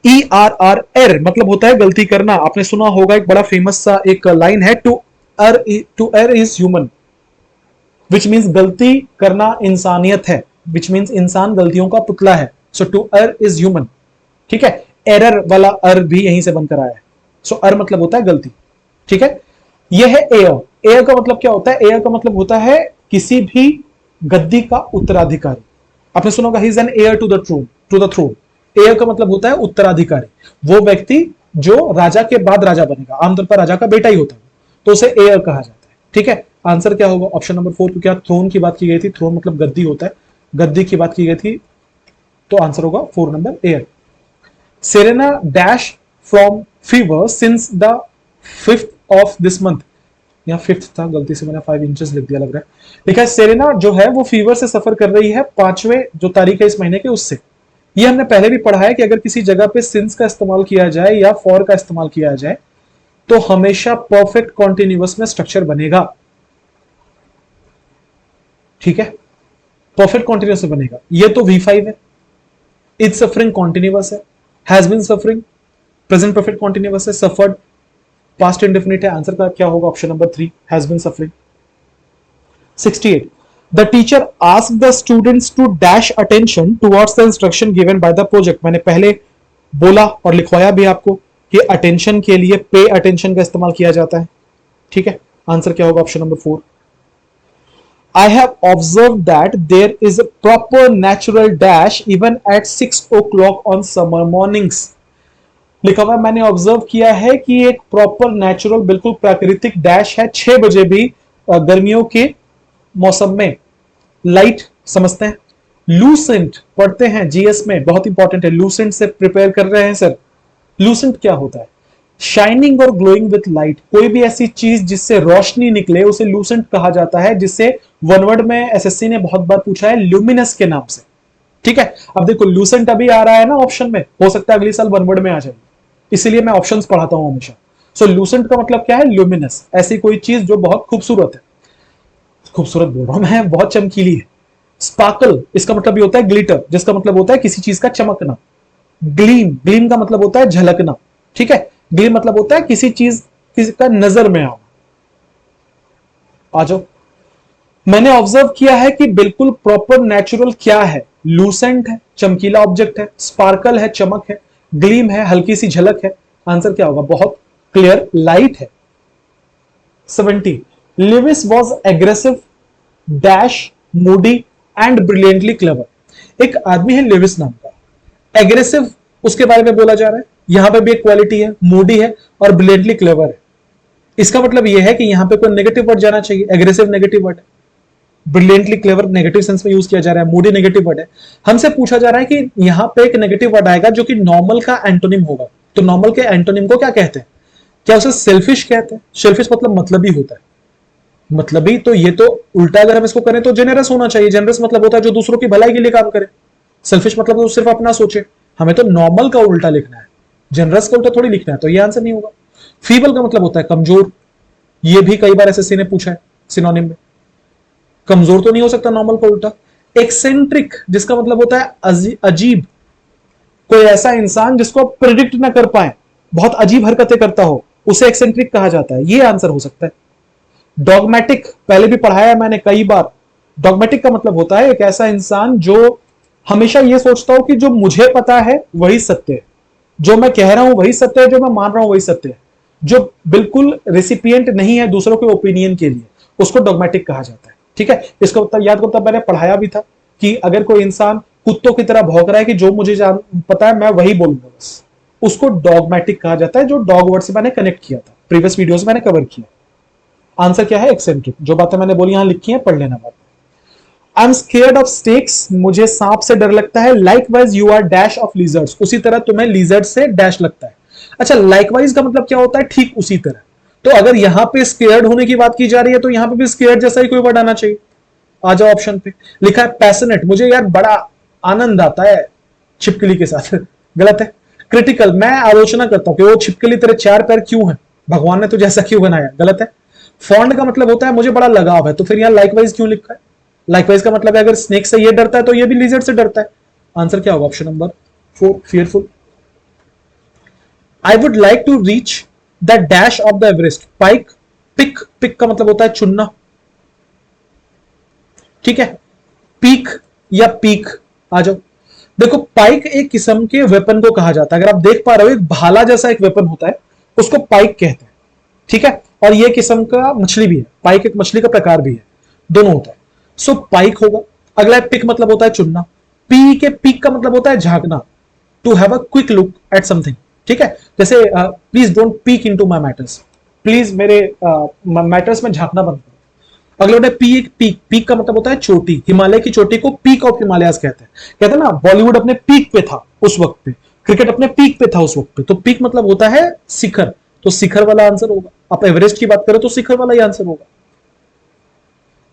ERR मतलब होता है गलती करना, आपने सुना होगा एक बड़ा फेमस सा एक लाइन है, to err is human, which means गलती करना इंसानियत है, विच मीन्स इंसान गलतियों का पुतला है, सो टू err इज ह्यूमन, ठीक है। एरर वाला अर भी यहीं से बनकर आया है, सो अर मतलब होता है गलती, ठीक है। यह है एयर, एयर का मतलब क्या होता है, एयर का मतलब होता है किसी भी गद्दी का उत्तराधिकारी, आपने सुना होगा he is an heir to the throne, heir का मतलब होता है उत्तराधिकारी, वो व्यक्ति जो राजा के बाद राजा बनेगा, आमतौर पर राजा का बेटा ही होता है, तो उसे एयर कहा जाता है, ठीक है। आंसर क्या होगा, ऑप्शन नंबर 4, क्योंकि थ्रोन की बात की गई थी, थ्रोन मतलब गद्दी होता है, गद्दी की बात की गई थी, तो आंसर होगा 4 number, air. Serena dash from fever since the 5th of this month, यहाँ 5th था, गलती से मैंने 5 इंचेस लिख दिया लग रहा है, लिखा है सेरेना जो है वो फीवर से सफर कर रही है 5वें जो तारीख है इस महीने के, उससे। ये हमने पहले भी पढ़ा है कि अगर किसी जगह पे सिंस का इस्तेमाल किया जाए या फॉर का इस्तेमाल किया जाए तो हमेशा परफेक्ट कॉन्टिन्यूअस में स्ट्रक्चर बनेगा, ठीक है, परफेक्ट कॉन्टिन्यूअस में बनेगा। ये तो V5 है, इज सफरिंग कॉन्टिन्यूअस है, has been suffering present perfect continuous है, सफर्ड पास्ट इंडेफिनिट है, आंसर का क्या होगा, option number 3, has been suffering. 68. The teacher asked the students to dash attention towards the instruction given by the project. मैंने पहले बोला और लिखवाया भी आपको कि अटेंशन के लिए पे अटेंशन का इस्तेमाल किया जाता है। ठीक है, आंसर क्या होगा? Option number 4. I have observed that there is a proper natural dash even at 6 o'clock on summer mornings. लिखा हुआ मैंने ऑब्जर्व किया है कि एक प्रॉपर नेचुरल बिल्कुल प्राकृतिक डैश है 6 बजे भी गर्मियों के मौसम में। लाइट समझते हैं। लूसेंट पढ़ते हैं जीएस में, बहुत इंपॉर्टेंट है। लूसेंट से प्रिपेयर कर रहे हैं सर। लूसेंट क्या होता है? शाइनिंग और ग्लोइंग विथ लाइट। कोई भी ऐसी चीज जिससे रोशनी निकले उसे लूसेंट कहा जाता है, जिससे वन वर्ड में एसएससी ने बहुत बार पूछा है ल्यूमिनस के नाम से। ठीक है, अब देखो लूसेंट अभी आ रहा है ना ऑप्शन में, हो सकता है अगले साल वन वर्ड में आ जाए, इसीलिए मैं ऑप्शंस पढ़ाता हूं हमेशा। सो लूसेंट का मतलब क्या है? ल्यूमिनस, ऐसी कोई चीज जो बहुत खूबसूरत है। खूबसूरत बोल रहा हूं मैं, बहुत चमकीली है। स्पार्कल, इसका मतलब ये होता है ग्लिटर, जिसका मतलब होता है किसी चीज का चमकना। ग्लीम, ग्लीम का मतलब होता है झलकना। ठीक है, ग्लीम मतलब होता है किसी चीज किसी का नजर में आना। आ जाओ। मैंने ऑब्जर्व किया है कि बिल्कुल प्रॉपर नेचुरल क्या है? लूसेंट है, चमकीला ऑब्जेक्ट है। स्पार्कल है, चमक है। ग्लीम है, हल्की सी झलक है। आंसर क्या होगा? बहुत क्लियर, लाइट है। 70. Lewis was aggressive dash Moody and brilliantly clever. एक आदमी है लिविस नाम का, एग्रेसिव उसके बारे में बोला जा रहा है। यहां पे भी एक क्वालिटी है, मूडी है और ब्रिलियंटली क्लेवर है। इसका मतलब यह है कि यहां पे कोई नेगेटिव वर्ड जाना चाहिए। एग्रेसिव नेगेटिव वर्ड है, ब्रिलियंटली क्लेवर नेगेटिव सेंस में यूज किया जा रहा है, मूडी नेगेटिव वर्ड है। हमसे पूछा जा रहा है कि यहां पे एक नेगेटिव वर्ड आएगा जो कि नॉर्मल का एंटोनिम होगा। तो नॉर्मल के एंटोनिम को क्या कहते हैं? क्या उसे सेल्फिश कहते हैं? सेल्फिश मतलब मतलबी होता है। मतलबी, तो ये तो उल्टा अगर हम इसको करें तो जेनरस होना चाहिए। जेनरस मतलब होता है जो दूसरों की भलाई के लिए काम करे। सेल्फिश मतलब तो सिर्फ अपना सोचे। हमें तो नॉर्मल का उल्टा लिखना है, जनरस का उल्टा थोड़ी लिखना है, तो ये आंसर नहीं होगा। फीबल का मतलब होता है कमजोर। ये भी कई बार एसएससी ने पूछा है सिनोनिम में। कमजोर तो नहीं हो सकता नॉर्मल का उल्टा। एक्सेंट्रिक, जिसका मतलब होता है अजीब, कोई ऐसा इंसान जिसको आप प्रिडिक्ट ना कर पाए, बहुत अजीब हरकतें करता हो, उसे एक्सेंट्रिक कहा जाता है। ये आंसर हो सकता है। डॉगमेटिक, पहले भी पढ़ाया है मैंने कई बार। डॉगमेटिक का मतलब होता है एक ऐसा इंसान जो हमेशा ये सोचता हो कि जो मुझे पता है वही सत्य है, जो मैं कह रहा हूं वही सत्य है, जो मैं मान रहा हूं वही सत्य है, जो बिल्कुल रेसिपिएंट नहीं है दूसरों के ओपिनियन के लिए, उसको डॉगमेटिक कहा जाता है। ठीक है, इसको याद करो, तब मैंने पढ़ाया भी था कि अगर कोई इंसान कुत्तों की तरह भौंक रहा है कि जो मुझे पता है मैं वही बोलूंगा बस, उसको डॉगमेटिक कहा जाता है। जो डॉग वर्ड से मैंने कनेक्ट किया था, प्रीवियस वीडियोस में मैंने कवर किया। आंसर क्या है? एक्सेंट्रिक। जो बातें मैंने बोली यहां लिखी है, पढ़ लेना बात। I am scared of snakes, मुझे सांप से डर लगता है। Likewise you are dash of lizards, उसी तरह तुम्हें लिजर्ड से डैश लगता है। अच्छा, लाइकवाइज का मतलब क्या होता है? ठीक उसी तरह। तो अगर यहां पे स्केयर्ड होने की बात की जा रही है तो यहां पे भी स्केयर्ड जैसा ही कोई वर्ड आना चाहिए। आ जाओ ऑप्शन पे। लिखा है पैशनेट, मुझे यार बड़ा आनंद आता है छिपकली के साथ। गलत है। क्रिटिकल, मैं आलोचना करता हूं कि वो छिपकली तेरे 4 पैर क्यों है, भगवान ने तुझे ऐसा क्यों बनाया। गलत है। फॉन्ड का मतलब होता है मुझे बड़ा लगाव है, तो फिर यहां लाइकवाइज क्यों लिखा है? लाइकवाइज का मतलब है अगर स्नेक से ये डरता है तो ये भी लिजर्ड से डरता है। आंसर क्या होगा? Option number 4, fearful. I would like to reach the dash of the Everest. Pike, peak, peak का मतलब होता है चुनना। ठीक है, पीक या पीक। आ जाओ। देखो, पाइक एक किस्म के वेपन को कहा जाता है। अगर आप देख पा रहे हो, एक भाला जैसा एक वेपन होता है, उसको पाइक कहते हैं। ठीक है, और ये किस्म का मछली भी है। पाइक एक मछली का प्रकार भी है, दोनों होता है। सो पाइक होगा। अगला पिक मतलब होता है चुनना। पीक का मतलब होता है झांकना, to have a quick look at something. ठीक है, जैसे please don't peek into my matters, please मेरे मैटर्स में झांकना बंद करो। अगला होता है पीक का मतलब होता है चोटी। हिमालय की चोटी को पीक ऑफ हिमालयाज कहते हैं। कहते हैं ना, बॉलीवुड अपने पीक पे था उस वक्त पे, क्रिकेट अपने पीक पे था उस वक्त पे। तो पीक मतलब होता है शिखर, तो शिखर वाला आंसर होगा। आप एवरेस्ट की बात करें तो शिखर वाला ही आंसर होगा।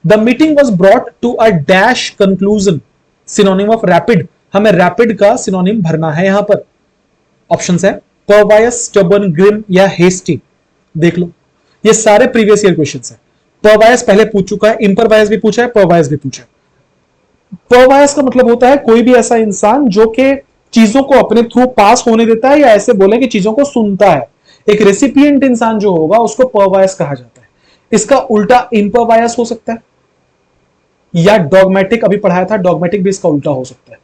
The meeting was brought to a dash conclusion. Synonym of rapid, हमें रैपिड का सिनोनिम भरना है यहां पर। ऑप्शंस है परवायस, स्टबर्न, ग्रिम या हेस्टी। देख लो, ये सारे प्रीवियस ईयर क्वेश्चंस हैं। परवायस पहले पूछ चुका है, इंपरवायस भी पूछा है, परवायस भी पूछा है। परवायस का मतलब होता है कोई भी ऐसा इंसान जो कि चीजों को अपने थ्रू पास होने देता है, या ऐसे बोले कि चीजों को सुनता है। एक रेसिपिएंट इंसान जो होगा उसको परवायस कहा जाता है। इसका उल्टा इंपरवायस हो सकता है। या डॉगमेटिक, अभी पढ़ाया था, डॉगमेटिक भी इसका उल्टा हो सकता है,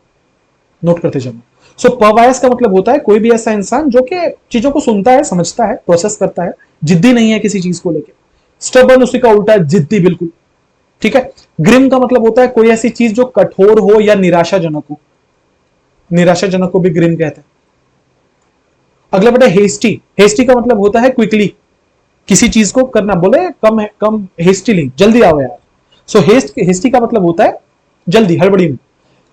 नोट करते जाना। सो परवायस का मतलब होता है कोई भी ऐसा इंसान जो कि चीजों को सुनता है, समझता है, प्रोसेस करता है, जिद्दी नहीं है किसी चीज को लेकर। स्टबर्न उसी का उल्टा है, जिद्दी बिल्कुल। ठीक है। ग्रिम का मतलब होता है कोई ऐसी चीज जो कठोर हो या निराशाजनक हो, निराशाजनक को भी ग्रिम कहते हैं। अगला बेटा हेस्टी, हेस्टी का मतलब होता है क्विकली, किसी चीज को करना, बोले कम हेस्टीली, जल्दी आओ यार। सो हेस्टी का मतलब होता है जल्दी, हड़बड़ी में।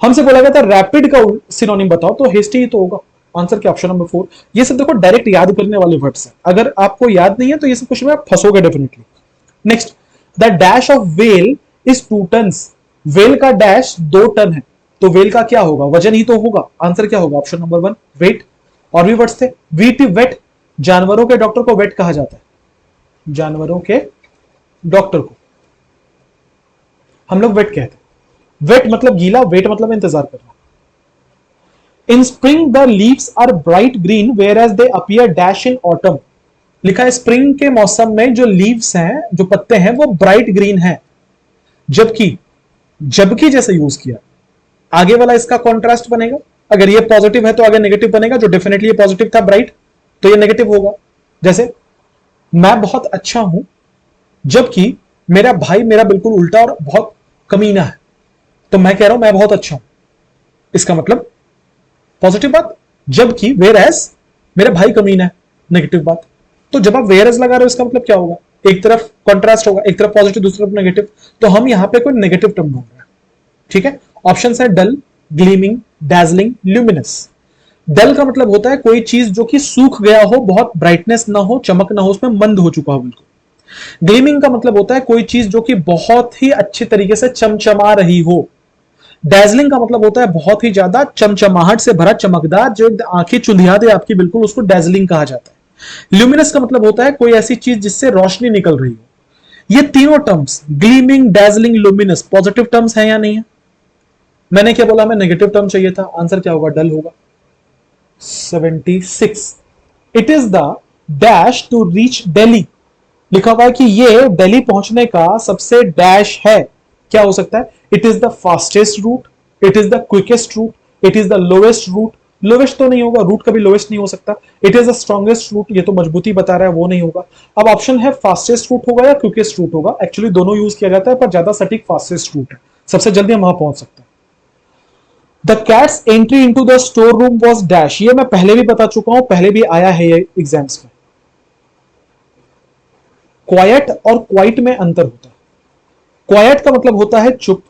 हमसे बोला गया था रैपिड का सिनोनिम बताओ, तो हेस्टी ही तो होगा। आंसर क्या, ऑप्शन नंबर 4। ये सब देखो डायरेक्ट याद करने वाले वर्ड्स हैं, अगर आपको याद नहीं है तो ये सब कुछ में आप फंसोगे definitely. Next, the dash of well is 2 tons. Well का डैश 2 टन है, तो वेल का क्या होगा, वजन ही तो होगा। आंसर क्या होगा, ऑप्शन नंबर 1 वेट। और भी वर्ड्स थे, वीट वेट, जानवरों के डॉक्टर को वेट कहा जाता है, जानवरों के डॉक्टर को हम लोग वेट कहते हैं। वेट मतलब गीला, वेट मतलब इंतजार करना। In spring the leaves are bright green whereas they appear dash in autumn. लिखा है स्प्रिंग के मौसम में जो लीव्स हैं, जो पत्ते हैं, वो ब्राइट ग्रीन हैं, जबकि जबकि जैसे यूज किया, आगे वाला इसका कॉन्ट्रास्ट बनेगा। अगर ये पॉजिटिव है तो आगे नेगेटिव बनेगा, जो डेफिनेटली ये पॉजिटिव था ब्राइट, तो ये नेगेटिव होगा। जैसे मैं बहुत अच्छा हूं, जबकि मेरा भाई मेरा बिल्कुल उल्टा और बहुत कमीना है, तो मैं कह रहा हूं मैं बहुत अच्छा हूं, इसका मतलब पॉजिटिव बात। जबकि वेयर एज मेरा भाई कमीना है, नेगेटिव बात। तो जब आप वेयर एज लगा रहे हो, इसका मतलब क्या होगा, एक तरफ कॉन्ट्रास्ट होगा, एक तरफ पॉजिटिव, दूसरी तरफ नेगेटिव। तो हम यहां पे कोई नेगेटिव टर्म ढूंढ रहे हैं। ठीक है। ऑप्शन है डल, ग्लीमिंग, डैजलिंग, ल्यूमिनस। डल का मतलब होता है कोई चीज जो कि सूख गया हो, बहुत ब्राइटनेस ना हो, चमक ना हो, उसमें मंद हो चुका हो बिल्कुल। ग्लीमिंग का मतलब होता है कोई चीज जो कि बहुत ही अच्छे तरीके से चमचमा रही हो। डैजलिंग का मतलब होता है बहुत ही ज्यादा चमचमाहट से भरा, चमकदार, जो आंखें चुंधिया दे आपकी बिल्कुल, उसको डैजलिंग कहा जाता है। ल्यूमिनस का मतलब होता है कोई ऐसी चीज जिससे रोशनी निकल रही हो। ये तीनों terms, gleaming, dazzling, luminous, positive terms है या नहीं है? मैंने क्या बोला, हमें नेगेटिव टर्म चाहिए था, आंसर क्या होगा, डल होगा। 76, it is the dash to reach Delhi. लिखा हुआ है कि ये दिल्ली पहुंचने का सबसे डैश है, क्या हो सकता है? It is the fastest route, it is the quickest route, it is the lowest route. Lowest तो नहीं होगा, रूट कभी लोएस्ट नहीं हो सकता। It is the strongest route, ये तो मजबूती बता रहा है, वो नहीं होगा। अब ऑप्शन है फास्टेस्ट रूट होगा या क्विकेस्ट रूट होगा। एक्चुअली दोनों यूज किया जाता है, पर ज्यादा सटीक फास्टेस्ट रूट है, सबसे जल्दी हम वहां पहुंच सकते हैं। The cats entry into the store room was dash. ये मैं पहले भी बता चुका हूं, पहले भी आया है ये एग्जाम्स में। क्वाइट और क्वाइट में अंतर होता है। क्वाइट का मतलब होता है चुप,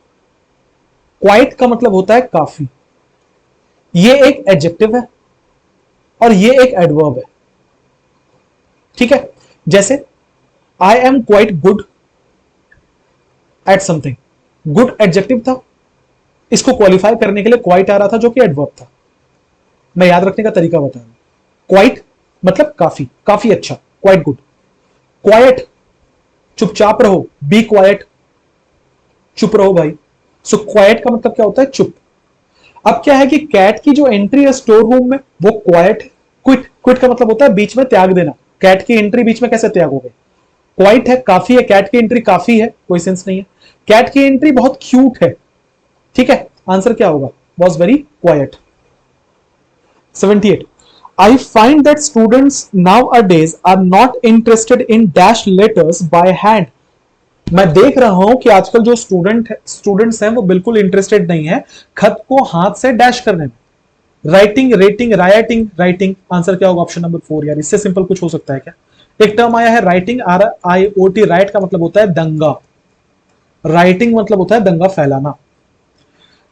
क्वाइट का मतलब होता है काफी। ये एक एडजेक्टिव है और ये एक एडवर्ब है। ठीक है। जैसे I am quite good at something, good adjective था, इसको क्वालिफाई करने के लिए क्वाइट आ रहा था जो कि एडवर्ब था। मैं याद रखने का तरीका बता रहा हूं। क्वाइट मतलब काफी, काफी अच्छा, क्वाइट गुड। क्वाइट चुपचाप रहो, बी क्वाइट, चुप रहो भाई। सो क्वाइट का मतलब क्या होता है, चुप। अब क्या है कि कैट की जो एंट्री है स्टोर रूम में, वो क्वाइट। क्विट, क्विट का मतलब होता है बीच में त्याग देना। कैट की एंट्री बीच में कैसे त्यागोगे? क्वाइट है काफी है, कैट की एंट्री काफी है, कोई सेंस नहीं है। कैट की एंट्री बहुत क्यूट है। ठीक है। आंसर क्या होगा, was very quite. 78, I find that students nowadays are not interested in dash letters by hand. मैं देख रहा हूं कि आजकल जो स्टूडेंट्स हैं वो बिल्कुल इंटरेस्टेड नहीं है खत को हाथ से डैश करने में। Writing, rating, writing, writing. Answer क्या होगा, ऑप्शन नंबर 4। यार इससे सिंपल कुछ हो सकता है क्या? एक टर्म आया है राइटिंग, RIOT, राइट का मतलब होता है दंगा, राइटिंग मतलब होता है दंगा फैलाना।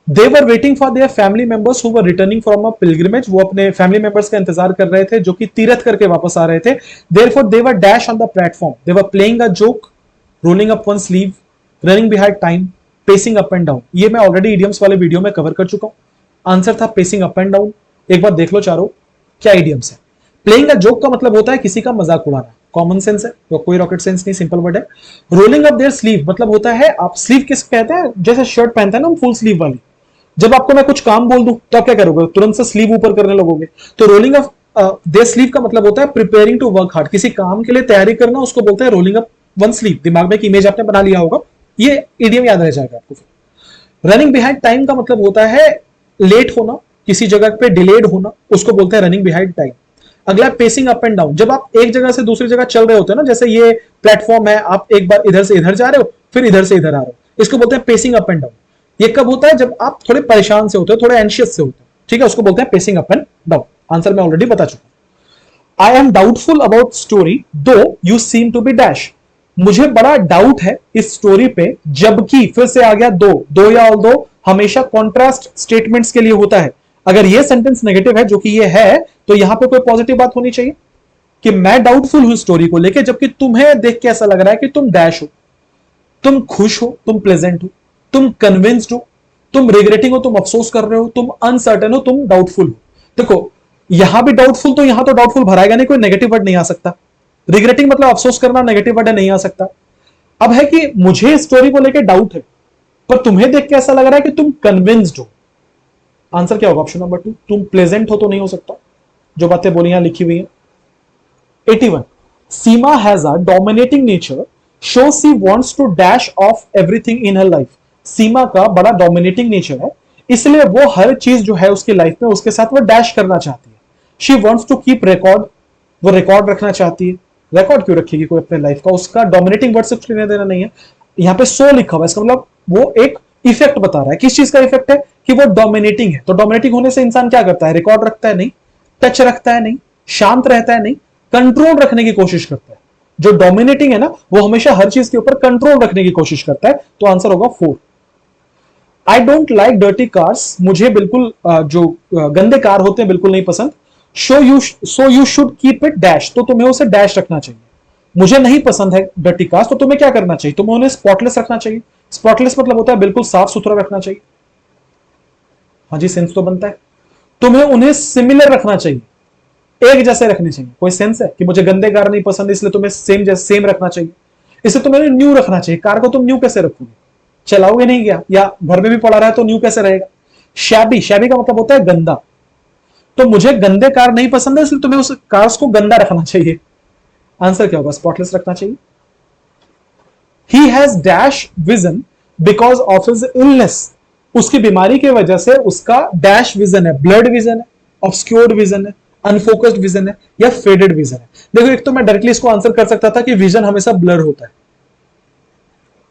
They were waiting for their family members who were returning from a pilgrimage. वो अपने फैमिली मेंबर्स का इंतजार कर रहे थे जो कि तीरथ करके वापस आ रहे थे। Therefore they were dash on the platform. They were playing a joke, rolling up one sleeve, running behind time, pacing up and down. ये मैं ऑलरेडी इडियम्स वाले वीडियो में कवर कर चुका हूं। आंसर था pacing up and down। एक बार देख लो चारों, क्या इडियम्स है। प्लेइंग अ जोक का मतलब होता है किसी का मजाक उड़ाना, कॉमन सेंस है, तो कोई रॉकेट साइंस नहीं, सिंपल वर्ड है। रोलिंग अप देयर स्लीव मतलब होता है, आप स्लीव किस कहते हैं, जैसे शर्ट पहनते हैं ना हम फुल स्लीव वाली। जब आपको मैं कुछ काम बोल दूं तो आप क्या करोगे, तुरंत से स्लीव ऊपर करने लगोगे। तो रोलिंग अप देयर स्लीव का मतलब होता है प्रिपेयरिंग टू वर्क हार्ड, किसी काम के लिए तैयारी करना, उसको बोलते हैं रोलिंग अप वन स्लीव। दिमाग में एक इमेज आपने बना लिया होगा, ये इडियम याद रह जाएगा आपको। रनिंग बिहाइंड टाइम का मतलब होता है लेट होना, किसी जगह पे डिलेड होना, उसको बोलते हैं रनिंग बिहाइंड टाइम। अगला पेसिंग अप एंड डाउन, जब आप एक जगह से दूसरी जगह चल रहे होते हैं ना, जैसे ये प्लेटफॉर्म है, आप एक बार इधर से इधर जा रहे हो, फिर इधर से इधर आ रहे हो, इसको बोलते हैं पेसिंग अप एंड डाउन। ये कब होता है? जब आप थोड़े परेशान से होते हो, थोड़े एंशियस से होते हो, ठीक है, उसको बोलते हैं pacing up and down. Answer मैं ऑलरेडी बता चुका। I am doubtful about story though you seem to be dash, मुझे बड़ा डाउट है इस स्टोरी पे, जबकि फिर से आ गया दो, दो या ऑल दो हमेशा कॉन्ट्रास्ट स्टेटमेंट्स के लिए होता है। अगर ये सेंटेंस नेगेटिव है, जो कि ये है, तो यहां पे कोई पॉजिटिव बात होनी चाहिए कि मैं डाउटफुल हूं स्टोरी को लेके, जबकि तुम्हें देख के ऐसा लग रहा है कि तुम डैश हो, तुम खुश हो, तुम प्लेजेंट हो, तुम कन्विंस्ड हो, तुम रिग्रेटिंग हो, तुम अफसोस कर रहे हो, तुम अनसर्टेन हो, तुम डाउटफुल हो। देखो यहां भी डाउटफुल, तो यहां तो डाउटफुल भराएगा नहीं, कोई नेगेटिव वर्ड नहीं आ सकता। रिग्रेटिंग मतलब अफसोस करना, नेगेटिव वर्ड नहीं आ सकता। अब है कि मुझे स्टोरी को लेकर डाउट है, पर तुम्हें देख के ऐसा लग रहा है कि तुम कन्विंस्ड हो। आंसर क्या होगा? Option number 2। तुम प्लेजेंट हो तो नहीं हो सकता, जो बातें बोली यहां लिखी हुई है। 81, Seema has a dominating nature, so she wants to dash of everything in her life. Seema का बड़ा डोमिनेटिंग नेचर है, इसलिए वो हर चीज जो है उसकी लाइफ में, उसके साथ वो डैश करना चाहती है। She wants to keep record, वो रिकॉर्ड रखना चाहती है। रिकॉर्ड क्यों रखेगी कोई अपने लाइफ का? उसका डोमिनेटिंग वर्ड से कुछ लेना देना नहीं है। यहाँ पे सो लिखा हुआ है, इसका मतलब वो एक इफेक्ट बता रहा है। किस चीज का इफेक्ट है? कि वो डोमिनेटिंग है। तो डोमिनेटिंग होने से इंसान क्या करता है? रिकॉर्ड रखता है? नहीं। टच रखता है? नहीं। शांत रहता है? नहीं। कंट्रोल रखने की कोशिश करता है। जो डोमिनेटिंग है ना, वो हमेशा हर चीज के ऊपर कंट्रोल रखने की कोशिश करता है। तो आंसर होगा 4। I don't like dirty cars, मुझे बिल्कुल जो गंदे कार होते हैं बिल्कुल नहीं पसंद। So you should keep it dash, तो तुम्हें उसे डैश रखना चाहिए। मुझे नहीं पसंद है डर्टी कार्स, तो तुम्हें क्या करना चाहिए? तुम्हें उन्हें स्पॉटलेस रखना चाहिए। स्पॉटलेस मतलब होता है बिल्कुल साफ सुथरा रखना चाहिए। हाँ जी, सेंस तो बनता है। तुम्हें उन्हें सिमिलर रखना चाहिए, एक जैसे रखने चाहिए। कोई सेंस है कि मुझे गंदे कार नहीं पसंद इसलिए तुम्हें सेम जैसे सेम रखना चाहिए? इसे तुम्हें न्यू रखना चाहिए। कार को तुम न्यू कैसे रखोगे? चलाओगे नहीं क्या? या घर में भी पड़ा रहा है तो न्यू कैसे रहेगा? शैबी, शैबी का मतलब होता है गंदा। तो मुझे गंदे कार नहीं पसंद है, इसलिए तुम्हें उस कार्स को गंदा रखना चाहिए। आंसर क्या होगा? स्पॉटलेस रखना चाहिए। He has dash vision because of his illness, उसकी बीमारी की वजह से उसका डैश विजन है। ब्लड विजन है, ऑब्सक्योर्ड विजन है, अनफोकस्ड विजन है, या फेडेड विजन है। देखो, एक तो मैं डायरेक्टली इसको आंसर कर सकता था कि विजन हमेशा ब्लर होता है।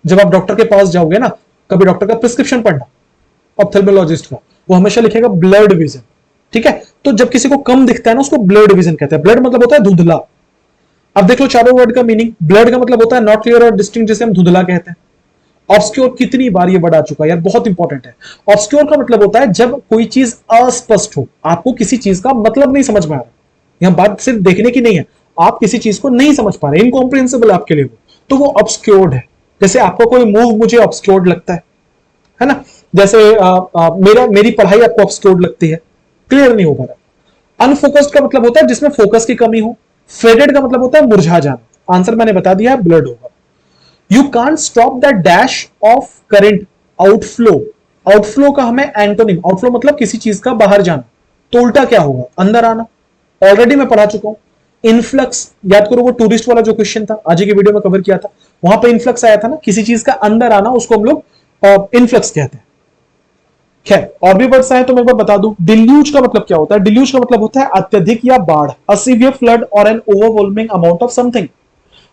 जब आप डॉक्टर के पास जाओगे ना, कभी डॉक्टर का प्रिस्क्रिप्शन पढ़ना, ऑप्थेल्मोलॉजिस्ट का, वो हमेशा लिखेगा ब्लड विजन, ठीक है। तो जब किसी को कम दिखता है ना, उसको ब्लड विजन कहते हैं। ब्लड मतलब होता है धुंधला। अब देख लो चारों वर्ड का मीनिंग। ब्लड का मतलब होता है नॉट क्लियर और डिस्टिंक्ट, जिसे हम धुंधला कहते हैं। ऑब्सक्योर, कितनी बार ये वर्ड आ चुका है यार, बहुत इंपॉर्टेंट है। ऑब्सक्योर का मतलब होता है जब कोई चीज अस्पष्ट हो, आपको किसी चीज का मतलब नहीं समझ में आ रहा। यहां बात सिर्फ देखने की नहीं है, आप किसी चीज को नहीं समझ पा रहे, इनकॉम्प्रिहेंसिबल आपके लिए वो, तो वो ऑब्सक्योर्ड है। जैसे आपका कोई मूव मुझे ऑब्सक्योर्ड लगता है ना। जैसे मेरी पढ़ाई आपको ऑब्सक्योर्ड लगती है, क्लियर नहीं हो पा रहा। अनफोकस्ड का मतलब होता है जिसमें फोकस की कमी हो। फेडेड का मतलब होता है मुरझा जाना। आंसर मैंने बता दिया है, ब्लड होगा। You can't stop the dash of current outflow. Outflow का हमें एंटोनिम, आउटफ्लो मतलब किसी चीज का बाहर जाना, तो उल्टा क्या होगा? अंदर आना। ऑलरेडी मैं पढ़ा चुका हूं। इनफ्लक्स, याद करो वो टूरिस्ट वाला जो क्वेश्चन था, आज की वीडियो में कवर किया था, वहां पे इनफ्लक्स आया था ना, किसी चीज का अंदर आना, उसको हम लोग इनफ्लक्स कहते हैं। खैर, और भी वर्ड्स आए तो मैं एक बार बता दूं। डिल्यूज का मतलब क्या होता है? डिल्यूज का मतलब होता है अत्यधिक या बाढ़, अ सीवियर फ्लड और N overwhelming amount of something.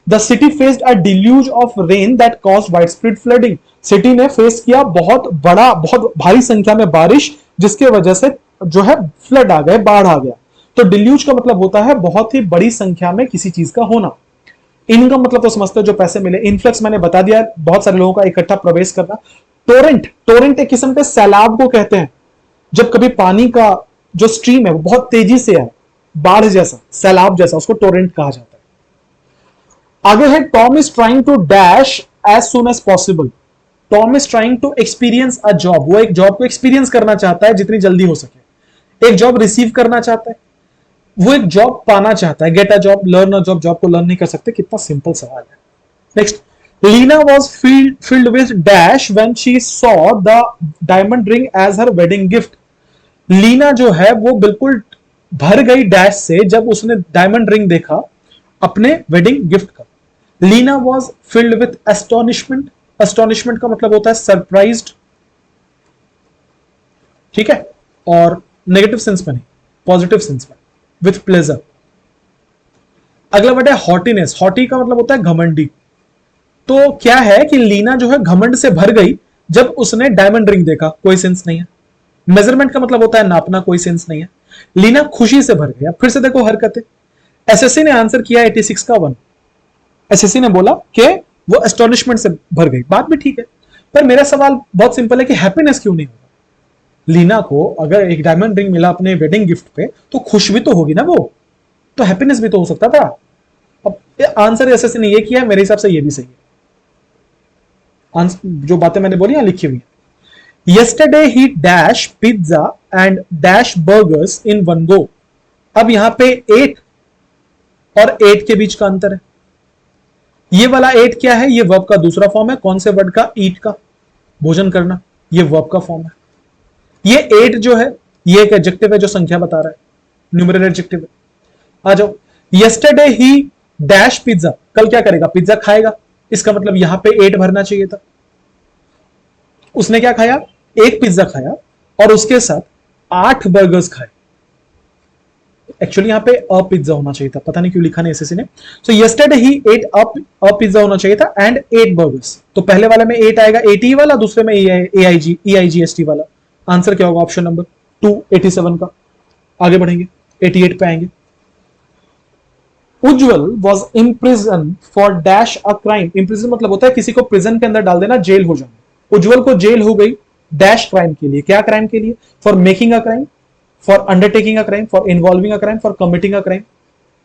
The city faced a deluge of rain that caused widespread flooding. City ने फेस किया बहुत बड़ा, बहुत भारी संख्या में बारिश, जिसके वजह से जो है फ्लड आ गए, बाढ़ आ गया। तो डिल्यूज का मतलब होता है बहुत ही बड़ी संख्या में किसी चीज का होना। इनकम मतलब तो समझते हो जो पैसे मिले। इनफ्लक्स मैंने बता दिया, बहुत सारे लोगों का इकट्ठा प्रवेश करना। टोरेंट, टोरेंट एक किस्म के सैलाब को कहते हैं, जब कभी पानी का जो स्ट्रीम है वो बहुत तेजी से आए, बाढ़ जैसा, सैलाब जैसा, उसको टोरेंट कहा जाता है। आगे है Tom is trying to dash as soon as possible. Tom is trying to experience a job, वो एक जॉब को एक्सपीरियंस करना चाहता है जितनी जल्दी हो सके। एक जॉब रिसीव करना चाहता है, वो एक जॉब पाना चाहता है। Get a job, learn a job, job को लर्न नहीं कर सकते। कितना सिंपल सवाल है। Next, Leena was filled with dash when she saw the diamond ring as her wedding gift. Leena जो है वो बिल्कुल भर गई डैश से जब उसने डायमंड रिंग देखा अपने वेडिंग गिफ्ट का। Leena was filled with astonishment. astonishment का मतलब होता है सरप्राइज्ड, ठीक है, और नेगेटिव सेंस में नहीं, पॉजिटिव सेंस में, विथ प्लेजर। अगला वर्ड है हॉटीनेस। हॉटी का मतलब होता है घमंडी। तो क्या है कि लीना जो है घमंड से भर गई जब उसने डायमंड रिंग देखा, कोई सेंस नहीं है। मेजरमेंट का मतलब होता है नापना, कोई सेंस नहीं है। लीना खुशी से भर गया। फिर से देखो हरकतें। एसएससी ने आंसर किया 86 का 1। एसएससी ने बोला कि वो एस्टॉनिशमेंट से भर गई, बात भी ठीक है, पर मेरा सवाल बहुत सिंपल है कि हैप्पीनेस क्यों नहीं होगा? लीना को अगर एक डायमंड रिंग मिला अपने वेडिंग गिफ्ट पे तो खुश भी तो होगी ना वो, तो हैप्पीनेस भी तो हो सकता था। अब आंसर एसएससी ने ये किया है, मेरे हिसाब से ये भी सही है। जो बातें मैंने बोली यहां लिखी हुई है। Yesterday he dash pizza and dash burgers in one go. अब यहां पे 8 और 8 के बीच का अंतर है। ये वाला 8 क्या है? ये वर्ब का दूसरा फॉर्म है। कौन से वर्ड का? ईट का, भोजन करना, ये वर्ब का फॉर्म है। ये 8 जो है ये एक एडजेक्टिव है जो संख्या बता रहा है, न्यूमरल एडजेक्टिव है। आ जाओ। येस्टरडे ही डैश पिज्जा, कल क्या करेगा? पिज्जा खाएगा। इसका मतलब यहां पे 8 भरना चाहिए था। उसने क्या खाया? एक पिज्जा खाया और उसके साथ 8 बर्गर्स खाए। एक्चुअली यहां पे अ पिज्जा होना चाहिए था, पता नहीं क्यों लिखा नहीं एसएससी ने। सो yesterday he at a pizza होना चाहिए था एंड 8 बर्गर्स। तो पहले वाले में 8 आएगा, 80 वाला, दूसरे में EIGST वाला। आंसर क्या होगा? ऑप्शन नंबर 2, 87 का। आगे बढ़ेंगे, 88 पे आएंगे। Ujjwal was imprison for dash a crime. Imprison मतलब होता है किसी को प्रिजन के अंदर डाल देना, जेल हो जाना। उज्जवल को जेल हो गई डैश क्राइम के लिए। क्या क्राइम के लिए? For making a crime, for undertaking a crime, for involving a crime, for committing a crime.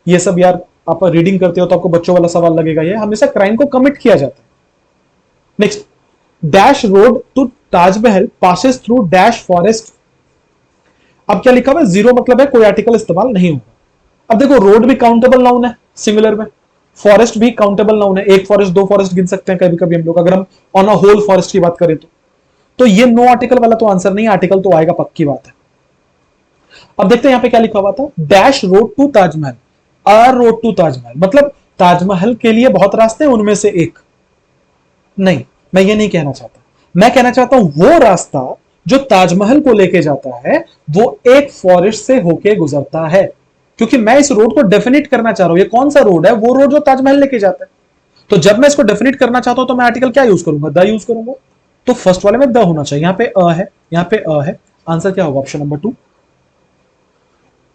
ये सब यार आप रीडिंग करते हो तो आपको बच्चों वाला सवाल लगेगा, ये हमेशा क्राइम को कमिट किया जाता है। Next, dash road to Taj Mahal passes through dash forest. अब क्या लिखा हुआ है? जीरो मतलब है कोई आर्टिकल इस्तेमाल नहीं होगा। अब देखो, रोड भी काउंटेबल नाउन है सिंगुलर में, फॉरेस्ट भी काउंटेबल नाउन है। एक फॉरेस्ट, 2 फॉरेस्ट गिन सकते हैं कभी कभी हम लोग, अगर हम ऑन अ होल फॉरेस्ट की बात करें तो ये नो आर्टिकल वाला तो आंसर नहीं, आर्टिकल तो आएगा, पक्की बात है। अब देखते हैं यहां पे क्या लिखा हुआ था। Dash road to Taj Mahal, a road to Taj Mahal मतलब ताजमहल के लिए बहुत रास्ते हैं, उनमें से एक नहीं। मैं ये नहीं कहना चाहता, मैं कहना चाहता हूं वो रास्ता जो ताजमहल को लेके जाता है वो एक फॉरेस्ट से होके गुजरता है, क्योंकि मैं इस रोड को डेफिनेट करना चाह रहा हूं। ये कौन सा रोड है? वो रोड जो ताजमहल लेके जाता है। तो जब मैं इसको डेफिनेट करना चाहता हूं तो मैं आर्टिकल क्या यूज करूंगा? द यूज करूंगा। तो फर्स्ट वाले में द होना चाहिए। यहां पे अ है, यहां पे अ है। आंसर क्या होगा? Option number 2।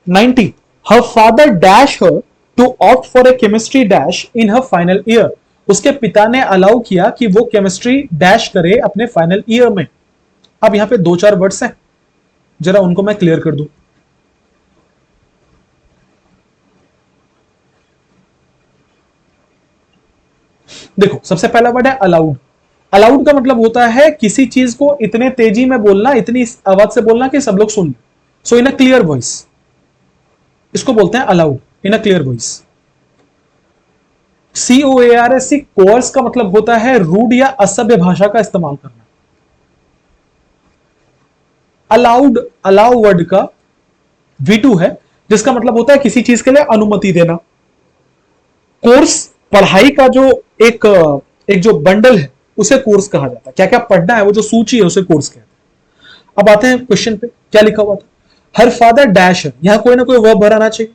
90, her father dash her to opt for a chemistry dash in her final year। उसके पिता ने अलाउ किया कि वो केमिस्ट्री डैश करे अपने फाइनल ईयर में। अब यहां पे 2-4 वर्ड्स हैं, जरा उनको मैं क्लियर कर दूं। देखो, सबसे पहला वर्ड है अलाउड। अलाउड का मतलब होता है किसी चीज को इतने तेजी में बोलना, इतनी आवाज से बोलना कि सब लोग सुन। सो इन अ क्लियर वॉइस, इसको बोलते हैं allowed, in a clear voice. COARS, course का मतलब होता है रूड या असभ्य भाषा का इस्तेमाल करना। अलाउड, अलाउ वर्ड का V2 है, जिसका मतलब होता है किसी चीज के लिए अनुमति देना। कोर्स, पढ़ाई का जो एक एक जो बंडल है उसे कोर्स कहा जाता है। क्या क्या पढ़ना है, वो जो सूची है उसे कोर्स कहते हैं। अब आते हैं क्वेश्चन पे, क्या लिखा हुआ था? हर फादर डैश है, यहां कोई ना कोई वर्ब भराना चाहिए।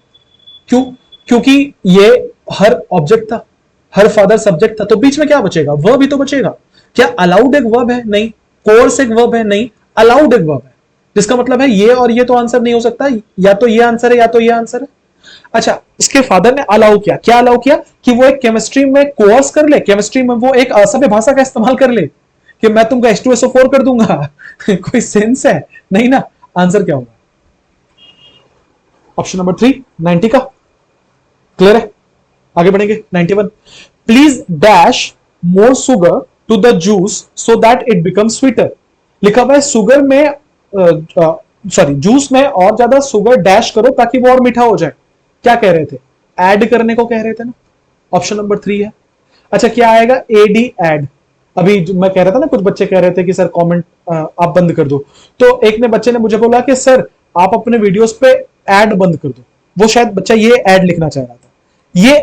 क्यों? क्योंकि ये हर ऑब्जेक्ट था, हर फादर सब्जेक्ट था, तो बीच में क्या बचेगा? वर्ब ही तो बचेगा। क्या अलाउड एक वर्ब है? नहीं। कोर्स एक वर्ब है? नहीं। अलाउड एक वर्ब है, जिसका मतलब है ये और ये तो आंसर नहीं हो सकता, या तो ये आंसर है या तो ये आंसर है। अच्छा, इसके फादर ने अलाउ किया, क्या अलाउ किया? कि वो एक केमिस्ट्री में कोर्स कर ले, केमिस्ट्री में वो एक असभ्य भाषा का इस्तेमाल कर ले, कि मैं तुमको H2SO4 कर दूंगा। कोई सेंस है? नहीं ना। आंसर क्या होगा? ऑप्शन नंबर 3, 90 का। क्लियर है? आगे बढ़ेंगे। 91, please dash more sugar to the juice so that it become sweeter. लिखा हुआ है सुगर में, सॉरी जूस में और ज्यादा शुगर डैश करो ताकि वो और मीठा हो जाए। क्या कह रहे थे? ऐड करने को कह रहे थे ना। ऑप्शन नंबर 3 है। अच्छा, क्या आएगा? AD, add. अभी मैं कह रहा था ना, कुछ बच्चे कह रहे थे कि सर कमेंट आप बंद कर दो, तो एक ने बच्चे ने मुझे बोला कि सर आप अपने वीडियोस पे ऐड बंद कर दो। वो शायद बच्चा ये ऐड लिखना चाह रहा था। ये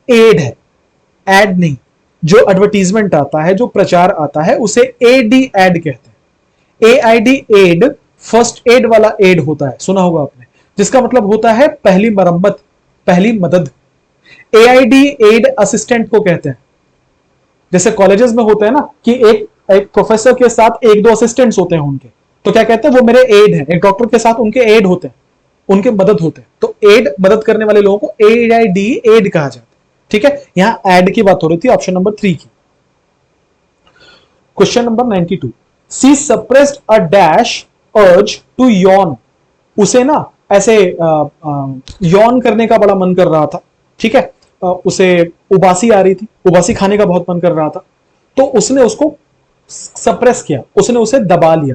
एड है, ऐड नहीं। जो एडवर्टीजमेंट आता है, जो प्रचार आता है, उसे AD, ऐड कहते हैं। AID, एड, फर्स्ट एड वाला एड होता है, सुना होगा आपने, जिसका मतलब होता है पहली मरम्मत, पहली मदद। एआईडी एड असिस्टेंट को कहते हैं। जैसे कॉलेजेस में होते हैं ना कि एक प्रोफेसर के साथ एक दो असिस्टेंट्स होते हैं उनके, तो क्या कहते हैं, वो मेरे एड हैं। एक डॉक्टर के साथ उनके एड होते हैं, उनके मदद होते हैं, तो एड मदद करने वाले लोगों को एआईडी एड कहा जाता है। ठीक है, यहां एड की बात हो रही थी, ऑप्शन नंबर 3 की। Question number 92, she suppressed a dash urge to yawn. उसे ना ऐसे यॉन करने का बड़ा मन कर रहा था। ठीक है, उसे उबासी आ रही थी, उबासी खाने का बहुत मन कर रहा था, तो उसने उसको सप्रेस किया, उसने उसे दबा लिया।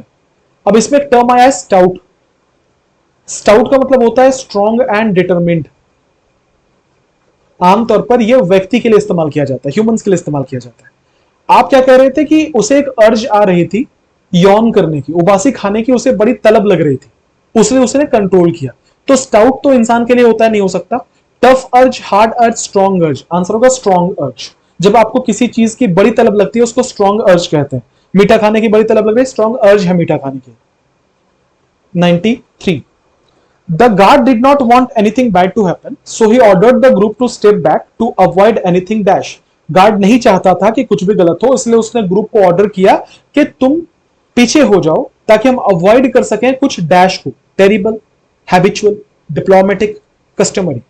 अब इसमें एक टर्म आया है स्टाउट। स्टाउट का मतलब होता है स्ट्रॉन्ग एंड डिटरमिन्ड। आमतौर पर यह व्यक्ति के लिए इस्तेमाल किया जाता है, ह्यूमंस के लिए इस्तेमाल किया जाता है। आप क्या कह रहे थे कि उसे एक अर्ज आ रही थी यौन करने की, उबासी खाने की उसे बड़ी तलब लग रही थी, उसने कंट्रोल किया। तो स्टाउट तो इंसान के लिए होता है, नहीं हो सकता। टफ अर्ज, हार्ड अर्ज, स्ट्रॉन्ग अर्ज, आंसर होगा स्ट्रॉन्ग अर्ज। जब आपको किसी चीज की बड़ी तलब लगती है उसको स्ट्रॉन्ग अर्ज कहते हैं। मीठा खाने की बड़ी तलब लग रही है, स्ट्रॉन्ग अर्ज है मीठा खाने की। 93, the guard did not want anything bad to happen, so he ordered the group to step back to avoid anything dash. Guard नहीं चाहता था कि कुछ भी गलत हो, इसलिए उसने ग्रुप को ऑर्डर किया कि तुम पीछे हो जाओ ताकि हम अवॉइड कर सकें कुछ डैश को। Terrible, habitual, diplomatic, customary.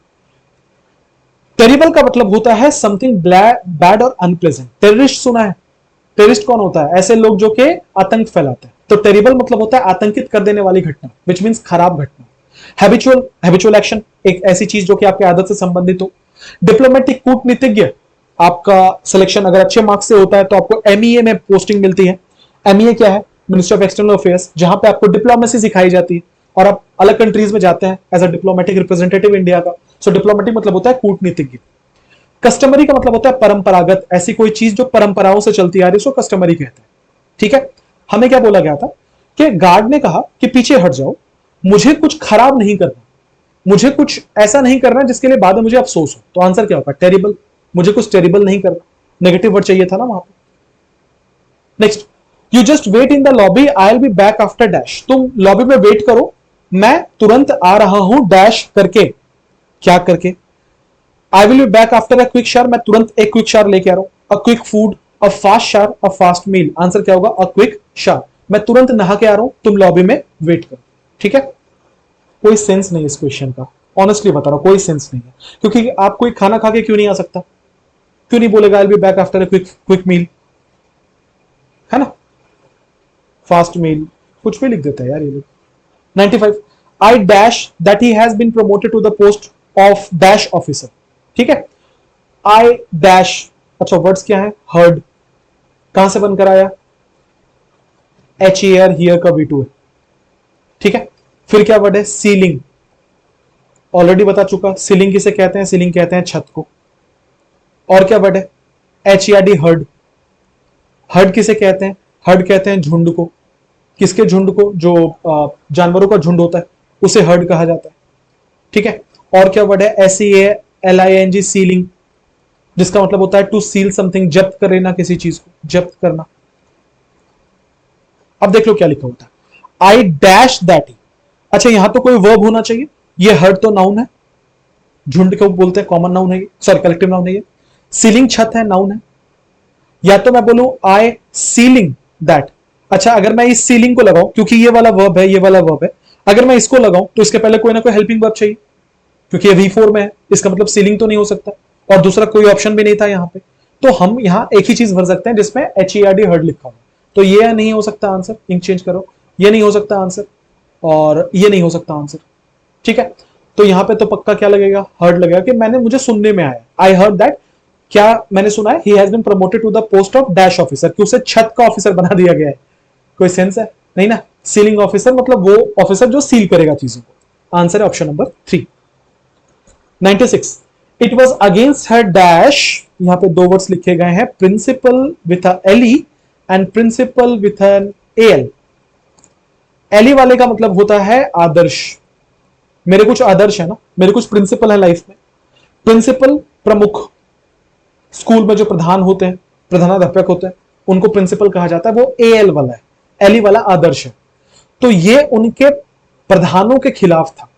Terrible का मतलब होता है समथिंग बैड और अनप्लेजेंट। टेररिस्ट सुना है? टेररिस्ट कौन होता है? ऐसे लोग जो कि आतंक फैलाते हैं। तो टेरिबल मतलब होता है आतंकित कर देने वाली घटना, विच मीन्स खराब घटना। हैबिचुअल, हैबिचुअल एक्शन, एक ऐसी चीज जो कि आपकी आदत से संबंधित हो। डिप्लोमेटिक, कूटनीतिज्ञ, आपका सिलेक्शन अगर अच्छे मार्क्स से होता है तो आपको एमईए में पोस्टिंग मिलती है। एमईए क्या है? मिनिस्ट्री ऑफ एक्सटर्नल अफेयर्स, जहां पे आपको डिप्लोमेसी सिखाई जाती है और आप अलग कंट्रीज में जाते हैं as a diplomatic representative India का। सो डिप्लोमेटिक मतलब होता है कूटनीतिज्ञ। कस्टमरी का मतलब होता है परंपरागत, ऐसी कोई चीज जो परंपराओं से चलती आ रही है उसको कस्टमरी कहते हैं। ठीक है, हमें क्या बोला गया था कि गार्ड ने कहा कि पीछे हट जाओ, मुझे कुछ खराब नहीं करना, मुझे कुछ ऐसा नहीं करना जिसके लिए बाद में मुझे अफसोस हो। तो आंसर क्या होगा? टेरिबल। मुझे कुछ टेरिबल नहीं करना, नेगेटिव वर्ड चाहिए था ना वहां पे। Next, you just wait in the lobby, I will be back after dash. तुम लॉबी में वेट करो, मैं तुरंत आ रहा हूं डैश करके। क्या करके? I will be back after a quick shower, मैं तुरंत एक क्विक शावर लेके आ रहा हूं। A quick food, a fast shower, a fast meal. Answer क्या होगा? A quick shower. मैं तुरंत नहा के आ रहा हूं, तुम लॉबी में वेट करो। ठीक है, कोई सेंस नहीं इस क्वेश्चन का, ऑनेस्टली बता रहा हूं, कोई सेंस नहीं है। क्योंकि आप कोई खाना खा के क्यों नहीं आ सकता? क्यों नहीं बोलेगा I will be back after a quick meal? है ना, फास्ट मील, कुछ भी लिख देता है यार ये लोग। 95, I dash that he has been promoted to the post of dash officer. ठीक है, आई डैश, अच्छा वर्ड्स क्या है? हर्ड, कहां से बनकर आया? एच ए आर, हियर का V2 है। ठीक है, फिर क्या वर्ड है? सीलिंग, ऑलरेडी बता चुका। सीलिंग किसे कहते हैं? सीलिंग कहते हैं छत को। और क्या वर्ड है? HERD, heard. हर्ड किसे कहते हैं? हर्ड कहते हैं झुंड को। किसके झुंड को? जो जानवरों का झुंड होता है उसे हर्ड कहा जाता है। ठीक है, और क्या वर्ड है? SEALING, सीलिंग, जिसका मतलब होता है टू सील समथिंग, जब्त कर लेना किसी चीज को, जब्त करना। अब देख लो क्या लिखा होता है, आई डैश दैट ही। अच्छा, यहां तो कोई वर्ब होना चाहिए, ये हर्ड तो नाउन है, झुंड को बोलते हैं, कॉमन नाउन है, सॉरी कलेक्टिव नाउन है ये। सीलिंग छत है, नाउन है। या तो मैं बोलूं आई सीलिंग दैट। अच्छा, अगर मैं इस सीलिंग को लगाऊं, क्योंकि ये वाला वर्ब है, ये वाला वर्ब है, अगर मैं इसको लगाऊं तो इसके पहले कोई ना कोई हेल्पिंग वर्ब चाहिए, क्योंकि ये V4 में है, इसका मतलब सीलिंग तो नहीं हो सकता, और दूसरा कोई ऑप्शन भी नहीं था यहां पे। तो हम यहां एक ही चीज भर सकते हैं जिसमें HERD, हर्ड लिखा हो। तो ये नहीं हो सकता आंसर, इंक चेंज करो, ये नहीं हो सकता आंसर, और ये नहीं हो सकता आंसर। ठीक है, तो यहां पे तो पक्का क्या लगेगा? हर्ड लगेगा, कि मैंने, मुझे सुनने में आया, आई हर्ड दैट, क्या मैंने सुना है, he has been promoted to the post of dash officer, कि उसे छत का ऑफिसर बना दिया गया है। कोई सेंस है? नहीं ना। सीलिंग ऑफिसर मतलब वो ऑफिसर जो सील करेगा चीजों को। आंसर है option number 3। 96, it was against her dash, यहां पे दो वर्ड्स लिखे गए हैं, principle with le and principle with an L. Le वाले का मतलब होता है आदर्श। मेरे कुछ आदर्श है ना, मेरे कुछ प्रिंसिपल है लाइफ में। प्रिंसिपल प्रमुख, स्कूल में जो प्रधान होते हैं, प्रधानाध्यापक होते हैं, उनको प्रिंसिपल कहा जाता है, वो एएल वाला है। एली वाला आदर्श है। तो ये उनके प्रधानों के खिलाफ था,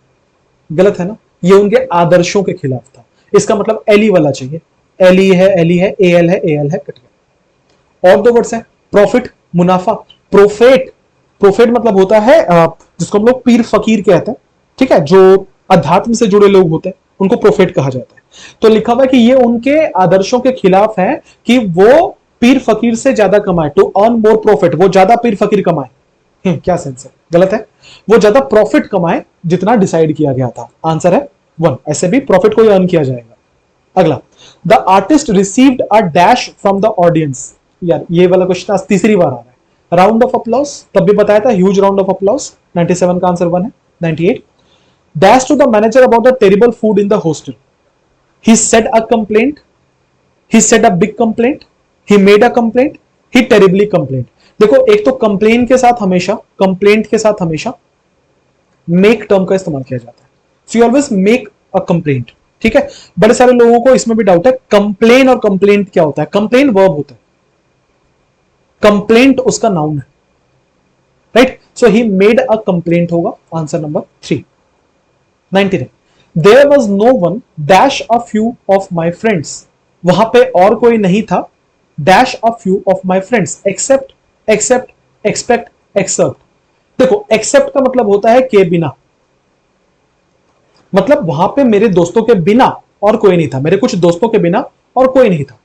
गलत है ना, ये उनके आदर्शों के खिलाफ था। इसका मतलब एली वाला चाहिए, एली है, एली है, एल है, एल है, कट गया। और दो वर्ड्स है, प्रॉफिट, मुनाफा। प्रोफेट, प्रोफेट मतलब होता है जिसको हम लोग पीर फकीर कहते हैं, ठीक है, जो अध्यात्म से जुड़े लोग होते हैं उनको प्रोफेट कहा जाता है। तो लिखा हुआ है कि ये उनके आदर्शों के खिलाफ है कि वो पीर फकीर से ज्यादा कमाए, टू अर्न मोर प्रॉफिट, वो ज्यादा पीर फकीर कमाए। क्या सेंस है, गलत है, वो ज्यादा प्रॉफिट कमाए जितना डिसाइड किया गया था। आंसर है 1, ऐसे भी प्रॉफिट को अर्न किया जाएगा। अगला, the artist received a dash from the audience. यार ये वाला क्वेश्चन आज तीसरी बार आ रहा है। राउंड ऑफ अप्लॉज, तब भी बताया था, ह्यूज राउंड ऑफ अप्लॉज। 97 का आंसर 1 है। 98, dash to the manager about the terrible food in the hostel. He said a complaint, he said a big complaint, he made a complaint, he terribly complaint. देखो, एक तो complain के साथ हमेशा, complaint के साथ हमेशा मेक टर्म का इस्तेमाल किया जाता है। So you always make a complaint, ठीक है। बड़े सारे लोगों को इसमें भी डाउट है, कंप्लेन और कंप्लेंट क्या होता है। कंप्लेन वर्ब होता है, कंप्लेंट उसका नाउन है, right. So he made a complaint होगा answer number 3। 99, there was no one dash a few of my friends. वहां पे और कोई नहीं था, dash a few of my friends, except, except, expect, except. देखो, एक्सेप्ट का मतलब होता है के बिना, मतलब वहां पे मेरे दोस्तों के बिना और कोई नहीं था, मेरे कुछ दोस्तों के बिना और कोई नहीं था।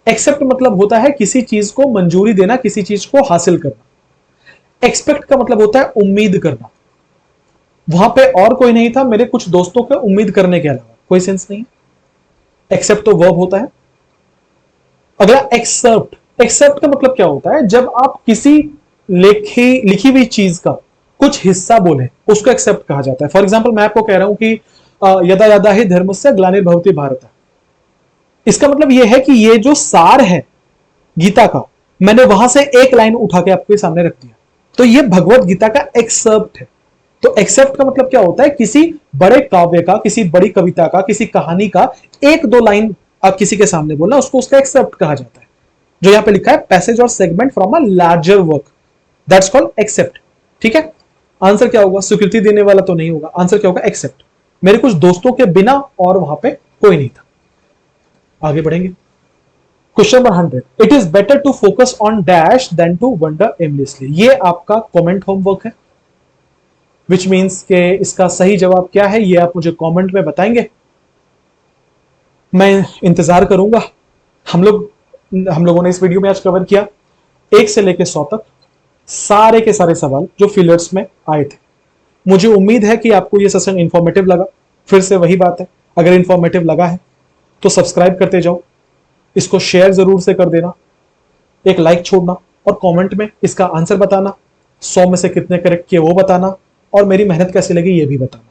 एक्सेप्ट मतलब होता है किसी चीज को मंजूरी देना, किसी चीज को हासिल करना। एक्सपेक्ट का मतलब होता है उम्मीद करना। वहां पे और कोई नहीं था, मेरे कुछ दोस्तों के उम्मीद करने के अलावा, कोई सेंस नहीं। एक्सेप्ट तो वर्ब होता है। अगला, एक्सेप्ट। एक्सेप्ट का मतलब क्या होता है, जब आप किसी लिखी हुई चीज का कुछ हिस्सा बोले उसको एक्सेप्ट कहा जाता है। फॉर एग्जाम्पल, मैं आपको कह रहा हूं कि यदा यदा ही धर्मस्य ग्लानिर्भवति भारत। इसका मतलब यह है कि ये जो सार है गीता का, मैंने वहां से एक लाइन उठा के आपके सामने रख दिया, तो ये भगवत गीता का एक्सेप्ट है। तो एक्सेप्ट का मतलब क्या होता है, किसी बड़े काव्य का, किसी बड़ी कविता का, किसी कहानी का एक दो लाइन आप किसी के सामने बोलना, उसको उसका एक्सेप्ट कहा जाता है। जो यहां पे लिखा है, पैसेज और segment from a larger work, that's called except, ठीक है। आंसर क्या होगा, स्वीकृति देने वाला तो नहीं होगा, आंसर क्या होगा, एक्सेप्ट। मेरे कुछ दोस्तों के बिना और वहां पे कोई नहीं था। आगे बढ़ेंगे, question number 100, it is better to focus on dash than to wonder aimlessly. ये आपका कमेंट होमवर्क है, विच मीन्स के इसका सही जवाब क्या है ये आप मुझे कमेंट में बताएंगे, मैं इंतजार करूंगा। हम लोगों ने इस वीडियो में आज कवर किया 1 से लेकर 100 तक सारे के सारे सवाल जो फिलर्स में आए थे। मुझे उम्मीद है कि आपको यह सेशन इंफॉर्मेटिव लगा। फिर से वही बात है, अगर इंफॉर्मेटिव लगा है तो सब्सक्राइब करते जाओ, इसको शेयर जरूर से कर देना, एक लाइक छोड़ना और कमेंट में इसका आंसर बताना, 100 में से कितने करेक्ट किए वो बताना, और मेरी मेहनत कैसी लगी ये भी बताना।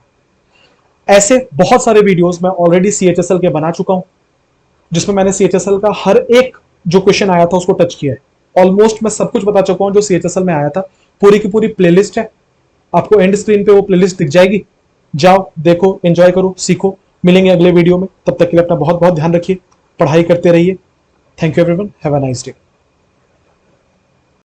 ऐसे बहुत सारे वीडियोस मैं ऑलरेडी सीएचएसएल के बना चुका हूं, जिसमें मैंने सीएचएसएल का हर एक जो क्वेश्चन आया था उसको टच किया है। ऑलमोस्ट मैं सब कुछ बता चुका हूं जो सीएचएसएल में आया था, पूरी की पूरी प्लेलिस्ट है, आपको एंड स्क्रीन पे वो प्लेलिस्ट दिख जाएगी। जाओ, देखो, एंजॉय करो, सीखो। मिलेंगे अगले वीडियो में, तब तक के लिए अपना बहुत बहुत ध्यान रखिए, पढ़ाई करते रहिए। Thank you everyone, have a nice day.